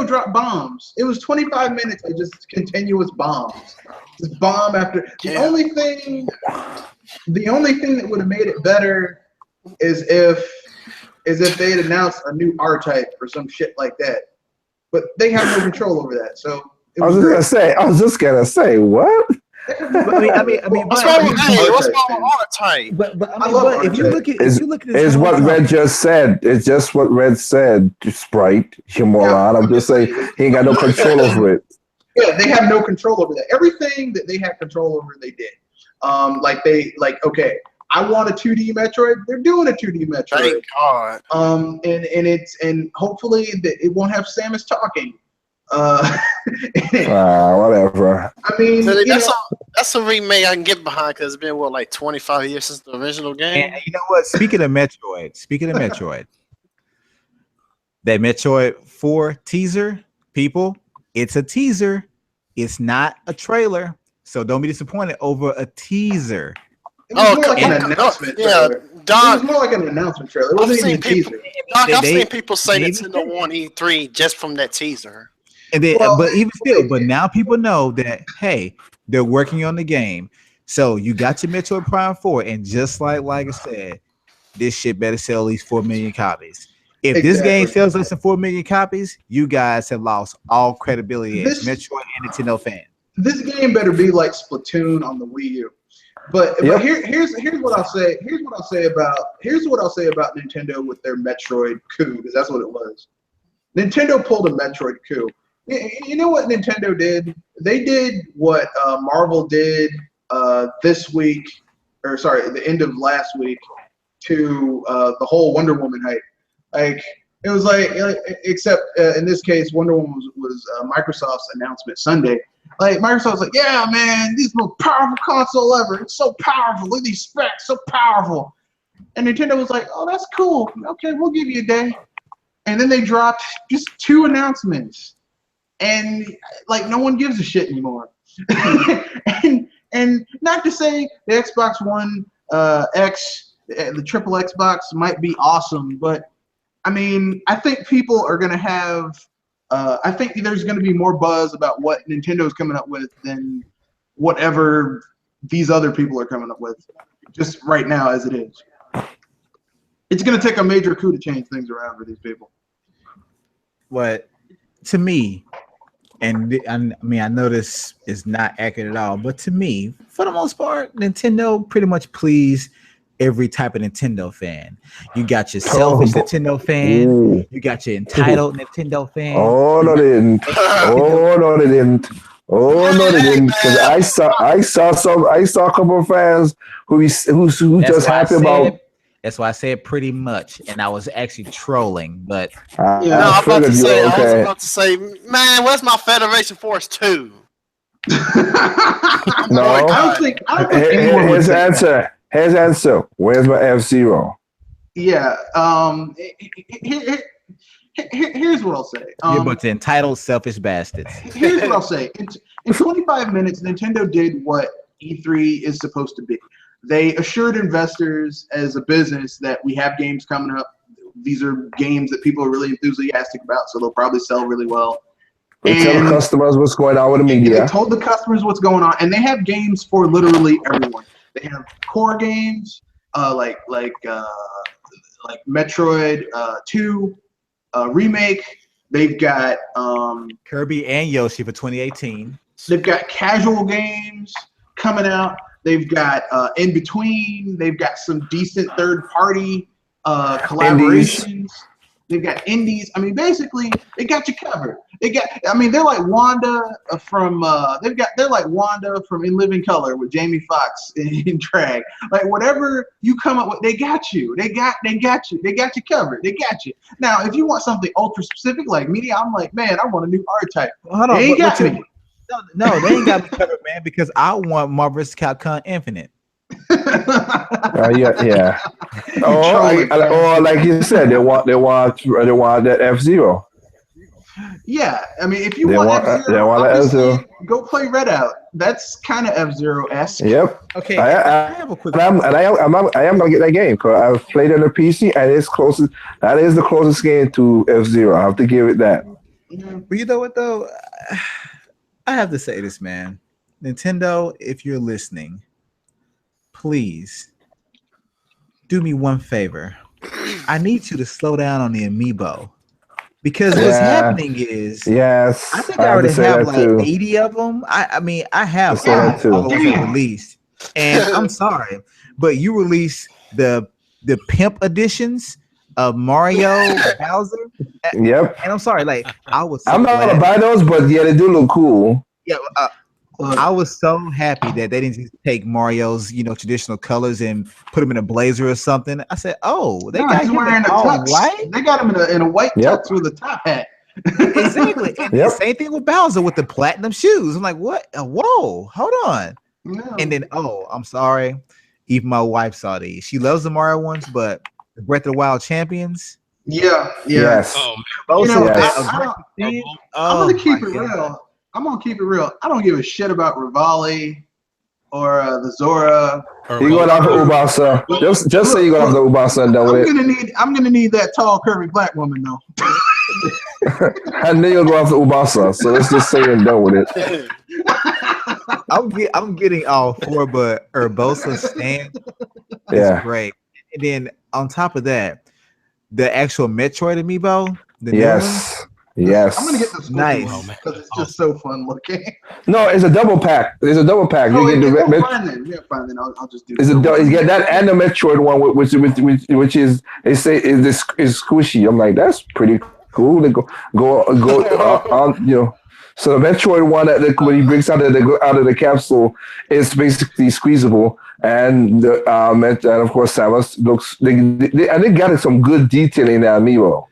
Speaker 1: dropped bombs. It was 25 minutes of just continuous bombs. Just bomb after. The only thing that would have made it better is if they had announced a new R-Type or some shit like that. But they have no control over that. So
Speaker 2: I was just gonna say what?
Speaker 4: What's wrong with R-Type?
Speaker 3: But if you look at this,
Speaker 2: is what Red just said. It's just what Red said. Sprite, you moron. I'm just saying he ain't got no control over it.
Speaker 1: Yeah, they have no control over that. Everything that they had control over, they did. Okay, I want a 2D Metroid. They're doing a 2D Metroid.
Speaker 4: Thank God.
Speaker 1: And hopefully it won't have Samus talking.
Speaker 2: Whatever.
Speaker 1: I mean,
Speaker 4: that's a remake I can get behind because it's been 25 years since the original game.
Speaker 3: And you know what? Speaking of Metroid, that Metroid 4 teaser, people, it's a teaser. It's not a trailer, so don't be disappointed over a teaser.
Speaker 1: It was more like an announcement trailer. Doc, it was more like an announcement trailer. It wasn't even a teaser.
Speaker 4: Doc, I've seen people say Nintendo won E3 just from that teaser.
Speaker 3: And then, but now people know that, hey, they're working on the game. So you got your Metroid Prime 4, and just like I said, this shit better sell at least 4 million copies. If this game sells less than 4 million copies, you guys have lost all credibility as Metroid and Nintendo fans.
Speaker 1: This game better be like Splatoon on the Wii U. But here's what I'll say. Here's what I'll say about Nintendo with their Metroid coup, because that's what it was. Nintendo pulled a Metroid coup. You know what Nintendo did? They did what Marvel did this week, or sorry, the end of last week, to the whole Wonder Woman hype. Like it was except in this case, Wonder Woman was Microsoft's announcement Sunday. Like Microsoft's like, yeah, man, this is the most powerful console ever. It's so powerful. Look at these specs, so powerful. And Nintendo was like, oh, that's cool. Okay, we'll give you a day. And then they dropped just 2 announcements. And like no one gives a shit anymore. and not to say the Xbox One X, the triple Xbox might be awesome, but I mean, I think people are gonna have. I think there's gonna be more buzz about what Nintendo's coming up with than whatever these other people are coming up with. Just right now, as it is, it's gonna take a major coup to change things around for these people.
Speaker 3: What to me. And I mean, I know this is not accurate at all, but to me, for the most part, Nintendo pretty much pleased every type of Nintendo fan. You got your selfish Nintendo fan. You got your entitled Nintendo fan.
Speaker 2: Oh no, they didn't. Oh no, they didn't. Oh no, they didn't. Because I saw a couple of fans who just happy about.
Speaker 3: That's why I said pretty much, and I was actually trolling, but
Speaker 4: I was about to say, man, where's my Federation Force 2?
Speaker 2: No,
Speaker 1: I don't think
Speaker 2: here's the answer. Here's the answer. Where's my F-Zero?
Speaker 1: Yeah. Here's what I'll say.
Speaker 3: You're but the entitled, selfish bastards.
Speaker 1: Here's what I'll say. In 25 minutes, Nintendo did what E3 is supposed to be. They assured investors as a business that we have games coming up. These are games that people are really enthusiastic about, so they'll probably sell really well.
Speaker 2: They tell the customers what's going on with the media.
Speaker 1: They told the customers what's going on, and they have games for literally everyone. They have core games, like Metroid 2 remake. They've got
Speaker 3: Kirby and Yoshi for 2018.
Speaker 1: They've got casual games coming out. They've got in between. They've got some decent third-party collaborations. They've got indies. I mean, basically, they got you covered. They're like Wanda from they're like Wanda from In Living Color with Jamie Foxx in drag. Like whatever you come up with, they got you. They got you. They got you covered. They got you. Now, if you want something ultra specific like me, I'm like, man, I want a new art type.
Speaker 3: Hold on,
Speaker 1: they ain't got me.
Speaker 3: No, they ain't got me covered, man, because I want Marvel vs. Capcom Infinite.
Speaker 2: Yeah. Or like you said, they want that F-Zero.
Speaker 1: Yeah, I mean, if you want F-Zero, go play Red Out. That's kind of F-Zero-esque.
Speaker 2: Yep.
Speaker 3: Okay.
Speaker 2: I have a quick. I am gonna get that game because I've played it on the PC and it's closest. That is the closest game to F-Zero. I have to give it that.
Speaker 3: But you know what though, I have to say this, man. Nintendo, if you're listening, please do me one favor. I need you to slow down on the amiibo. Because what's happening is, I think I already have like 80 of them. I mean, I have all the ones that released. And I'm sorry, but you released the pimp editions of Mario, Bowser.
Speaker 2: Yep.
Speaker 3: And I'm sorry, like I'm not
Speaker 2: gonna buy those, but yeah, they do look cool.
Speaker 3: Yeah. I was so happy that they didn't just take Mario's, traditional colors and put him in a blazer or something. I said, "Oh, he's wearing all white.
Speaker 1: They got him in a white tux with a top hat."
Speaker 3: Exactly. And the same thing with Bowser with the platinum shoes. I'm like, "What? Whoa, hold on." No. And then, I'm sorry. Even my wife saw these. She loves the Mario ones, but the Breath of the Wild champions.
Speaker 1: Yeah.
Speaker 2: Yes.
Speaker 1: I'm gonna keep it real. I don't give a shit about Rivali or the Zora.
Speaker 2: You going off the Ubasa? Just say you going off the Ubasa and done with it.
Speaker 1: I'm gonna need that tall, curvy black woman though.
Speaker 2: I knew you'll go off the Ubasa, so let's just say you're done with it.
Speaker 3: I'm getting all four, but Urbosa stand is great. And then on top of that, the actual Metroid amiibo.
Speaker 2: Yes.
Speaker 1: I'm gonna get this
Speaker 3: nice
Speaker 1: because it's just so fun looking.
Speaker 2: No, it's a double pack. There's a double pack.
Speaker 1: You get the fine then. I'll just do.
Speaker 2: You get that and the Metroid one, which is they say is squishy. I'm like, that's pretty cool. They go on. So the Metroid one when he breaks out of the capsule is basically squeezable, and of course Samus looks. They got some good detailing in that amiibo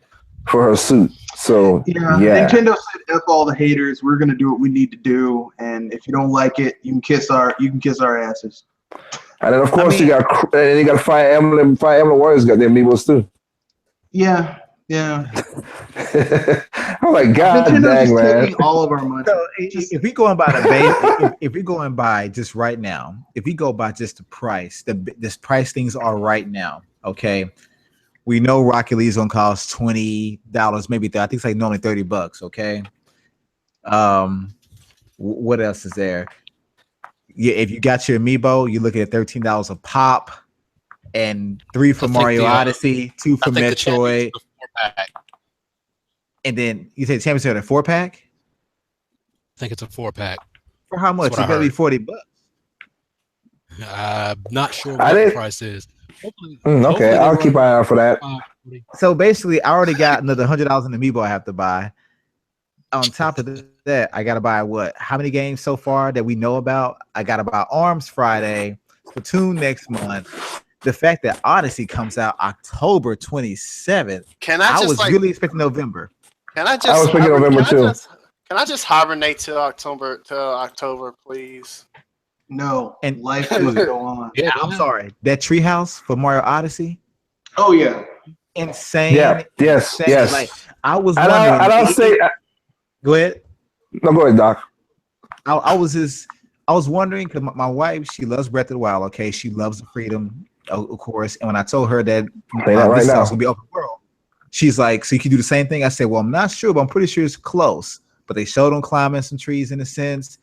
Speaker 2: for her suit. So
Speaker 1: Nintendo said F all the haters. We're gonna do what we need to do, and if you don't like it, you can kiss our asses.
Speaker 2: And then of course you got Fire Emblem Warriors got their amiibos too.
Speaker 1: Yeah.
Speaker 2: I'm like, God dang, man!
Speaker 1: All of our money.
Speaker 3: So if we going by the base, if we going by just right now, if we go by just the price, this price things are right now. Okay. We know Rocket League's gonna cost $20, maybe I think it's like normally $30. Okay. What else is there? Yeah, if you got your amiibo, you're looking at $13 a pop, and 3 for Mario Odyssey, 2 for Metroid, and then you say the Champions are a 4-pack.
Speaker 5: I think it's a 4-pack.
Speaker 3: For how much? It's gotta be $40.
Speaker 5: I'm not sure what the price is.
Speaker 2: Okay, I'll keep an eye out for that.
Speaker 3: So basically, I already got another $100 in amiibo I have to buy. On top of that, I gotta buy what? How many games so far that we know about? I gotta buy ARMS Friday, Splatoon next month. The fact that Odyssey comes out October 27th. I was really expecting November.
Speaker 2: I was thinking November too.
Speaker 4: Can I just hibernate till October, please?
Speaker 1: No, and life will go on.
Speaker 3: Yeah, I'm sorry. That treehouse for Mario Odyssey.
Speaker 1: Oh yeah,
Speaker 3: insane.
Speaker 2: Yeah, yes.
Speaker 3: Like I was wondering.
Speaker 2: I don't say.
Speaker 3: Go ahead.
Speaker 2: No, go ahead, Doc.
Speaker 3: I was wondering because my wife, she loves Breath of the Wild. Okay, she loves the freedom, of course. And when I told her that this is gonna be open world, she's like, "So you can do the same thing?" I said, "Well, I'm not sure, but I'm pretty sure it's close." but they showed them climbing some trees in a sense,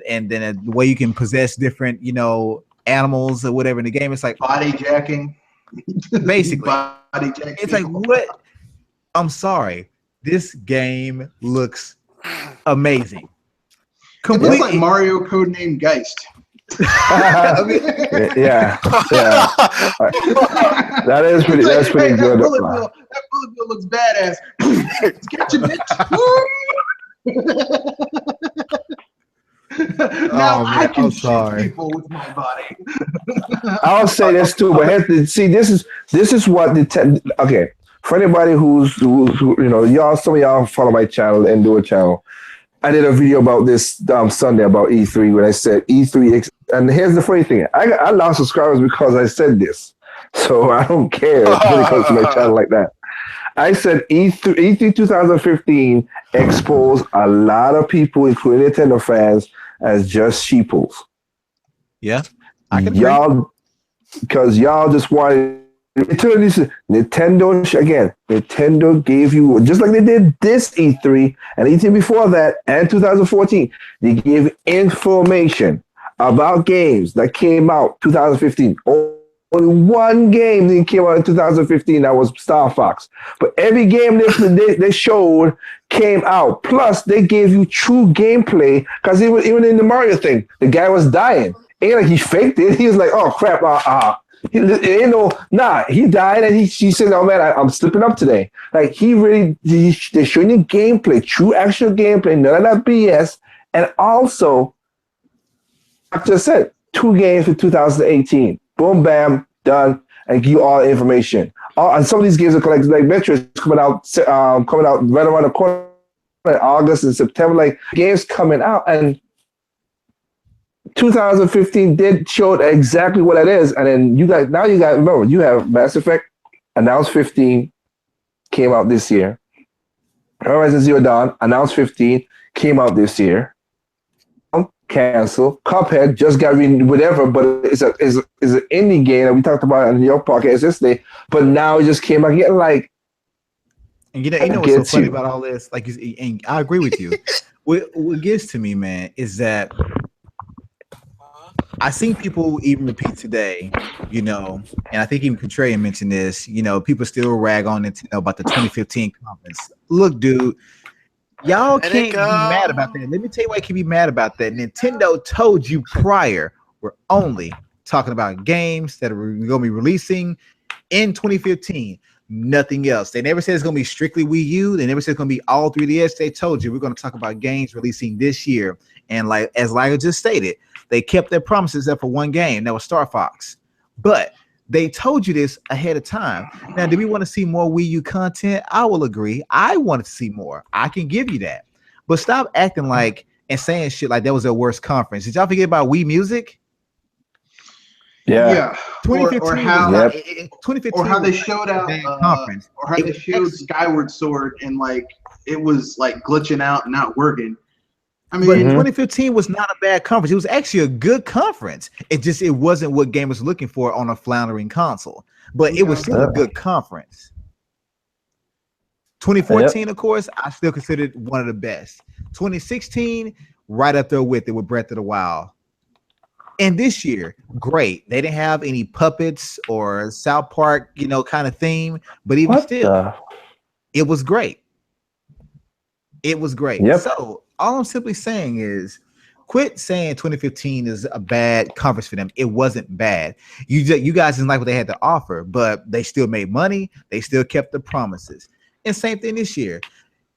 Speaker 3: and then the way you can possess different, animals or whatever in the game. It's like
Speaker 1: body jacking.
Speaker 3: basically.
Speaker 1: Body jack
Speaker 3: It's like, what? I'm sorry. This game looks amazing.
Speaker 1: It looks like Mario codename Geist.
Speaker 2: yeah. That is pretty. That's pretty good.
Speaker 1: That bullet bill looks badass. Catch a bitch. Now I can shoot people with my body.
Speaker 2: I'll say this too, but see, this is what okay. For anybody who's y'all, some of y'all follow my channel and do a channel. I did a video about this Sunday about E3 when I said E3, and here's the funny thing: I lost subscribers because I said this, so I don't care when it comes to my channel like that. I said E3 2015 exposed a lot of people, including Nintendo fans, as just sheeples.
Speaker 3: Yeah, I can
Speaker 2: y'all, because y'all just wanted. Nintendo gave you, just like they did this E3 and E3 before that and 2014, they gave information about games that came out 2015. Only one game that came out in 2015, that was Star Fox. But every game they showed came out. Plus, they gave you true gameplay, because even in the Mario thing, the guy was dying. Ain't like he faked it. He was like, oh crap, he died, and he said, "Oh man, I'm slipping up today." Like they're showing you gameplay, true actual gameplay, none of that BS. And also, I just said 2 games for 2018. Boom, bam, done, and give you all the information. And some of these games are collected, like Metro is coming out right around the corner in August and September. Like games coming out, and 2015 did show exactly what it is, and then you got remember, you have Mass Effect announced 15 came out this year. Horizon Zero Dawn announced 15 came out this year. Cancel. Cuphead just got whatever, but it's an indie game that we talked about on your podcast yesterday. But now it just came out again, like.
Speaker 3: And you know what's so funny about all this? Like, and I agree with you. what gets to me, man, is that I seen people even repeat today, and I think even Contrarian mentioned this, people still rag on Nintendo about the 2015 conference. Look, dude, y'all can't be mad about that. Let me tell you why you can be mad about that. Nintendo told you prior, we're only talking about games that are going to be releasing in 2015. Nothing else. They never said it's going to be strictly Wii U. They never said it's going to be all 3DS. They told you we're going to talk about games releasing this year. And as Liga just stated, they kept their promises up for one game. That was Star Fox. But they told you this ahead of time. Now, do we want to see more Wii U content? I will agree. I wanted to see more. I can give you that. But stop acting like and saying shit like that was their worst conference. Did y'all forget about Wii Music?
Speaker 2: Yeah.
Speaker 1: 2015 or how
Speaker 3: 2015
Speaker 1: or how they showed out
Speaker 3: conference.
Speaker 1: Or how they showed Skyward Sword and like it was like glitching out and not working. I mean,
Speaker 3: but 2015 was not a bad conference. It was actually a good conference. It wasn't what gamers were looking for on a floundering console, but it was still a good conference. 2014, of course, I still consider it one of the best. 2016, right up there with it with Breath of the Wild. And this year, great. They didn't have any puppets or South Park, kind of theme, but even still, it was great. It was great.
Speaker 2: Yep.
Speaker 3: So all I'm simply saying is quit saying 2015 is a bad conference for them. It wasn't bad. You guys didn't like what they had to offer, but they still made money. They still kept the promises. And same thing this year.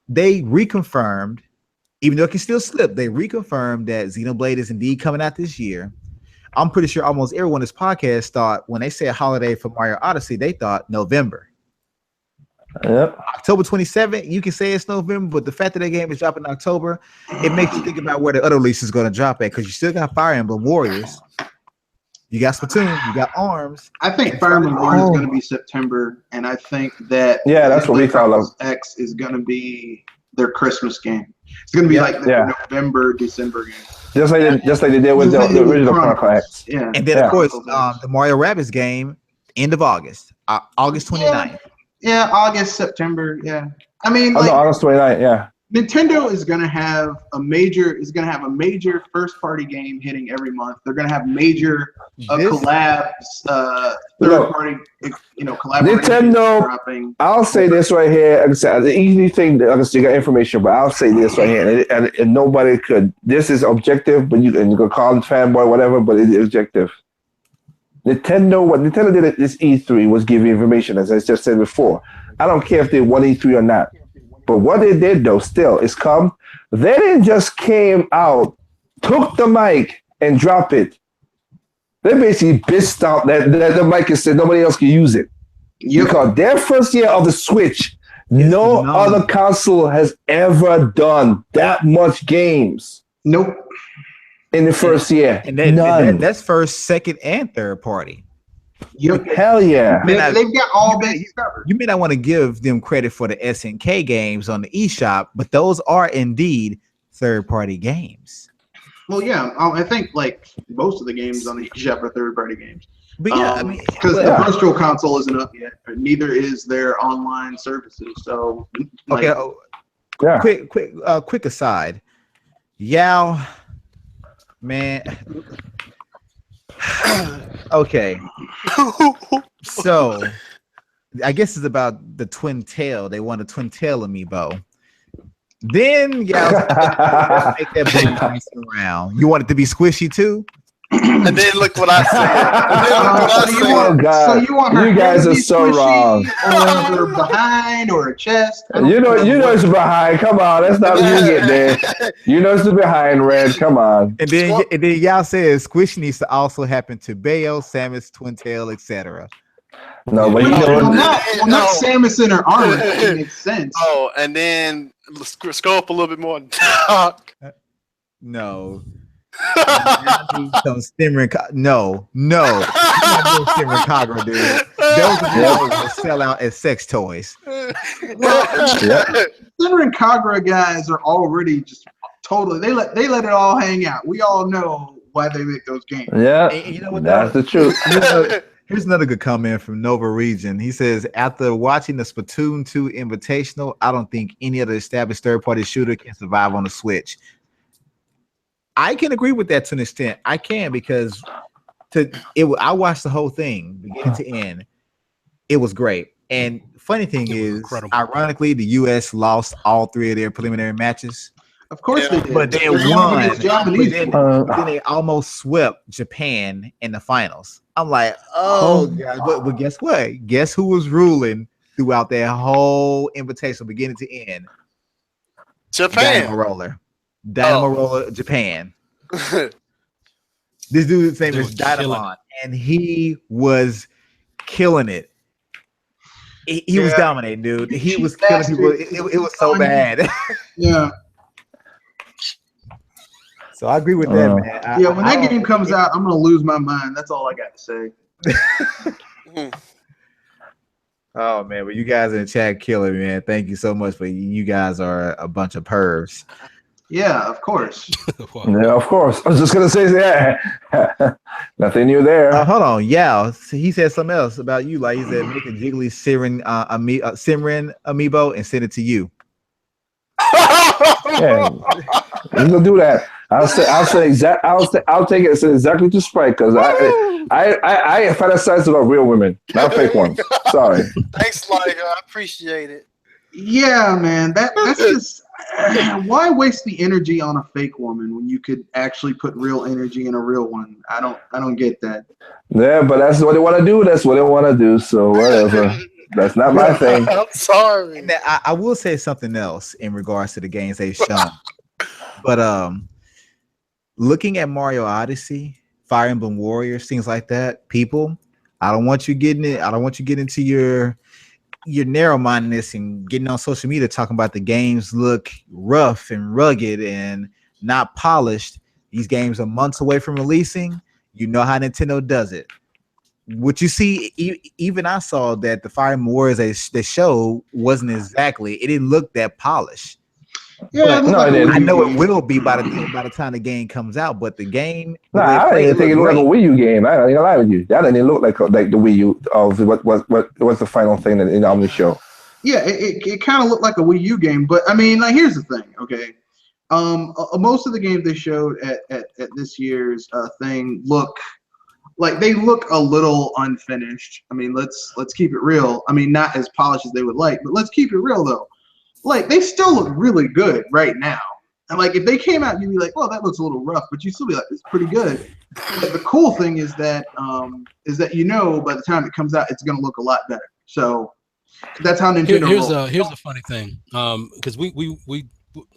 Speaker 3: They reconfirmed, even though it can still slip, they reconfirmed that Xenoblade is indeed coming out this year. I'm pretty sure almost everyone on this podcast thought when they said holiday for Mario Odyssey, they thought November.
Speaker 2: Yep.
Speaker 3: October 27th, you can say it's November, but the fact that the game is dropping in October, it makes you think about where the other release is going to drop at, because you still got Fire Emblem Warriors, you got Splatoon, you got ARMS.
Speaker 1: I think Fire Emblem Warriors is going to be September, and I think that
Speaker 2: that's what we thought of.
Speaker 1: X is going to be their Christmas game. It's going to be like the November, December game.
Speaker 2: Just like they did with the original Chronicle X.
Speaker 1: Yeah.
Speaker 3: And then of course the Mario Rabbids game, end of August, August 29th.
Speaker 1: Yeah, August, September. Yeah, I mean,
Speaker 2: August 29th. Yeah.
Speaker 1: Nintendo is going to have a major first party game hitting every month. They're going to have major collabs, third party, collaborations
Speaker 2: Nintendo.
Speaker 1: dropping.
Speaker 2: I'll say this right here. The easy thing, you got information, but I'll say this right here, and nobody could. This is objective, but you can call it fanboy, whatever, but it's objective. What Nintendo did at this E3 was give you information, as I just said before. I don't care if they won E3 or not. But what they did, though, still, is they didn't just came out, took the mic, and drop it. They basically bitched out that the mic and said nobody else can use it. Yep. Because their first year of the Switch, no other console has ever done that much games.
Speaker 1: Nope.
Speaker 2: In the first year.
Speaker 3: And that's first, second, and third party.
Speaker 1: Yep.
Speaker 2: Hell yeah.
Speaker 1: They've got all that covered.
Speaker 3: You may not want to give them credit for the SNK games on the eShop, but those are indeed third-party games.
Speaker 1: Well, yeah, I think like most of the games on the eShop are third-party games.
Speaker 3: But yeah,
Speaker 1: because the virtual console isn't up yet, but neither is their online services. So,
Speaker 3: quick aside, Yao, man. Okay, so I guess it's about the twin tail. They want a twin tail amiibo. Then make that button nice and round. You want it to be squishy too?
Speaker 4: And then look what I said.
Speaker 2: Oh God!
Speaker 1: So you want her
Speaker 2: you guys are so wrong.
Speaker 1: Or behind, or a chest.
Speaker 2: You know it's behind. Come on, that's not you get there. You know it's behind, Red. Come on.
Speaker 3: And then y'all says squish needs to also happen to Bayo, Samus, Twin Tail, etc.
Speaker 2: No, but
Speaker 1: not Samus in her armor. That makes sense.
Speaker 4: Oh, and then scroll up a little bit more.
Speaker 3: No. Some Stimmer, no, Stimmer Kagura, dude. Those will sell out as sex toys.
Speaker 1: Stimmer and Kagura guys are already just totally. They let it all hang out. We all know why they make those games.
Speaker 2: Yeah,
Speaker 3: and you know what?
Speaker 2: That's the truth.
Speaker 3: Here's another good comment from Nova Region. He says, after watching the Splatoon 2 Invitational, I don't think any other established third-party shooter can survive on the Switch. I can agree with that to an extent. I can because I watched the whole thing beginning to end. It was great. And funny thing is, ironically, the U.S. lost all 3 of their preliminary matches.
Speaker 1: Of course they did.
Speaker 3: But they won. Then they almost swept Japan in the finals. I'm like, God. But guess what? Guess who was ruling throughout that whole invitation beginning to end?
Speaker 4: Japan.
Speaker 3: Dynamo Roller, Japan. This dude's name is Dynamon, and he was killing it. He was dominating, dude. He was killing people. It was so bad.
Speaker 1: Yeah.
Speaker 3: So I agree with that, man.
Speaker 1: When that game comes out, I'm gonna lose my mind. That's all I got to say.
Speaker 3: Oh man, but you guys in the chat killing me, man. Thank you so much. But you guys are a bunch of pervs.
Speaker 1: Yeah, of course.
Speaker 2: Yeah, of course. I was just gonna say that. Nothing new there.
Speaker 3: Hold on, yeah. He said something else about you. Like he said, make a jiggly Siren amiibo and send it to you.
Speaker 2: Yeah, he's gonna do that. I'll take it and send exactly to Sprite because I fantasize about real women, not fake ones. Sorry.
Speaker 4: Thanks, Liger. I appreciate it.
Speaker 1: Yeah, man. That's just why waste the energy on a fake woman when you could actually put real energy in a real one? I don't get that.
Speaker 2: Yeah, but that's what they want to do. That's what they want to do. So whatever. That's not my thing.
Speaker 4: I'm sorry.
Speaker 3: And I will say something else in regards to the games they've shown. But looking at Mario Odyssey, Fire Emblem Warriors, things like that, people, I don't want you getting into your narrow-mindedness and getting on social media talking about the games look rough and rugged and not polished. These games are months away from releasing. You know how Nintendo does it. What you see, even I saw that the Fire Emblem Warriors they showed wasn't exactly. It didn't look that polished.
Speaker 1: Yeah,
Speaker 3: I know it will be by the time the game comes out. But the game,
Speaker 2: I don't even think it looked like a Wii U game. I don't even lie with you. That didn't look like the Wii U of what's the final thing that on the show.
Speaker 1: Yeah, it kind of looked like a Wii U game, but I mean, like, here's the thing, okay? Most of the games they showed at this year's thing look like they look a little unfinished. I mean, let's keep it real. I mean, not as polished as they would like, but let's keep it real though. Like, they still look really good right now. And like, if they came out, you'd be like, "Well, that looks a little rough," but you'd still be like, "It's pretty good." But the cool thing is that by the time it comes out, it's gonna look a lot better. So that's how Nintendo rolls.
Speaker 5: Here's a funny thing, because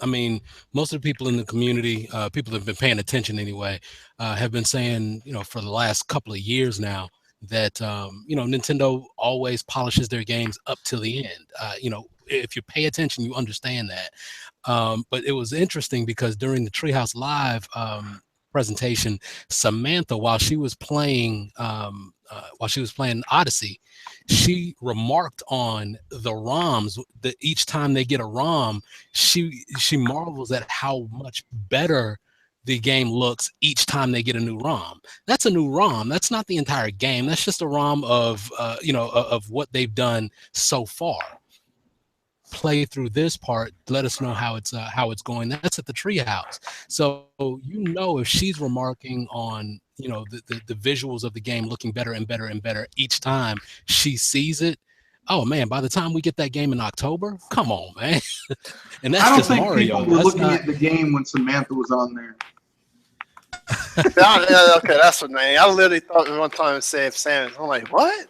Speaker 5: I mean, most of the people in the community, people that have been paying attention anyway, have been saying, for the last couple of years now that, Nintendo always polishes their games up till the end. If you pay attention, you understand that. But it was interesting because during the Treehouse Live presentation, Samantha, while she was playing Odyssey, she remarked on the ROMs that each time they get a ROM, she marvels at how much better the game looks each time they get a new ROM. That's a new ROM. That's not the entire game. That's just a ROM of of what they've done so far. Play through this part, let us know how it's going. That's at the Treehouse. So if she's remarking on the visuals of the game looking better and better and better each time she sees it. Oh man, by the time we get that game in October, come on, man. And that's just Mario.
Speaker 1: I don't think people were looking at the game when Samantha was on there.
Speaker 4: Okay, that's what name. I literally thought one time it said Sam. I'm like, what?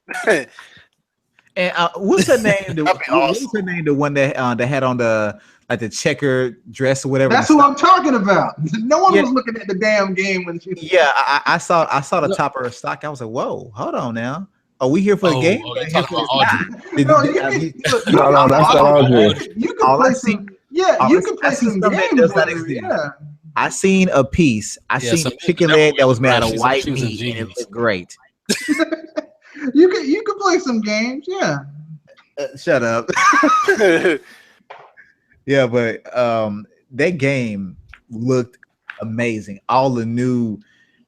Speaker 3: And what's her name?
Speaker 4: That'd be awesome.
Speaker 3: What's her name? The one that had on the the checker dress or whatever.
Speaker 1: That's who I'm talking about. No one was looking at the damn game when she.
Speaker 3: Yeah, I saw the top of her stock. I was like, whoa, hold on now. Are we here for the game?
Speaker 5: Oh, you're talking about Audrey.
Speaker 2: No, that's not Audrey.
Speaker 1: You can play some. Yeah, you can play some games. Yeah.
Speaker 3: I seen a piece. I seen a chicken leg that was made out of white meat, and it looked great.
Speaker 1: You can play some games, yeah.
Speaker 3: Shut up. Yeah, but that game looked amazing. All the new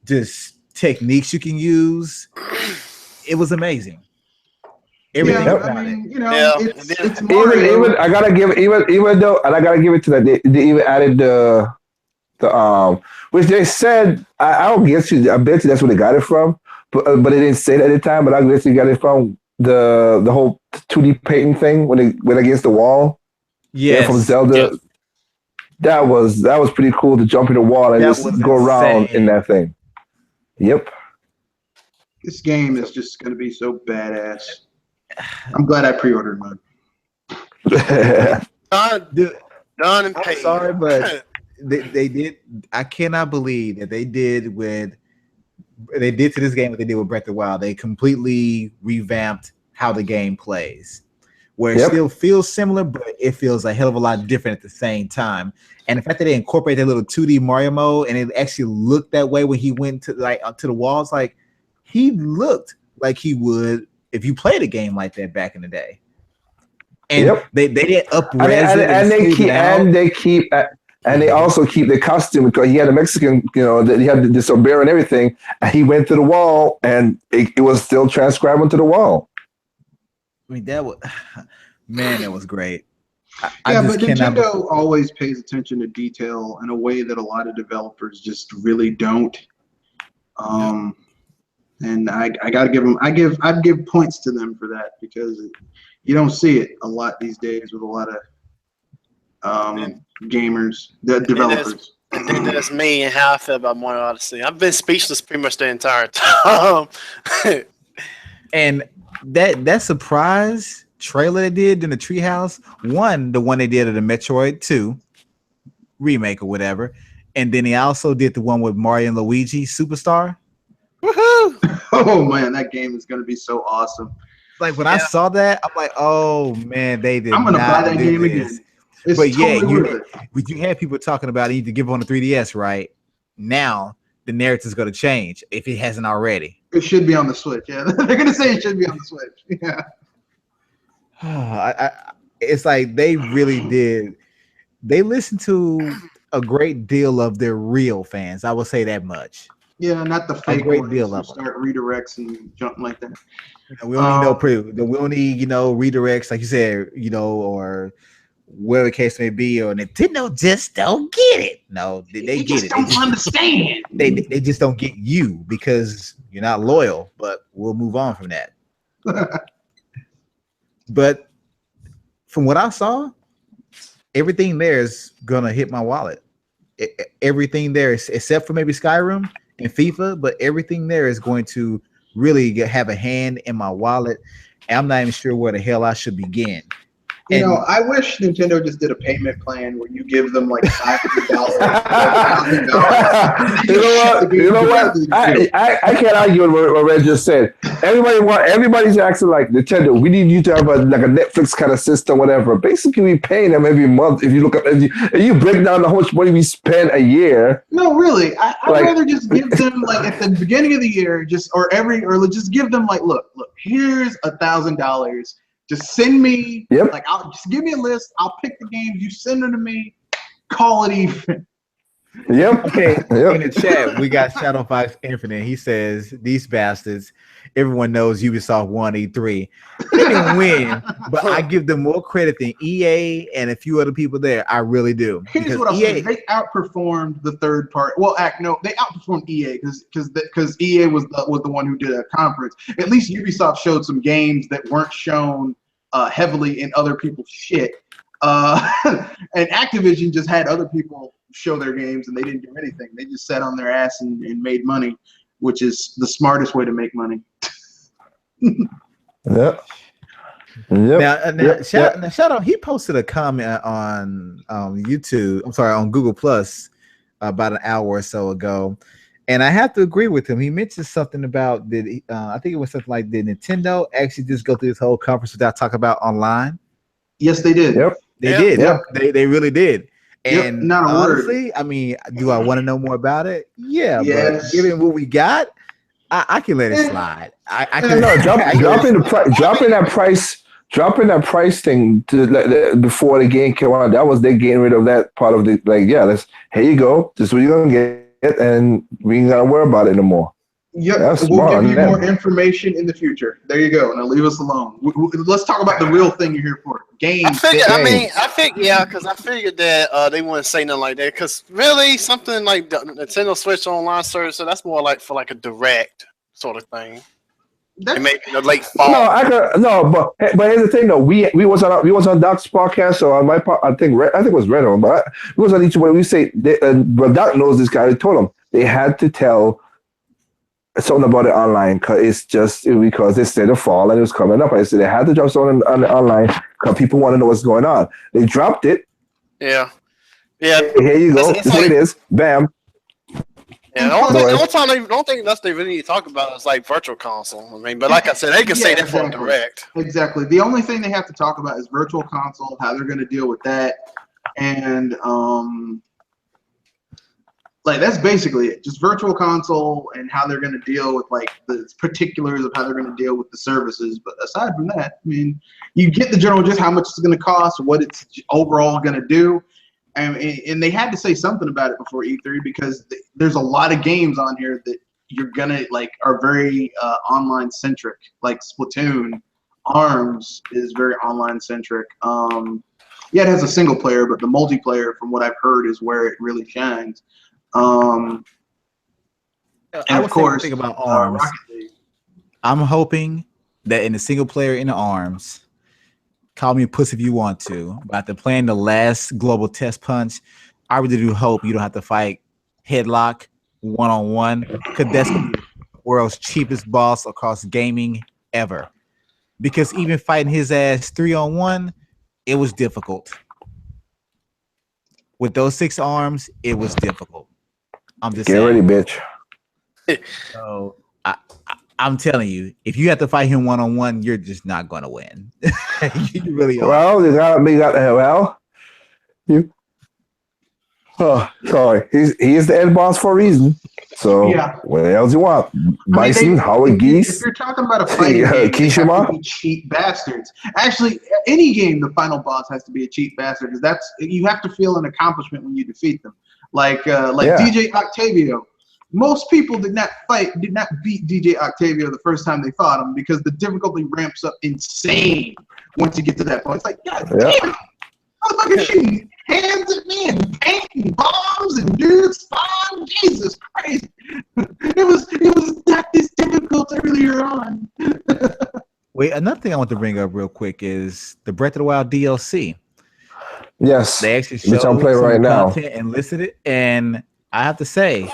Speaker 3: just techniques you can use, it was amazing. Everything about it.
Speaker 1: It's Mario.
Speaker 2: Even I gotta give even though, and I gotta give it to that. They even added the which they said I don't guess you. I bet you that's where they got it from. But they didn't say that at the time. But I guess you got it from the whole 2D painting thing when they went against the wall.
Speaker 3: Yeah,
Speaker 2: from Zelda. Yes. That was pretty cool to jump in the wall and just go around in that thing. Yep.
Speaker 1: This game is just going to be so badass. I'm glad I pre-ordered mine.
Speaker 4: Done and paid.
Speaker 3: I'm sorry, but they did. I cannot believe that they did to this game what they did with Breath of the Wild. They completely revamped how the game plays, where it still feels similar, but it feels a hell of a lot different at the same time. And the fact that they incorporate that little 2D Mario mode, and it actually looked that way when he went to to the walls, like he looked like he would if you played a game like that back in the day. And they didn't up-res
Speaker 2: and they also keep the costume because he had a Mexican, that he had the sombrero and everything. And he went to the wall, and it was still transcribed onto the wall.
Speaker 3: I mean, that was great.
Speaker 1: But Nintendo always pays attention to detail in a way that a lot of developers just really don't. And I gotta give them. I'd give points to them for that because you don't see it a lot these days with a lot of gamers, the developers.
Speaker 4: That's me and how I feel about Mario Odyssey. I've been speechless pretty much the entire time.
Speaker 3: And that surprise trailer they did in the Treehouse, the one they did of the Metroid 2 remake or whatever, and then he also did the one with Mario and Luigi Superstar.
Speaker 1: Woohoo! Oh man, that game is gonna be so awesome.
Speaker 3: Like when I saw that, I'm like, oh man, they did.
Speaker 1: I'm gonna buy that game again. It's
Speaker 3: but
Speaker 1: totally
Speaker 3: you had people talking about it, you need to give on the 3DS, right? Now the narrative's gonna change if it hasn't already.
Speaker 1: It should be on the Switch. Yeah, they're gonna say it should be on the Switch.
Speaker 3: Yeah. It's like they really did. They listened to a great deal of their real fans. I will say that much.
Speaker 1: Yeah, not the fake
Speaker 3: great
Speaker 1: ones
Speaker 3: deal
Speaker 1: who
Speaker 3: of them.
Speaker 1: start redirects and junk like that.
Speaker 3: We don't need we don't need redirects like you said, or whatever the case may be, or Nintendo just don't get it. No, they get
Speaker 1: just
Speaker 3: it.
Speaker 1: Don't understand.
Speaker 3: They just don't get you because you're not loyal. But we'll move on from that. But from what I saw, everything there is gonna hit my wallet. Everything there is, except for maybe Skyrim and FIFA, but everything there is going to really have a hand in my wallet. And I'm not even sure where the hell I should begin.
Speaker 1: I wish Nintendo just did a payment plan where you give them like $500 or $1,000.
Speaker 2: You know what? I can't argue with what Red just said. Everybody's asking like Nintendo. We need you to have a Netflix kind of system, whatever. Basically, we pay them every month. If you look up, if you break down how much money we spend a year.
Speaker 1: No, really, I'd rather just give them like at the beginning of the year, just give them like, look, here's $1,000. Just send me, just give me a list. I'll pick the games. You send them to me. Call it even.
Speaker 2: Yep.
Speaker 3: Okay. Yep. In the chat, we got Shadow Fox Infinite. He says, "These bastards. Everyone knows Ubisoft won E3. They didn't win, but I give them more credit than EA and a few other people there. I really do.
Speaker 1: Here's what I'll say: they outperformed the third party. Well, they outperformed EA because EA was the one who did a conference. At least Ubisoft showed some games that weren't shown heavily in other people's shit. And Activision just had other people show their games, and they didn't do anything. They just sat on their ass and made money, which is the smartest way to make money."
Speaker 2: Yep.
Speaker 3: Now, shout out. He posted a comment on YouTube. I'm sorry, on Google Plus about an hour or so ago, and I have to agree with him. He mentioned something about I think it was something like, did Nintendo actually just go through this whole conference without talking about online?
Speaker 1: Yes, they did.
Speaker 2: Yep.
Speaker 3: They did.
Speaker 2: Yep.
Speaker 3: They really did. And
Speaker 1: not a
Speaker 3: honestly,
Speaker 1: word.
Speaker 3: I mean, do I want to know more about it? Yeah,
Speaker 1: yes.
Speaker 3: But given what we got, I can let it slide. I can
Speaker 2: dropping that price thing to before the game came out. That was they getting rid of that part of the here you go. This is what you're gonna get, and we ain't gotta worry about it no more.
Speaker 1: Yep, we'll give you more information in the future. There you go. Now leave us alone. Let's talk about the real thing you're here for. Games.
Speaker 4: I figured that they wouldn't say nothing like that. Because really, something like the Nintendo Switch Online service, so that's more like for like a direct sort of thing. Maybe in the late fall.
Speaker 2: But here's the thing though. We was on Doc's podcast, so on my part, I think it was Red on, but we was on each one. We say, but Doc knows this guy. They told him they had to tell something about it online because they said the fall and it was coming up. I said they had to drop something on online because people want to know what's going on. They dropped it.
Speaker 4: Yeah.
Speaker 2: Here you go. This is what it is. Bam.
Speaker 4: Yeah, the only thing that's they really need to talk about is like Virtual Console. I mean, but like I said, they can say that for direct.
Speaker 1: Exactly. The only thing they have to talk about is Virtual Console, how they're going to deal with that, and like that's basically it. Just Virtual Console and how they're going to deal with like the particulars of how they're going to deal with the services. But aside from that, I mean, you get the general just how much it's going to cost, what it's overall going to do. And they had to say something about it before E3 because there's a lot of games on here that you're gonna like are very online centric. Like Splatoon, ARMS is very online centric. It has a single player, but the multiplayer, from what I've heard, is where it really shines. And of course,
Speaker 3: think about ARMS. I'm hoping that in the single player in the ARMS. Call me a pussy if you want to. But after playing the last global test punch, I really do hope you don't have to fight headlock one-on-one because that's the world's cheapest boss across gaming ever. Because even fighting his ass 3-on-1, it was difficult. With those 6 arms, it was difficult. I'm just
Speaker 2: Get ready, bitch.
Speaker 3: So I'm telling you, if you have to fight him one-on-one, you're just not going to win. You really are.
Speaker 2: Sorry. He is the end boss for a reason. So what else you want? Bison, Howard Geese.
Speaker 1: If you're talking about a fighting game,
Speaker 2: Kishima?
Speaker 1: be cheap bastards. Actually, any game, the final boss has to be a cheap bastard because you have to feel an accomplishment when you defeat them. Like DJ Octavio. Most people did not beat DJ Octavio the first time they fought him because the difficulty ramps up insane once you get to that point. It's like, God damn, motherfucker shooting hands at me and painting bombs and dudes spawn. Jesus Christ. It was not this difficult earlier on.
Speaker 3: Wait, another thing I want to bring up real quick is the Breath of the Wild DLC.
Speaker 2: Yes,
Speaker 3: they actually
Speaker 2: which
Speaker 3: showed
Speaker 2: I'm playing
Speaker 3: some
Speaker 2: right now.
Speaker 3: content and listed it, and I have to say,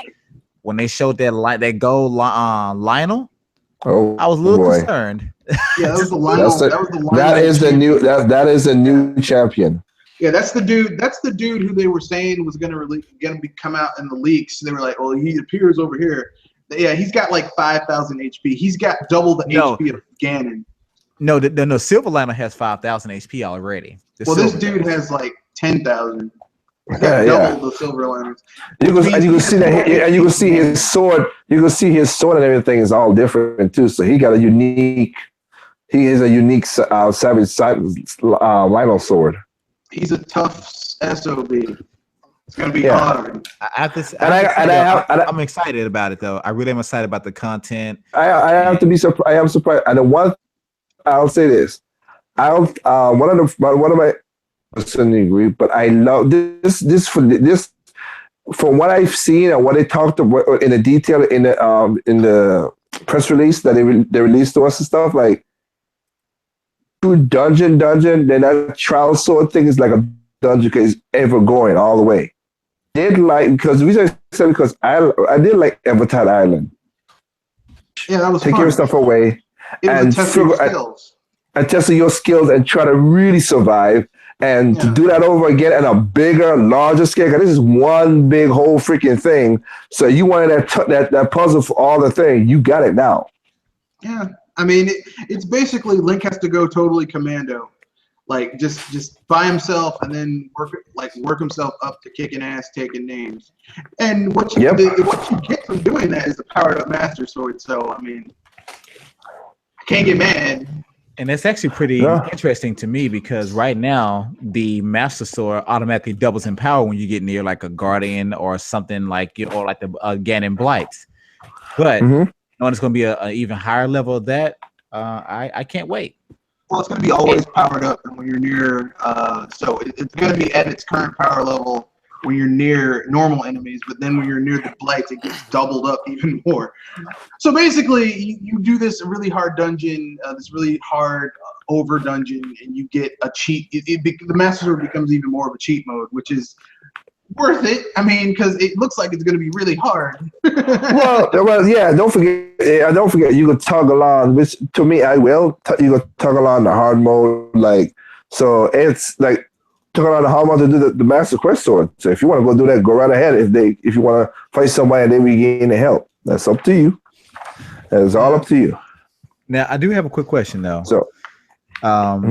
Speaker 3: when they showed that gold Lionel,
Speaker 2: Oh,
Speaker 3: I was a little
Speaker 2: boy.
Speaker 3: concerned.
Speaker 1: Yeah, that was the Lionel.
Speaker 2: That is the new champion.
Speaker 1: Yeah, that's the dude. That's the dude who they were saying was gonna come out in the leaks. They were like, "Well, he appears over here." Yeah, he's got like 5,000 HP. He's got double the HP of Ganon.
Speaker 3: No, Silver Lionel has 5,000 HP already.
Speaker 1: This dude has like 10,000. Double the Silver Liners.
Speaker 2: You can see that, and you can see his sword. You can see his sword and everything is all different too. So he got a unique. He is a unique savage Lionel sword.
Speaker 1: He's a tough SOB. It's gonna be hard.
Speaker 3: I'm excited about it though. I really am excited about the content.
Speaker 2: I have to be surprised. I am surprised. And one, I'll say this. One of my personally agree, but I love this from what I've seen and what they talked about in the detail in the press release that they released to us and stuff, like dungeon, then that trial sword thing is like a dungeon is ever going all the way. Because the reason I said because I did like Evertide Island.
Speaker 1: Yeah, that was
Speaker 2: take
Speaker 1: fun.
Speaker 2: your stuff away and test your skills and try to really survive. And to do that over again at a bigger, larger scale, because this is one big whole freaking thing. So you wanted that puzzle for all the thing, you got it now.
Speaker 1: Yeah, I mean, it's basically Link has to go totally commando, like just by himself, and then work himself up to kicking ass, taking names. And what you get from doing that is the powered up Master Sword. So I mean, I can't get mad.
Speaker 3: And that's actually pretty interesting to me because right now the Master Sword automatically doubles in power when you get near like a Guardian or something like or like the Ganon Blights. But knowing it's going to be an even higher level of that, I can't wait.
Speaker 1: Well, it's going to be always powered up when you're near. So it's going to be at its current power level when you're near normal enemies, but then when you're near the Blights, it gets doubled up even more. So basically, you do this really hard dungeon, this really hard over dungeon, and you get a cheat. The Master Sword becomes even more of a cheat mode, which is worth it. I mean, because it looks like it's going to be really hard.
Speaker 2: well, yeah. Don't forget. You can toggle on, which to me, I will. You can toggle on the hard mode, like so. It's like. Talking about how much to do the Master Quest sword. So if you want to go do that, go right ahead. If you want to fight somebody and then regain the help, that's up to you. It's all up to you.
Speaker 3: Now I do have a quick question though.
Speaker 2: So,
Speaker 3: how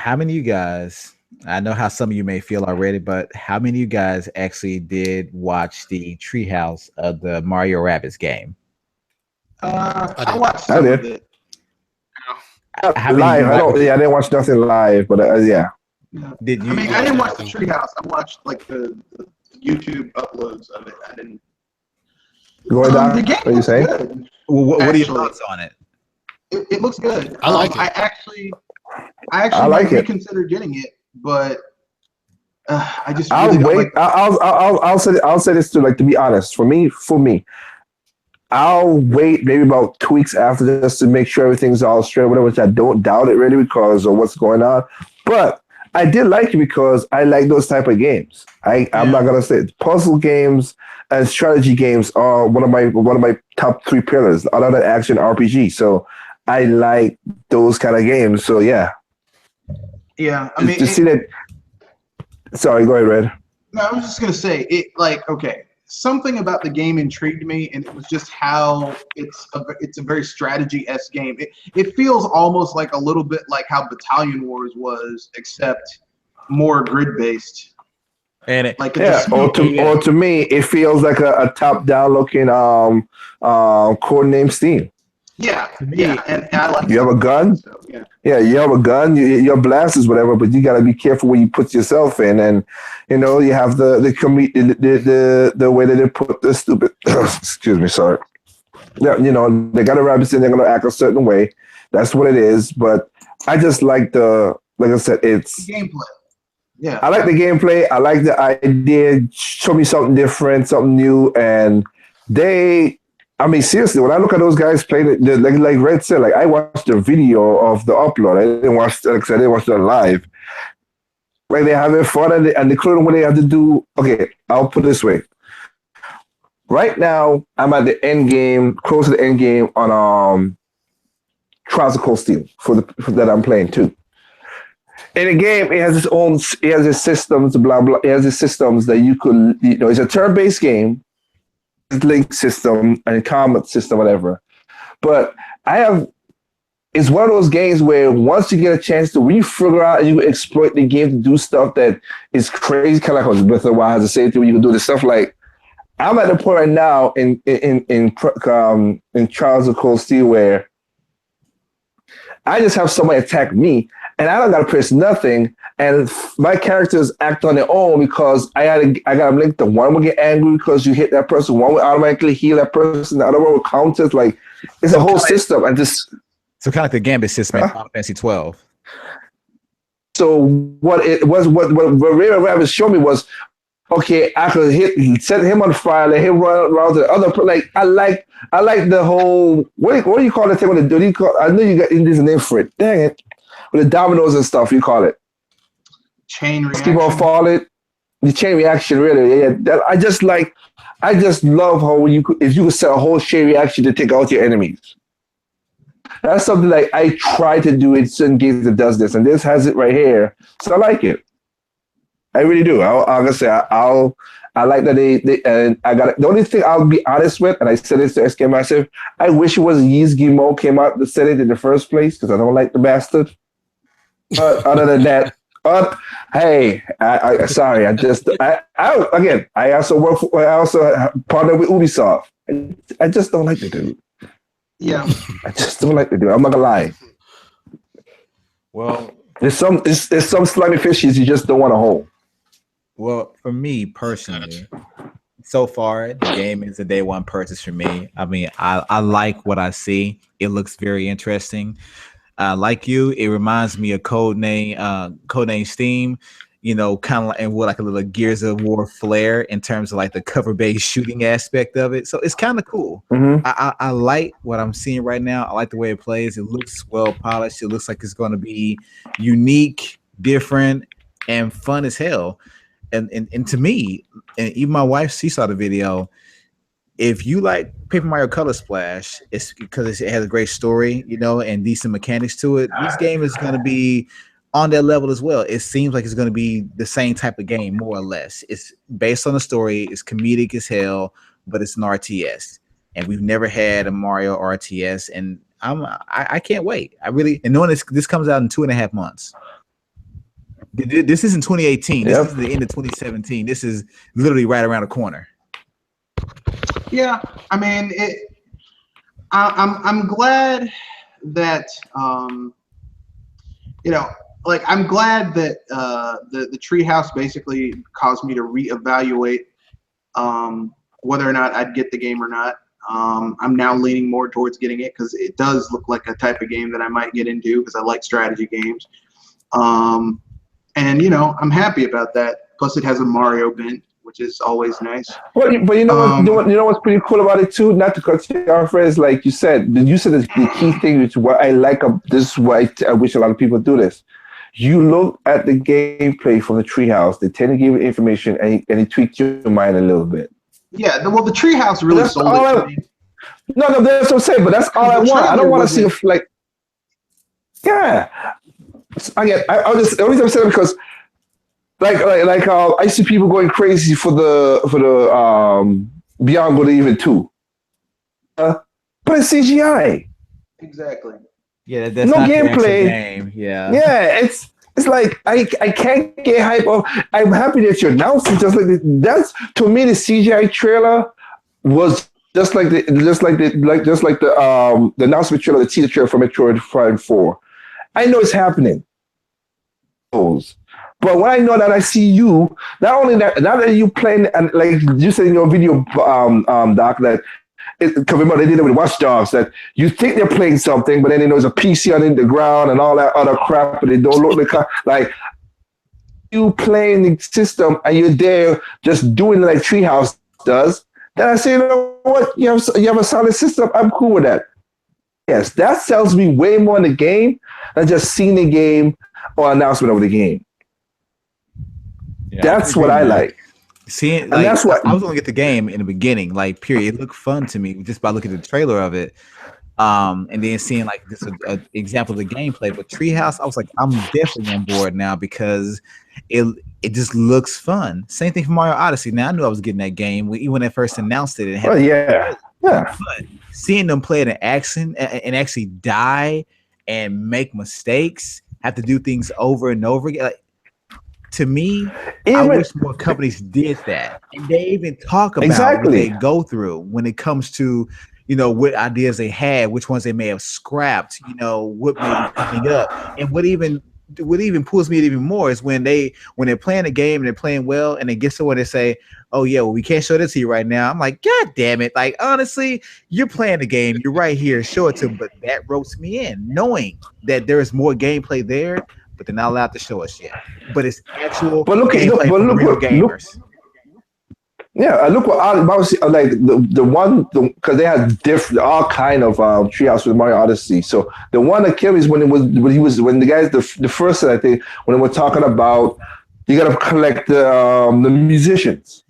Speaker 3: many of you guys? I know how some of you may feel already, but how many of you guys actually did watch the Treehouse of the Mario Rabbids game?
Speaker 1: I watched some of it.
Speaker 2: Live? I didn't watch nothing live, but yeah.
Speaker 1: Yeah. I didn't watch the Treehouse. I watched like the YouTube uploads of it. I didn't.
Speaker 2: Going down.
Speaker 1: The game
Speaker 2: what are you saying?
Speaker 1: Good.
Speaker 3: Well, what are your thoughts on it?
Speaker 1: It looks good.
Speaker 5: I like it.
Speaker 1: I actually might reconsider getting it, but I just. Really
Speaker 2: I'll wait. I'll say this to be honest. For me, I'll wait maybe about 2 weeks after just to make sure everything's all straight, whatever. Which I don't doubt it really because of what's going on, but. I did like it because I like those type of games. I'm not gonna say it. Puzzle games and strategy games are one of my top 3 pillars, other than action RPG. So I like those kind of games. So yeah.
Speaker 1: Yeah, I mean,
Speaker 2: to see that. Sorry, go ahead, Red.
Speaker 1: No, I was just gonna say it. Like, okay, something about the game intrigued me, and it was just how it's a very strategy-esque game. It feels almost like a little bit like how Battalion Wars was, except more grid-based.
Speaker 3: And
Speaker 2: or to me, it feels like a top-down looking codename Steam.
Speaker 1: Yeah,
Speaker 3: To me,
Speaker 1: yeah, and I like.
Speaker 2: You have a gun?
Speaker 1: So, yeah.
Speaker 2: Yeah, you have a gun, your blasters, whatever, but you got to be careful where you put yourself in. And, you have the way that they put the stupid, excuse me, sorry. Yeah, they got a rabbit in, they're going to act a certain way. That's what it is. But I just like like I said, it's
Speaker 1: Gameplay. Yeah.
Speaker 2: I like the gameplay. I like the idea. Show me something different, something new. And seriously, when I look at those guys playing it, like Red said, like I watched the video of the upload. I didn't watch, like I said, I didn't watch it live. Like they're having fun and including what they have to do. Okay, I'll put it this way. Right now, I'm at the end game, close to the end game on Trials of Cold Steel for that I'm playing too. In the game, it has its systems, blah blah. It has its systems that you could, it's a turn-based game, link system and combat system, whatever. But it's one of those games where once you get a chance to figure out and you exploit the game to do stuff that is crazy, kind of like Breath of the Wild has the same thing where you can do this stuff like. I'm at the point right now in Trials of Cold Steel where I just have somebody attack me and I don't got to press nothing, and my characters act on their own because I got them linked to one will get angry because you hit that person, one will automatically heal that person, the other one will counter. Like it's a whole system. And just
Speaker 3: so kind of like the gambit system in Final Fantasy 12.
Speaker 2: So what Ray Rabbit showed me was, okay, I could set him on fire, let him run around to the other. Like I like the whole what do you call that thing? What do you call? I know you got there's a name for it. Dang it, with the dominoes and stuff. You call it
Speaker 1: chain reaction.
Speaker 2: Keep on falling. The chain reaction, really. Yeah, I just love how if you could set a whole chain reaction to take out your enemies. That's something like I try to do in certain games that does this, and this has it right here. So I like it. I really do. I'm gonna say I like that they and I got it. The only thing I'll be honest with, and I said this to SK Massive, I wish it was Yeez Guillemot came out to set it in the first place because I don't like the bastard. But other than that, hey, I sorry, I also partner with Ubisoft. I just don't like the dude.
Speaker 1: Yeah,
Speaker 2: I just don't like the dude. I'm not gonna lie.
Speaker 3: Well,
Speaker 2: there's some slimy fishes you just don't want to hold.
Speaker 3: Well, for me personally, so far the game is a day one purchase for me. I mean, I like what I see. It looks very interesting. Like you, it reminds me of Codename Steam. Kind of like and with like a little Gears of War flair in terms of like the cover-based shooting aspect of it. So it's kind of cool.
Speaker 2: Mm-hmm.
Speaker 3: I like what I'm seeing right now. I like the way it plays. It looks well polished. It looks like it's going to be unique, different, and fun as hell. And to me, and even my wife, she saw the video. If you like Paper Mario Color Splash, it's because it has a great story, and decent mechanics to it. This game is going to be on that level as well. It seems like it's going to be the same type of game, more or less. It's based on a story. It's comedic as hell, but it's an RTS, and we've never had a Mario RTS. And I can't wait. I really, and knowing this comes out in 2.5 months. This isn't 2018. This is the end of 2017. This is literally right around the corner.
Speaker 1: Yeah, I mean, I'm glad that I'm glad that the Treehouse basically caused me to reevaluate whether or not I'd get the game or not. I'm now leaning more towards getting it because it does look like a type of game that I might get into because I like strategy games. And I'm happy about that. Plus, it has a Mario bent, which is always nice.
Speaker 2: Well, but you know what's pretty cool about it too. Not to cut you off, friends, like you said the key thing, which what I like. This is why I wish a lot of people do this. You look at the gameplay from the Treehouse. They tend to give you information, and it tweaks your mind a little bit.
Speaker 1: Yeah, well, the Treehouse really sold it to me.
Speaker 2: No, that's what I'm saying. But that's all I want. I don't want to see Again, I'll just the only reason I'm saying because I see people going crazy for the Beyond Good and Evil 2. But it's CGI.
Speaker 1: Exactly.
Speaker 3: Yeah, that's
Speaker 2: no
Speaker 3: not
Speaker 2: gameplay.
Speaker 3: Game. Yeah.
Speaker 2: Yeah, it's like I can't get hype of. I'm happy that you're announcing just like this. That's to me the CGI trailer was the announcement trailer, the teaser trailer for Metroid Prime 4. I know it's happening. But when I know that I see you, not that you playing, and like you said in your video, Doc, that remember they did it with Watch Dogs, that you think they're playing something, but then there's a PC on the ground and all that other crap, but they don't look like you playing the system and you're there just doing like Treehouse does. Then I say, you know what, you have a solid system. I'm cool with that. Yes, that sells me way more in the game than just seeing the game or announcement of the game. Yeah, that's what I like.
Speaker 3: Seeing, like, and that's what I was gonna get the game in the beginning, like period. It looked fun to me just by looking at the trailer of it, and then seeing like this example of the gameplay. But Treehouse, I was like, I'm definitely on board now because it just looks fun. Same thing for Mario Odyssey. Now I knew I was getting that game even when they first announced it.
Speaker 2: Yeah.
Speaker 3: But seeing them play it in action and actually die and make mistakes, have to do things over and over again. Like, to me, I wish more companies did that. And they even talk about what they go through when it comes to, what ideas they had, which ones they may have scrapped, what may be coming up. And what even pulls me even more is when they're playing a game and they're playing well and they get somewhere they say, oh yeah, well, we can't show this to you right now. I'm like, God damn it. Like, honestly, you're playing the game. You're right here. Show it to me. But that ropes me in, knowing that there is more gameplay there, but they're not allowed to show us yet. But it's actual gameplay for real gamers.
Speaker 2: Look what Odyssey, like because they had all kind of Treehouse with Mario Odyssey. So the one that killed me is when the guys the first I think when they were talking about you got to collect the musicians.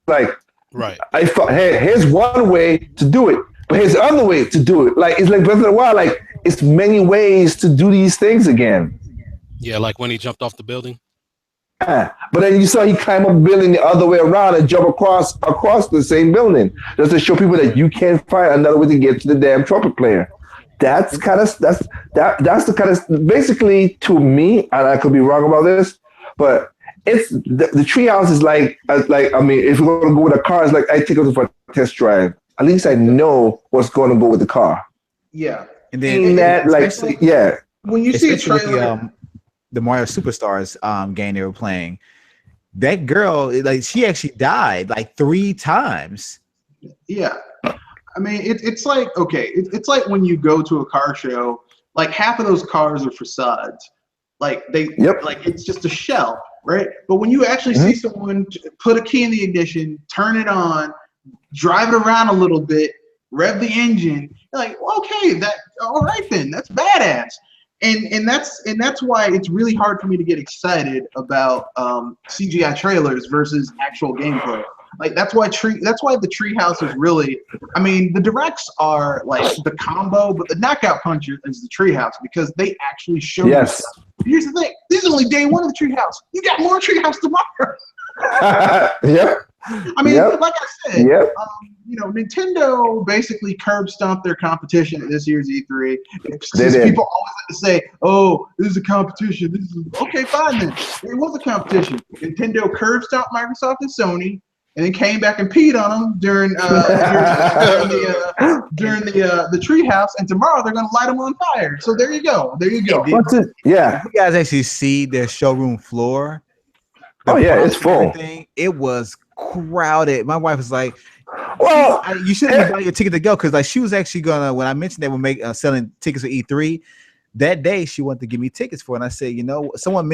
Speaker 2: Like,
Speaker 5: right?
Speaker 2: I thought, hey, here's one way to do it, but here's the other way to do it. Like, it's like Breath of the Wild. Like, it's many ways to do these things again.
Speaker 5: Yeah, like when he jumped off the building.
Speaker 2: But then you saw he climb up a building the other way around and jump across the same building, just to show people that you can't find another way to get to the damn trumpet player. That's the kind of basically, to me, and I could be wrong about this, but it's the Treehouse is like I mean, if we're gonna go with a car, it's like I take it for a test drive. At least I know what's going to go with the car.
Speaker 1: Yeah,
Speaker 3: and then
Speaker 2: when
Speaker 1: you see a trailer.
Speaker 3: The Mario Superstars game they were playing, that girl, like, she actually died like 3 times.
Speaker 1: Yeah, I mean, it's like, okay, it's like when you go to a car show, like half of those cars are facades, like like it's just a shell, right? But when you actually see someone put a key in the ignition, turn it on, drive it around a little bit, rev the engine, you're like, well, okay, all right then, that's badass. And that's why it's really hard for me to get excited about CGI trailers versus actual gameplay. Like, that's why the Treehouse is really, I mean, the directs are like the combo, but the knockout punch is the Treehouse because they actually show you stuff. Here's the thing: this is only day one of the Treehouse. You got more Treehouse tomorrow.
Speaker 2: Yep.
Speaker 1: I mean, like I said, Nintendo basically curb stomped their competition at this year's E3. People always like to say, "Oh, this is a competition." This is okay, fine then. It was a competition. Nintendo curb stomped Microsoft and Sony, and then came back and peed on them during the Treehouse. And tomorrow they're going to light them on fire. So there you go.
Speaker 2: Yeah.
Speaker 3: You guys actually see their showroom floor?
Speaker 2: It's full.
Speaker 3: It was crowded. My wife was like, "Well, you shouldn't buy your ticket to go," because like she was actually gonna. When I mentioned they were selling tickets for E3 that day, she wanted to give me tickets for it. And I said, someone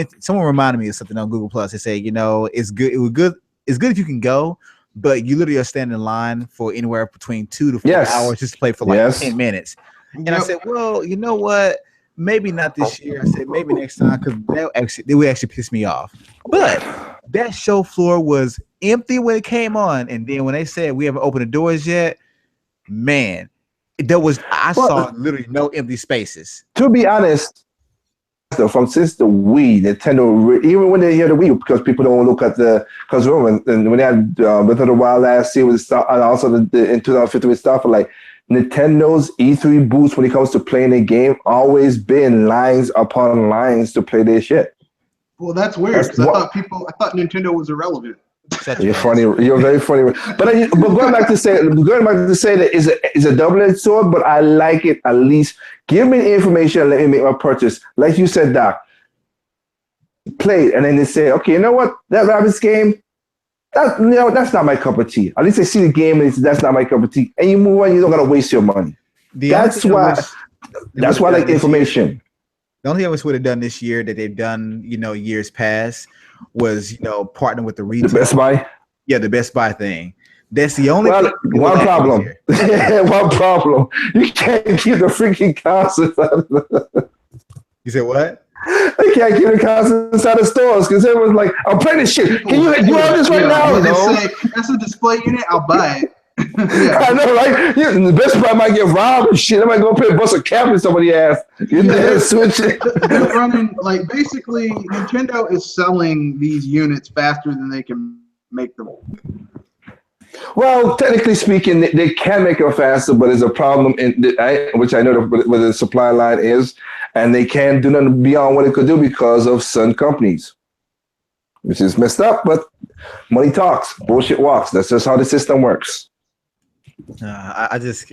Speaker 3: reminded me of something on Google Plus. They say, it's good. It was good. It's good if you can go, but you literally are standing in line for anywhere between 2 to 4 hours just to play for like 10 minutes. And I said, well, you know what? Maybe not this year. I said maybe next time, because they would actually piss me off. But that show floor was empty when it came on, and then when they said we haven't opened the doors yet, man, I saw literally no empty spaces.
Speaker 2: To be honest, since the Wii, Nintendo, even when they hear the Wii, because people don't look at because remember when they had Breath of the Wild last year with stuff, and also in 2015 with stuff, like Nintendo's E3 booths when it comes to playing a game always been lines upon lines to play their shit.
Speaker 1: Well, that's weird because I thought Nintendo was irrelevant.
Speaker 2: You're funny. You're very funny. But going back to say that is a double-edged sword. But I like it. At least give me the information and let me make my purchase. Like you said, Doc. Play it, and then they say, okay, you know what? That Rabbits game, that's not my cup of tea. At least they see the game and that's not my cup of tea. And you move on. You don't gotta waste your money. That's why I like the information.
Speaker 3: The only thing I wish would have done this year that they've done, years past was, partner with the retail.
Speaker 2: The Best Buy?
Speaker 3: Yeah, the Best Buy thing. That's the only
Speaker 2: one problem. One problem. You can't keep the freaking consoles out of
Speaker 3: You said what?
Speaker 2: They can't keep the consoles inside the stores because everyone's like, I'm playing this shit. Can you do all this right now?
Speaker 1: No. Say, that's a display unit. I'll buy it. Yeah.
Speaker 2: I know, right? The Best Buy might get robbed and shit. I might go put a bus of cap in somebody's ass. Switch it.
Speaker 1: They're running, basically, Nintendo is selling these units faster than they can make them.
Speaker 2: Well, technically speaking, they can make it faster, but there's a problem which I know where the supply line is, and they can't do nothing beyond what it could do because of certain companies, which is messed up. But money talks, bullshit walks. That's just how the system works.
Speaker 3: I just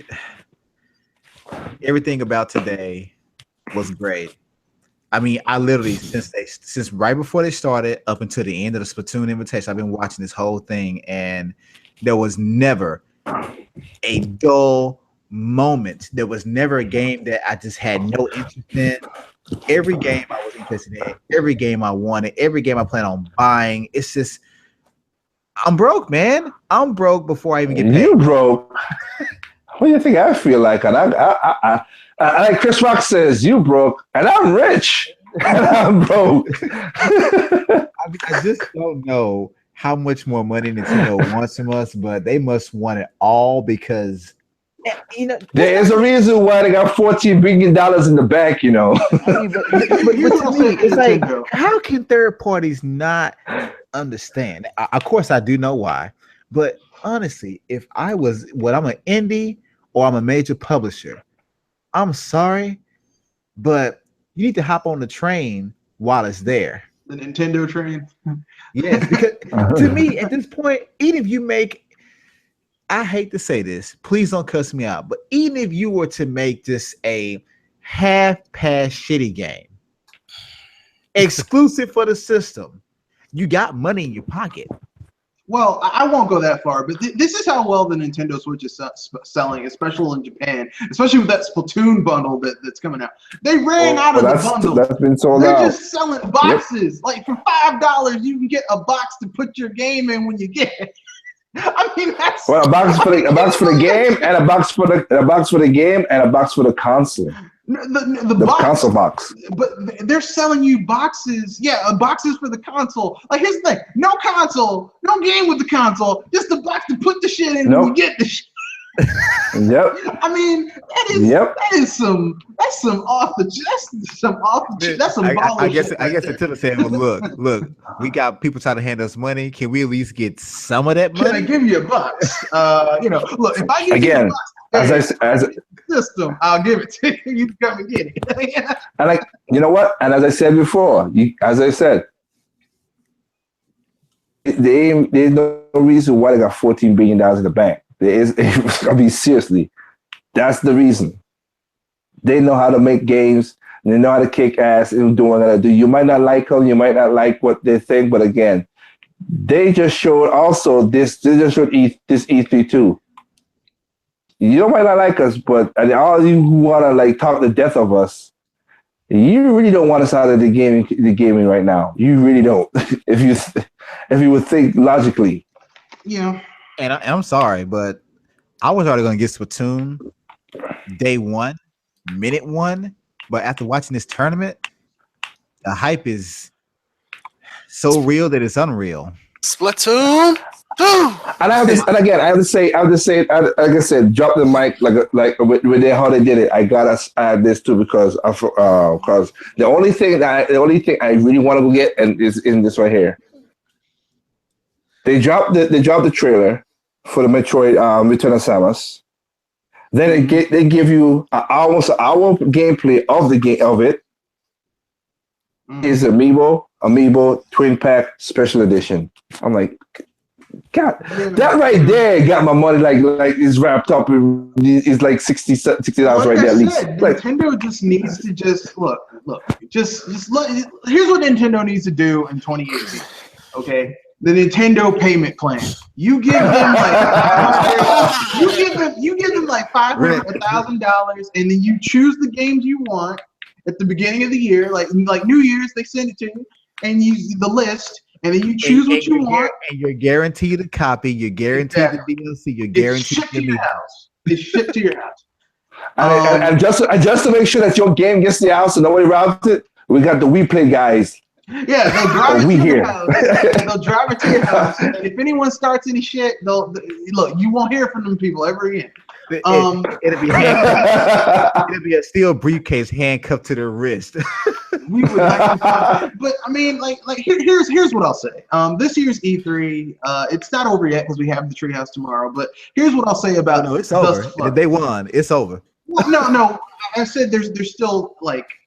Speaker 3: everything about today was great. I mean, I literally since right before they started up until the end of the Splatoon invitation, I've been watching this whole thing, and there was never a dull moment. There was never a game that I just had no interest in. Every game I was interested in, every game I wanted, every game I plan on buying. It's just, I'm broke, man. I'm broke before I even get paid.
Speaker 2: You broke? What do you think I feel like? And I like Chris Rock says, you broke, and I'm rich, and I'm broke.
Speaker 3: I just don't know how much more money Nintendo wants from us, but they must want it all because,
Speaker 2: there is a reason why they got $14 billion in the bank,
Speaker 3: but to me, it's like, how can third parties not understand? Of course, I do know why, but honestly, if I'm an indie or I'm a major publisher, I'm sorry, but you need to hop on the train while it's there.
Speaker 1: The Nintendo train.
Speaker 3: Yes, because to me, at this point, even if you make, I hate to say this, please don't cuss me out, but even if you were to make just a half-pass shitty game, exclusive for the system, you got money in your pocket.
Speaker 1: Well, I won't go that far, but this is how well the Nintendo Switch is selling, especially in Japan, especially with that Splatoon bundle that's coming out. They ran out of the bundle.
Speaker 2: That's been sold
Speaker 1: They're
Speaker 2: out.
Speaker 1: They're just selling boxes. Yep. Like for $5, you can get a box to put your game in when you get it. I mean, that's
Speaker 2: a box for the game, and a box for the game, and a box for the console. The box, console box.
Speaker 1: But they're selling you boxes. Yeah, boxes for the console. Like, here's the thing: no console, no game with the console. Just a box to put the shit in when you get the shit.
Speaker 2: Yep.
Speaker 1: I mean, that's some off the that's some baller
Speaker 3: I guess until saying, well, look, we got people trying to hand us money. Can we at least get some of that money?
Speaker 1: Can I give you a box? Look, if I give you a box,
Speaker 2: as
Speaker 1: system, I'll give it to you. You can come and get it.
Speaker 2: And you know what? And as I said before, there's no reason why they got $14 billion in the bank. I mean, seriously, that's the reason. They know how to make games. They know how to kick ass and doing what they do. You might not like them. You might not like what they think. But again, they just showed also this. They just showed this E3 too. You might not like us, but all you who want to talk the death of us, you really don't want us out of the gaming right now. You really don't. if you would think logically.
Speaker 1: Yeah.
Speaker 3: And I'm sorry, but I was already going to get Splatoon day one, minute one. But after watching this tournament, the hype is so real that it's unreal.
Speaker 4: Splatoon.
Speaker 2: And I have to say, like I said, drop the mic like with how they did it. I gotta add this too because the only thing I really want to go get and is in this right here. They dropped the trailer for the Metroid Return of Samus. Then they give you almost an hour gameplay of it. Is Amiibo Twin Pack Special Edition. I'm like, God, that right there got my money like is wrapped up. It's like $60 right there at least. Like,
Speaker 1: Nintendo just needs to just look. Just look. Here's what Nintendo needs to do in 2018. Okay, the Nintendo payment plan. You give them like you give them like $500, and then you choose the games you want at the beginning of the year, like New Year's. They send it to you, and the list. And then you choose what you want.
Speaker 3: And you're guaranteed a copy. You're guaranteed the DLC. You're guaranteed
Speaker 1: to your house. It's shipped to your house.
Speaker 2: And just to make sure that your game gets to your house and nobody robs it, we got the We Play guys.
Speaker 1: Yeah, they'll drive it to your house. They'll drive it to your house. And if anyone starts any shit, look, you won't hear from them people ever again.
Speaker 3: It'll be a steel briefcase handcuffed to their wrist.
Speaker 1: We would like to, but I mean, here's what I'll say. This year's E3, it's not over yet because we have the Treehouse tomorrow. But here's what I'll say about
Speaker 3: it's over. They won. It's over.
Speaker 1: Well, no. I said there's still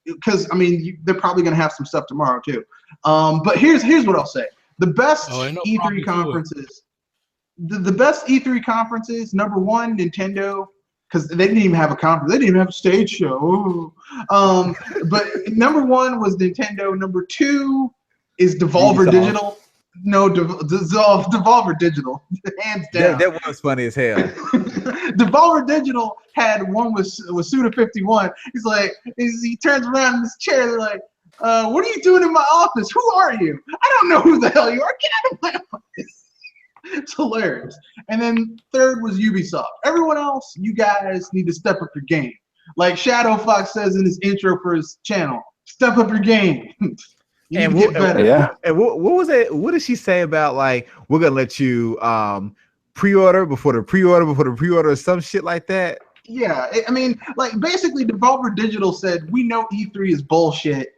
Speaker 1: because I mean they're probably gonna have some stuff tomorrow too. But here's what I'll say. The best E3 conferences. The best E3 conferences, number one, Nintendo, because they didn't even have a conference. They didn't even have a stage show. But number one was Nintendo. Number two is Devolver Digital. No, Devolver Digital, hands down.
Speaker 3: That was funny as hell.
Speaker 1: Devolver Digital had one with Suda51. He's like, he turns around in his chair. They're like, what are you doing in my office? Who are you? I don't know who the hell you are. Get out of my office. It's hilarious. And then third was Ubisoft. Everyone else, you guys need to step up your game. Like Shadow Fox says in his intro for his channel, step up your game.
Speaker 3: And what was it? What did she say about we're gonna let you pre-order before the pre-order or some shit like that?
Speaker 1: Yeah, I mean, basically Devolver Digital said we know E3 is bullshit.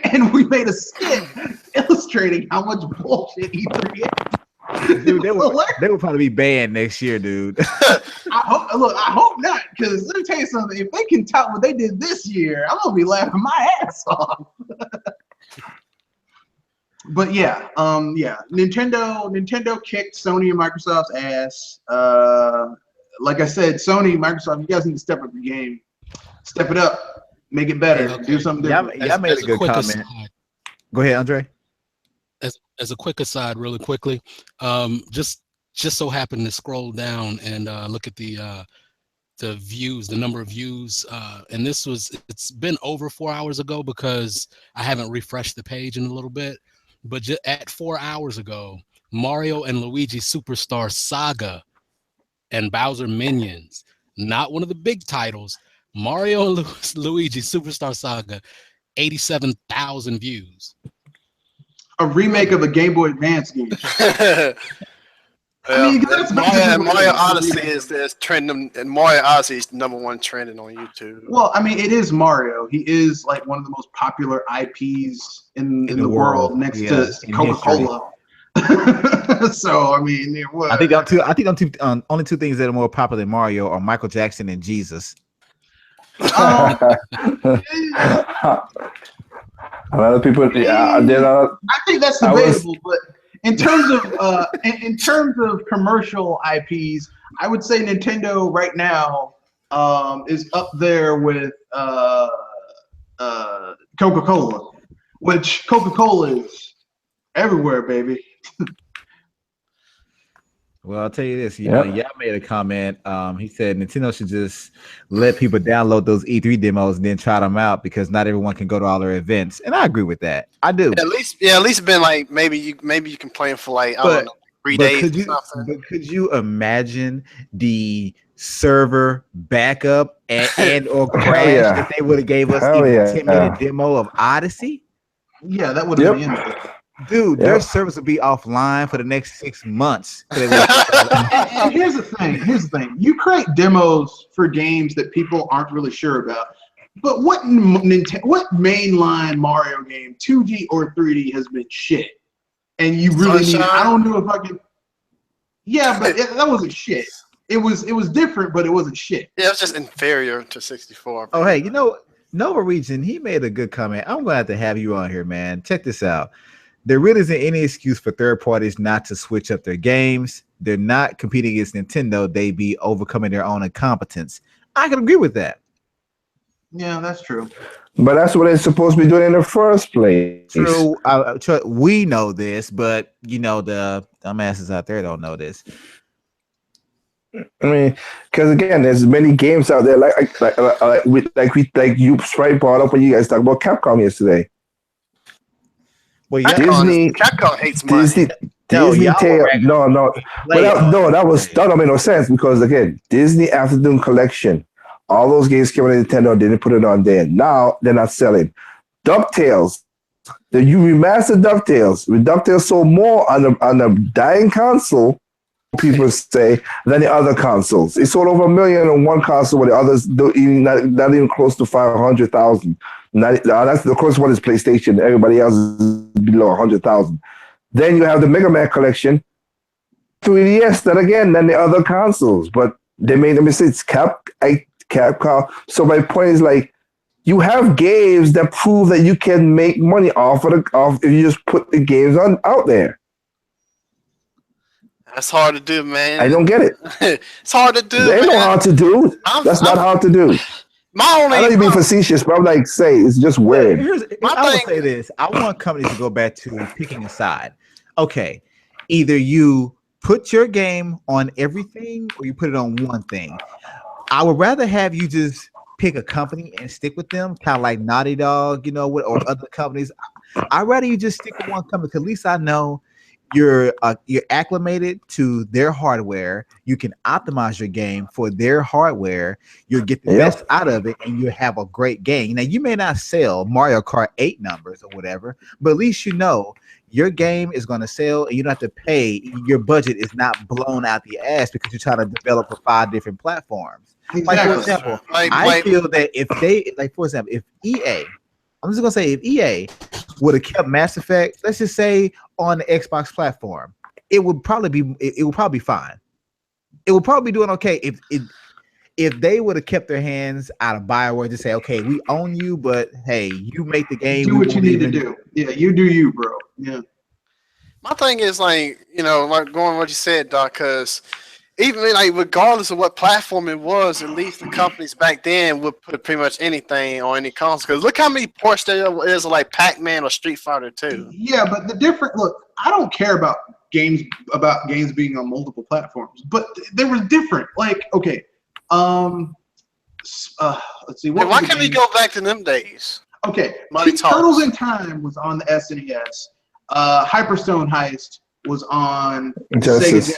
Speaker 1: And we made a skit illustrating how much bullshit E3 is.
Speaker 3: Dude, they would probably be banned next year, dude.
Speaker 1: I hope not, because let me tell you something. If they can top what they did this year, I'm gonna be laughing my ass off. But yeah, Nintendo kicked Sony and Microsoft's ass. Like I said, Sony, Microsoft, you guys need to step up your game. Step it up. Make it better. Okay. Do something different.
Speaker 3: Y'all made a good comment. Aside, go ahead, Andre.
Speaker 5: As a quick aside, really quickly, just so happened to scroll down and look at the views, the number of views, and it's been over 4 hours ago because I haven't refreshed the page in a little bit. But at 4 hours ago, Mario and Luigi Superstar Saga and Bowser Minions, not one of the big titles. Mario and Luigi Superstar Saga, 87,000 views.
Speaker 1: A remake of a Game Boy Advance game.
Speaker 4: Mario Odyssey is trending, and Mario Odyssey is #1 trending on YouTube.
Speaker 1: Well, I mean, it is Mario. He is one of the most popular IPs in the world, next to Coca-Cola. So I mean,
Speaker 3: I think only two things that are more popular than Mario are Michael Jackson and Jesus.
Speaker 1: A
Speaker 2: lot of people,
Speaker 1: I think that's debatable, but in terms of commercial IPs, I would say Nintendo right now is up there with Coca-Cola, which Coca-Cola is everywhere, baby.
Speaker 3: Well, I'll tell you this. Y'all made a comment. He said Nintendo should just let people download those E3 demos and then try them out because not everyone can go to all their events. And I agree with that. I do.
Speaker 4: At least been maybe you can play them for I don't know, 3 days.
Speaker 3: But could you imagine the server backup and or crash if they would have gave us a 10-minute demo of Odyssey?
Speaker 1: Yeah, that would have been the end of it.
Speaker 3: Dude, their service will be offline for the next 6 months.
Speaker 1: And here's the thing. You create demos for games that people aren't really sure about. But what mainline Mario game, 2D or 3D, has been shit? And you really need. I don't know if I can. Yeah, but that wasn't shit. It was different, but it wasn't shit.
Speaker 4: Yeah, it was just inferior to 64.
Speaker 3: Oh, hey, Nova Region, he made a good comment. I'm going to have you on here, man. Check this out. there really isn't any excuse for third parties not to switch up their games. They're not competing against Nintendo. They be overcoming their own incompetence. I can agree with that.
Speaker 1: Yeah, that's true.
Speaker 2: But that's what they're supposed to be doing in the first place.
Speaker 3: True. We know this, but the dumbasses out there don't know this.
Speaker 2: I mean, because again, there's many games out there like you Sprite brought up when you guys talked about Capcom yesterday.
Speaker 3: Well, yeah,
Speaker 4: Capcom hates money.
Speaker 2: Disney no, that don't make no sense because again, Disney Afternoon Collection, all those games came on Nintendo, they didn't put it on there. Now they're not selling. DuckTales, you remastered DuckTales. DuckTales sold more on the dying console, people say, than the other consoles. It sold over 1 million on one console, where the others not even close to 500,000. That's the closest one is PlayStation. Everybody else is below 100,000. Then you have the Mega Man collection, 3DS. Then the other consoles, but they made the mistakes. Capcom. So my point is like, you have games that prove that you can make money off if you just put the games out there.
Speaker 4: That's hard to do, man.
Speaker 2: I don't get it.
Speaker 4: It's hard to do.
Speaker 2: They know how to do. That's not hard to do. I know you're being facetious, but I'm like, it's just weird.
Speaker 3: I will say this. I want companies to go back to picking a side. Okay, either you put your game on everything or you put it on one thing. I would rather have you just pick a company and stick with them, kind of like Naughty Dog, or other companies. I'd rather you just stick with one company because at least I know you're acclimated to their hardware. You can optimize your game for their hardware. You'll get the best out of it, and you have a great game. Now, you may not sell Mario Kart 8 numbers or whatever, but at least you know your game is going to sell, and you don't have to pay. Your budget is not blown out the ass because you're trying to develop for 5 different platforms.
Speaker 1: Exactly.
Speaker 3: Like, for example, I feel that if EA, I'm just gonna say, if EA would have kept Mass Effect, let's just say on the Xbox platform, it would probably be fine. It would probably be doing okay if they would have kept their hands out of BioWare to say, okay, we own you, but hey, you make the game.
Speaker 1: Do what you need to do. Yeah, you do you, bro. Yeah.
Speaker 4: My thing is like going what you said, Doc, because even like regardless of what platform it was, at least the companies back then would put pretty much anything on any console. Because look how many ports there is of like Pac-Man or Street Fighter 2.
Speaker 1: Yeah, but I don't care about games being on multiple platforms, but there was different. Like, okay, let's see.
Speaker 4: Why can't we go back to them days?
Speaker 1: Okay, Turtles in Time was on the SNES. Hyperstone Heist was on Sega.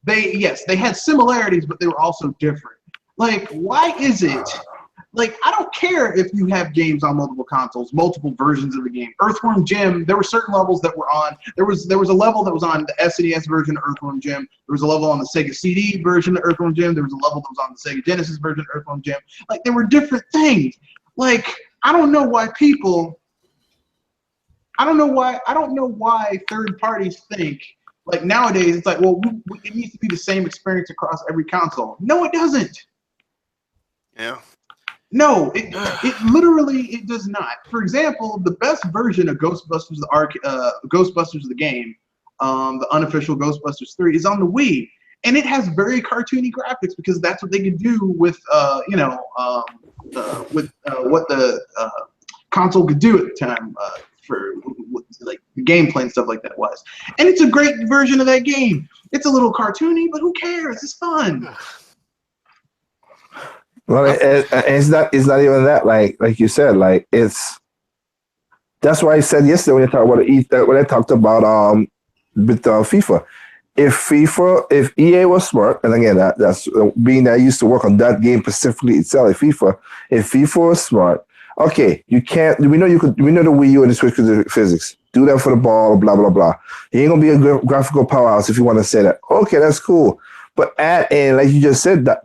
Speaker 1: They had similarities, but they were also different. Like, why is it? Like, I don't care if you have games on multiple consoles, multiple versions of the game. Earthworm Jim, there were certain levels that were on. There was a level that was on the SNES version of Earthworm Jim. There was a level on the Sega CD version of Earthworm Jim. There was a level that was on the Sega Genesis version of Earthworm Jim. Like, there were different things. Like, I don't know why third parties think. Like nowadays, it's like, well, it needs to be the same experience across every console. No, it doesn't.
Speaker 4: Yeah.
Speaker 1: No, it literally does not. For example, the best version of Ghostbusters the game, the unofficial Ghostbusters 3, is on the Wii, and it has very cartoony graphics because that's what they can do with what the console could do at the time. For like gameplay and stuff like that was, and it's a great version of that game. It's a little cartoony, but who cares? It's fun.
Speaker 2: Well, it's not even that. Like you said, like that's why I said yesterday when I talked about with FIFA. If EA was smart, and again that's being that I used to work on that game specifically itself, if FIFA was smart. Okay, you can't. We know the Wii U and the Switch physics. Do that for the ball, blah blah blah. You ain't gonna be a graphical powerhouse if you want to say that. Okay, that's cool. But add in, like you just said, Red,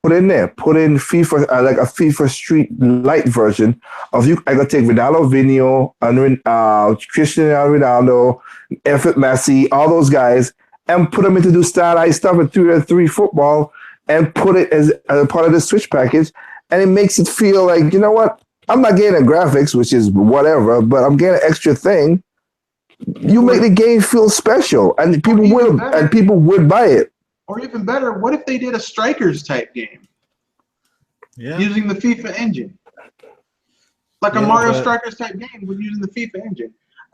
Speaker 2: put in FIFA, like a FIFA Street Light version of you. I gotta take Ronaldo, Vinho, and Cristiano Ronaldo, Effort Messi, all those guys, and put them into do stylized stuff in 3-3 football. And put it as a part of the Switch package, and it makes it feel like, you know what? I'm not getting the graphics, which is whatever, but I'm getting an extra thing. You make the game feel special, and people would buy it.
Speaker 1: Or even better, what if they did a strikers type game?
Speaker 3: Yeah.
Speaker 1: Using the FIFA engine. Like a Mario Strikers type game with using the FIFA engine.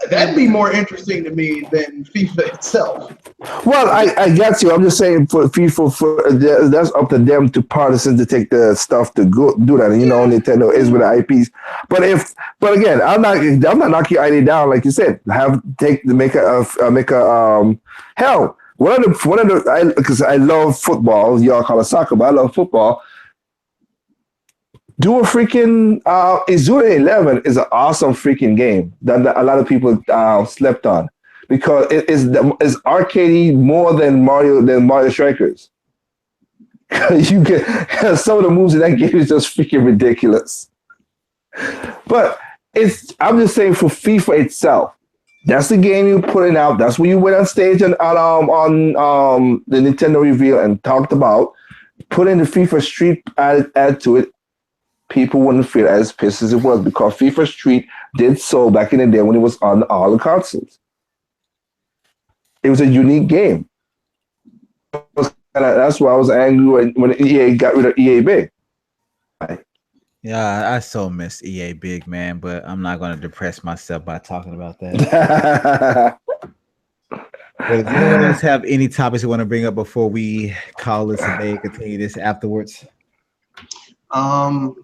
Speaker 1: That'd be more interesting to me than FIFA itself.
Speaker 2: Well, I got you. I'm just saying for FIFA, that's up to them to partisans to take the stuff to go do that. And you know, Nintendo is with the IPs. But again, I'm not knocking your idea down. Like you said, make a hell. One of the because I love football. Y'all call it soccer, but I love football. Do a freaking Izuna 11 is an awesome freaking game that a lot of people slept on because it is arcadey more than Mario Strikers. You get some of the moves in that game is just freaking ridiculous. But I'm just saying for FIFA itself, that's the game you're putting out. That's what you went on stage on the Nintendo reveal and talked about. Put in the FIFA Street add to it. People wouldn't feel as pissed as it was because FIFA Street did so back in the day when it was on all the consoles. It was a unique game. That's why I was angry when EA got rid of EA Big.
Speaker 3: Yeah, I so miss EA Big, man, but I'm not going to depress myself by talking about that. But if anyone else have any topics you want to bring up before we call this a day, continue this afterwards?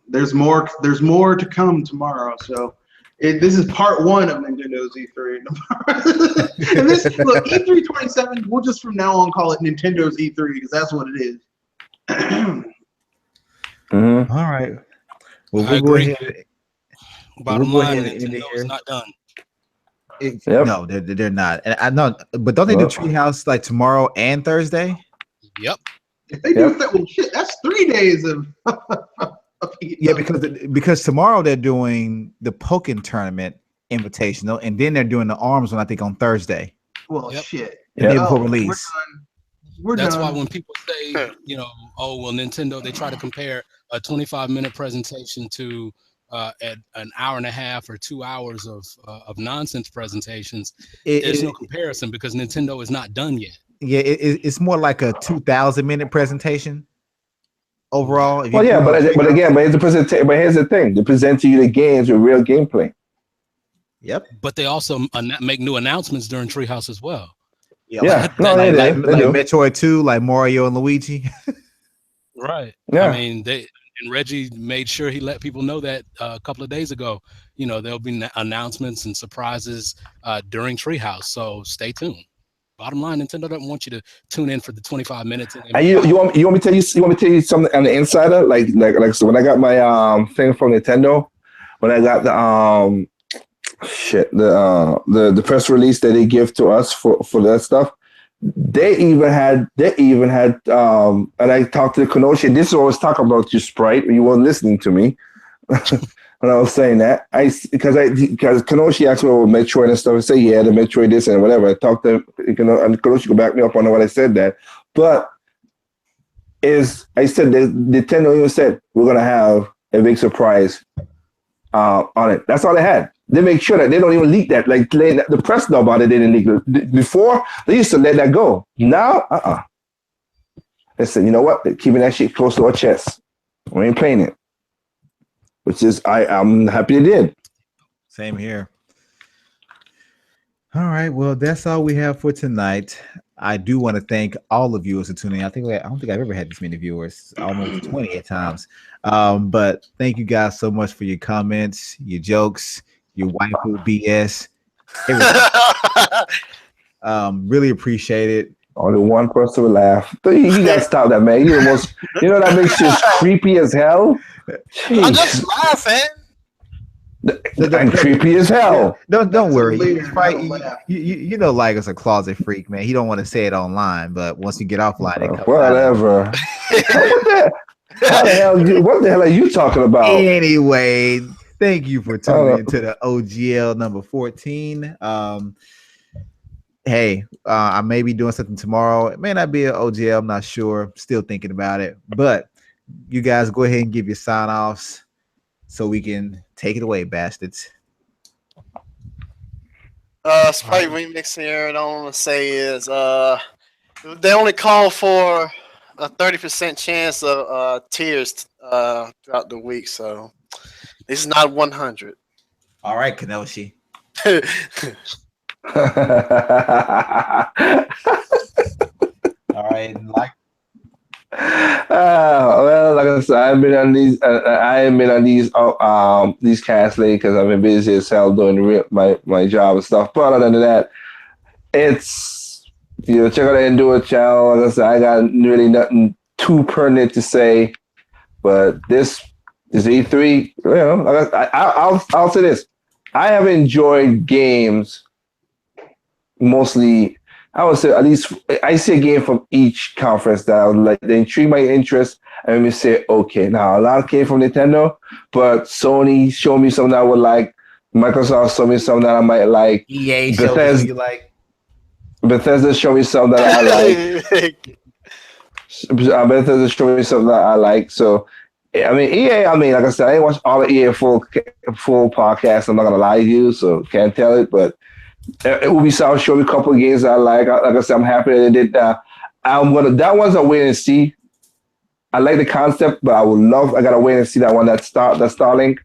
Speaker 1: There's more to come tomorrow. So this is part 1 of Nintendo's E3. And this look, E3 27, we'll just from now on call it Nintendo's E3 because that's what it is.
Speaker 3: All right. Well, we'll go ahead.
Speaker 5: Bottom line, Nintendo is not done.
Speaker 3: No, they're not. And I know, but don't they do Treehouse like tomorrow and Thursday?
Speaker 5: Yep.
Speaker 1: If they do that, well, shit, that's 3 days of.
Speaker 3: Yeah, because tomorrow they're doing the Pokken tournament invitational, and then they're doing the ARMS one I think on Thursday.
Speaker 1: Well, shit.
Speaker 3: The day before release.
Speaker 5: That's why when people say, oh well, Nintendo, they try to compare a 25-minute presentation to an hour and a half or 2 hours of nonsense presentations. There's no comparison because Nintendo is not done yet.
Speaker 3: Yeah, it's more like a 2,000-minute presentation overall.
Speaker 2: But here's the presentation. But here's the thing: they present to you the games with real gameplay.
Speaker 3: Yep.
Speaker 5: But they also make new announcements during Treehouse as well.
Speaker 3: They do. Like Metroid 2, like Mario and Luigi.
Speaker 5: Right.
Speaker 2: Yeah.
Speaker 5: I mean, Reggie made sure he let people know that a couple of days ago. There'll be announcements and surprises during Treehouse. So stay tuned. Bottom line, Nintendo doesn't want you to tune in for the 25 minutes.
Speaker 2: And you want me to tell you something on the insider? Like so when I got my thing from Nintendo, when I got the press release that they give to us for that stuff, they even had and I talked to the Kenoshi. This is what I was talking about your Sprite. You weren't listening to me. When I was saying that, because Kenoshi asked me about Metroid and stuff, I say, yeah, the Metroid this and whatever. I talked to and Kenoshi could back me up on what I said that. But I said that Nintendo even said we're gonna have a big surprise on it. That's all they had. They make sure that they don't even leak that. Like the press know about it, they didn't leak it. Before they used to let that go. Now, They said, you know what? They're keeping that shit close to our chest. We ain't playing it. Which is I'm happy they did.
Speaker 3: Same here. All right, well, that's all we have for tonight. I do want to thank all of you for tuning in. I don't think I've ever had this many viewers, almost 20 at times. But thank you guys so much for your comments, your jokes, your waifu BS. Really appreciate it.
Speaker 2: Only one person will laugh. You gotta stop that, man. That makes you creepy as hell. Jeez.
Speaker 4: I'm just laughing.
Speaker 2: I'm creepy as hell.
Speaker 3: Don't worry. You know, Liger's a closet freak, man. He don't want to say it online, but once you get offline, it comes
Speaker 2: whatever.
Speaker 3: Out.
Speaker 2: What the hell are you talking about?
Speaker 3: Anyway, thank you for tuning into the OGL number 14. Hey, I may be doing something tomorrow. It may not be an OGL. I'm not sure. Still thinking about it. But you guys go ahead and give your sign-offs so we can Take it away, bastards.
Speaker 4: Sprite Remix here, and I want to say is they only call for a 30% chance of tears throughout the week, so this is not 100.
Speaker 3: All right, Kenoshi. All right, like.
Speaker 2: Well, like I said, I've been on these. I have been on these casts lately because I've been busy as hell doing my job and stuff. But other than that, it's check out the Enduro channel. Like I said, I got really nothing too pertinent to say. But this is E3. I'll say this: I have enjoyed games mostly. I would say at least I see a game from each conference that I would like. They intrigue my interest, and let me say, okay, now a lot came from Nintendo, but Sony showed me something that I would like. Microsoft showed me something that I might like.
Speaker 3: EA showed you like.
Speaker 2: Bethesda showed me something that I like. Bethesda showed me something that I like. So, I mean, EA. I mean, like I said, I didn't watch all the EA full podcast. I'm not gonna lie to you, so can't tell it, but. Ubisoft showed me a couple of games I like. Like I said, I'm happy that they did that. That one's a wait and see. I like the concept, but I gotta wait and see that one that's Starlink,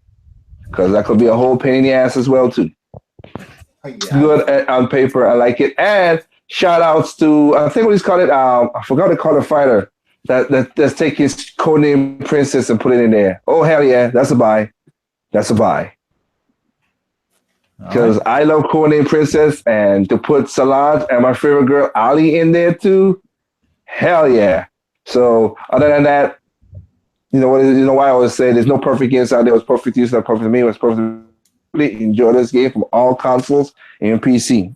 Speaker 2: because that could be a whole pain in the ass as well too. Yeah. Good on paper, I like it. And shout outs to I think what he's called it. I forgot to call the fighter that's taking his codename Princess and put it in there. Oh hell yeah, that's a buy. That's a buy. Because I love Codename Princess, and to put Solange and my favorite girl Ali in there too, hell yeah. So other than that, why I always say there's no perfect games out there. It was perfect use, not perfect to me. It was perfect. Enjoy this game from all consoles and PC.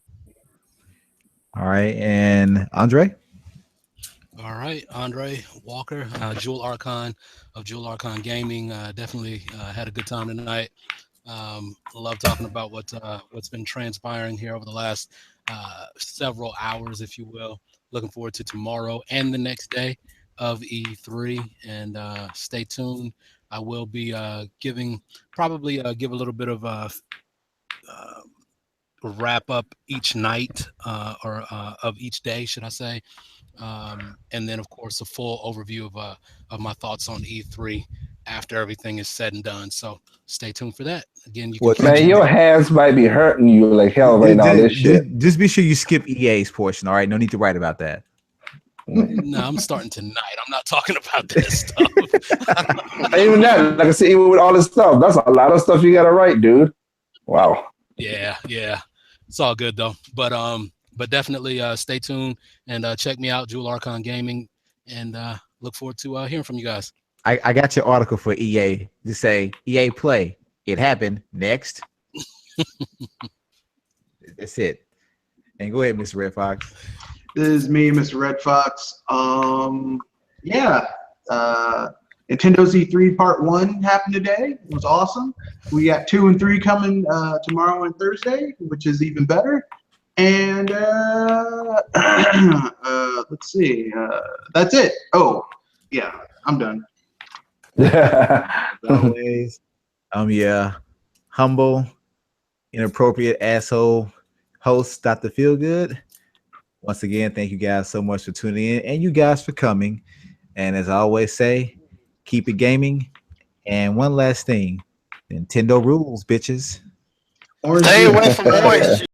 Speaker 3: All right, and Andre.
Speaker 5: All right, Andre Walker, Jewel Archon of Jewel Archon Gaming. Definitely had a good time tonight. Love talking about what's been transpiring here over the last several hours, if you will. Looking forward to tomorrow and the next day of E3, and stay tuned. I will be give a little bit of wrap up each night or of each day, should I say, and then of course a full overview of my thoughts on E3 after everything is said and done. So stay tuned for that. Again, you can
Speaker 2: man, your hands might be hurting you like hell right now. This shit.
Speaker 3: Just be sure you skip EA's portion. All right, no need to write about that.
Speaker 5: No, I'm starting tonight. I'm not talking about this stuff.
Speaker 2: Even that, like I said, even with all this stuff, that's a lot of stuff you gotta write, dude. Wow.
Speaker 5: Yeah. It's all good though. But definitely stay tuned and check me out, Jewel Archon Gaming, and look forward to hearing from you guys.
Speaker 3: I got your article for EA to say EA Play. It happened. Next. That's it. And go ahead, Mr. Red Fox.
Speaker 1: This is me, Mr. Red Fox. Nintendo's E3 Part 1 happened today. It was awesome. We got 2 and 3 coming tomorrow and Thursday, which is even better. And let's see. That's it. Oh, yeah, I'm done.
Speaker 3: Always. Humble, inappropriate asshole host, Dr. Feelgood. Once again, thank you guys so much for tuning in, and you guys for coming. And as I always say, keep it gaming. And one last thing, Nintendo rules, bitches.
Speaker 4: Stay away from orange juice.